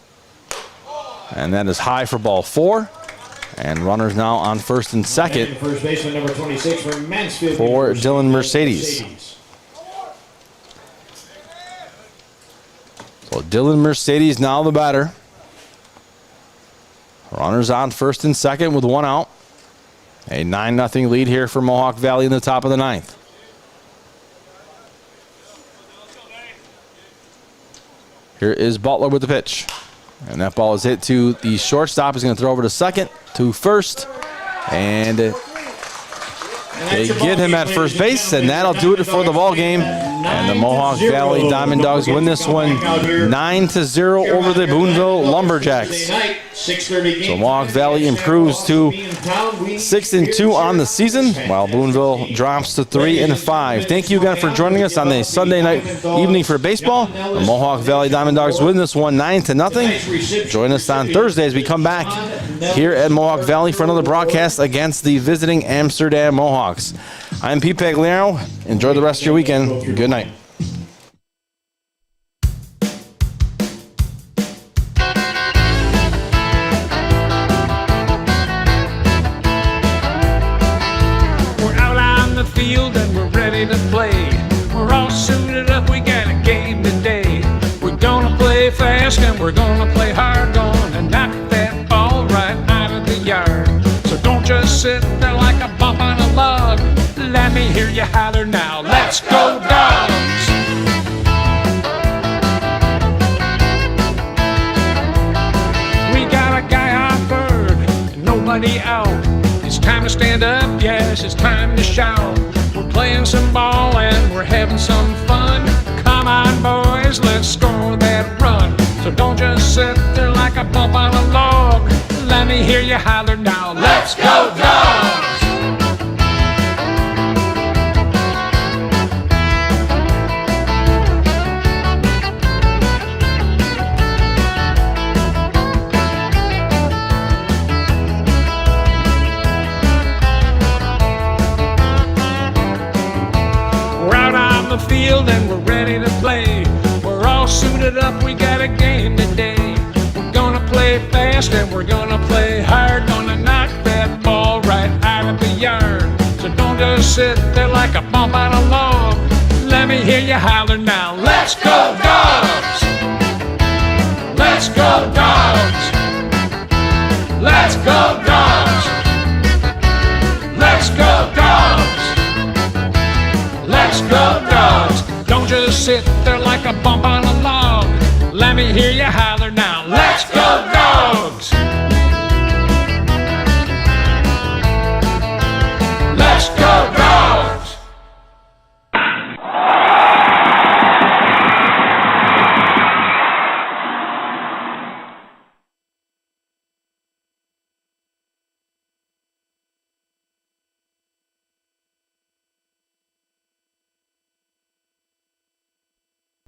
And that is high for ball 4. And runners now on first and second. First baseman number 26 for Mansfield. For Dylan Mercedes. So Dylan Mercedes now the batter. Runners on first and second with 1 out. A 9-0 lead here for Mohawk Valley in the top of the 9th. Here is Butler with the pitch. And that ball is hit to the shortstop. He's going to throw over to second, to first. And they get him at first base, and that'll do it for the ball game. And the Mohawk Valley DiamondDawgs win this one 9-0 over the Boonville Lumberjacks. So Mohawk Valley improves to 6-2 on the season, while Boonville drops to 3-5. Thank you again for joining us on the Sunday night evening for baseball. The Mohawk Valley DiamondDawgs win this one 9-0. Join us on Thursday as we come back here at Mohawk Valley for another broadcast against the visiting Amsterdam Mohawks. I'm Pete Pagliaro. Enjoy the rest of your weekend. Good night. We're out on the field and we're ready to play. We're all suited up, we got a game today. We're gonna play fast and we're gonna play hard. Gonna knock that ball right out of the yard. So don't just sit there like a bump on a log. Let me hear you holler now. Let's go, Dogs! We got a guy on third, nobody out. It's time to stand up, yes, it's time to shout. We're playing some ball and we're having some fun. Come on, boys, let's score that run. So don't just sit there like a bump on a log. Let me hear you holler now. Let's go, Dogs! Field and we're ready to play. We're all suited up, we got a game today. We're gonna play fast and we're gonna play hard. Gonna knock that ball right out of the yard. So don't just sit there like a bump on a log. Let me hear you holler now. Let's go, Dogs! Let's go, Dogs! Let's go, Dogs! Let's go, Dogs! Let's go, Dogs! Don't just sit there like a bump on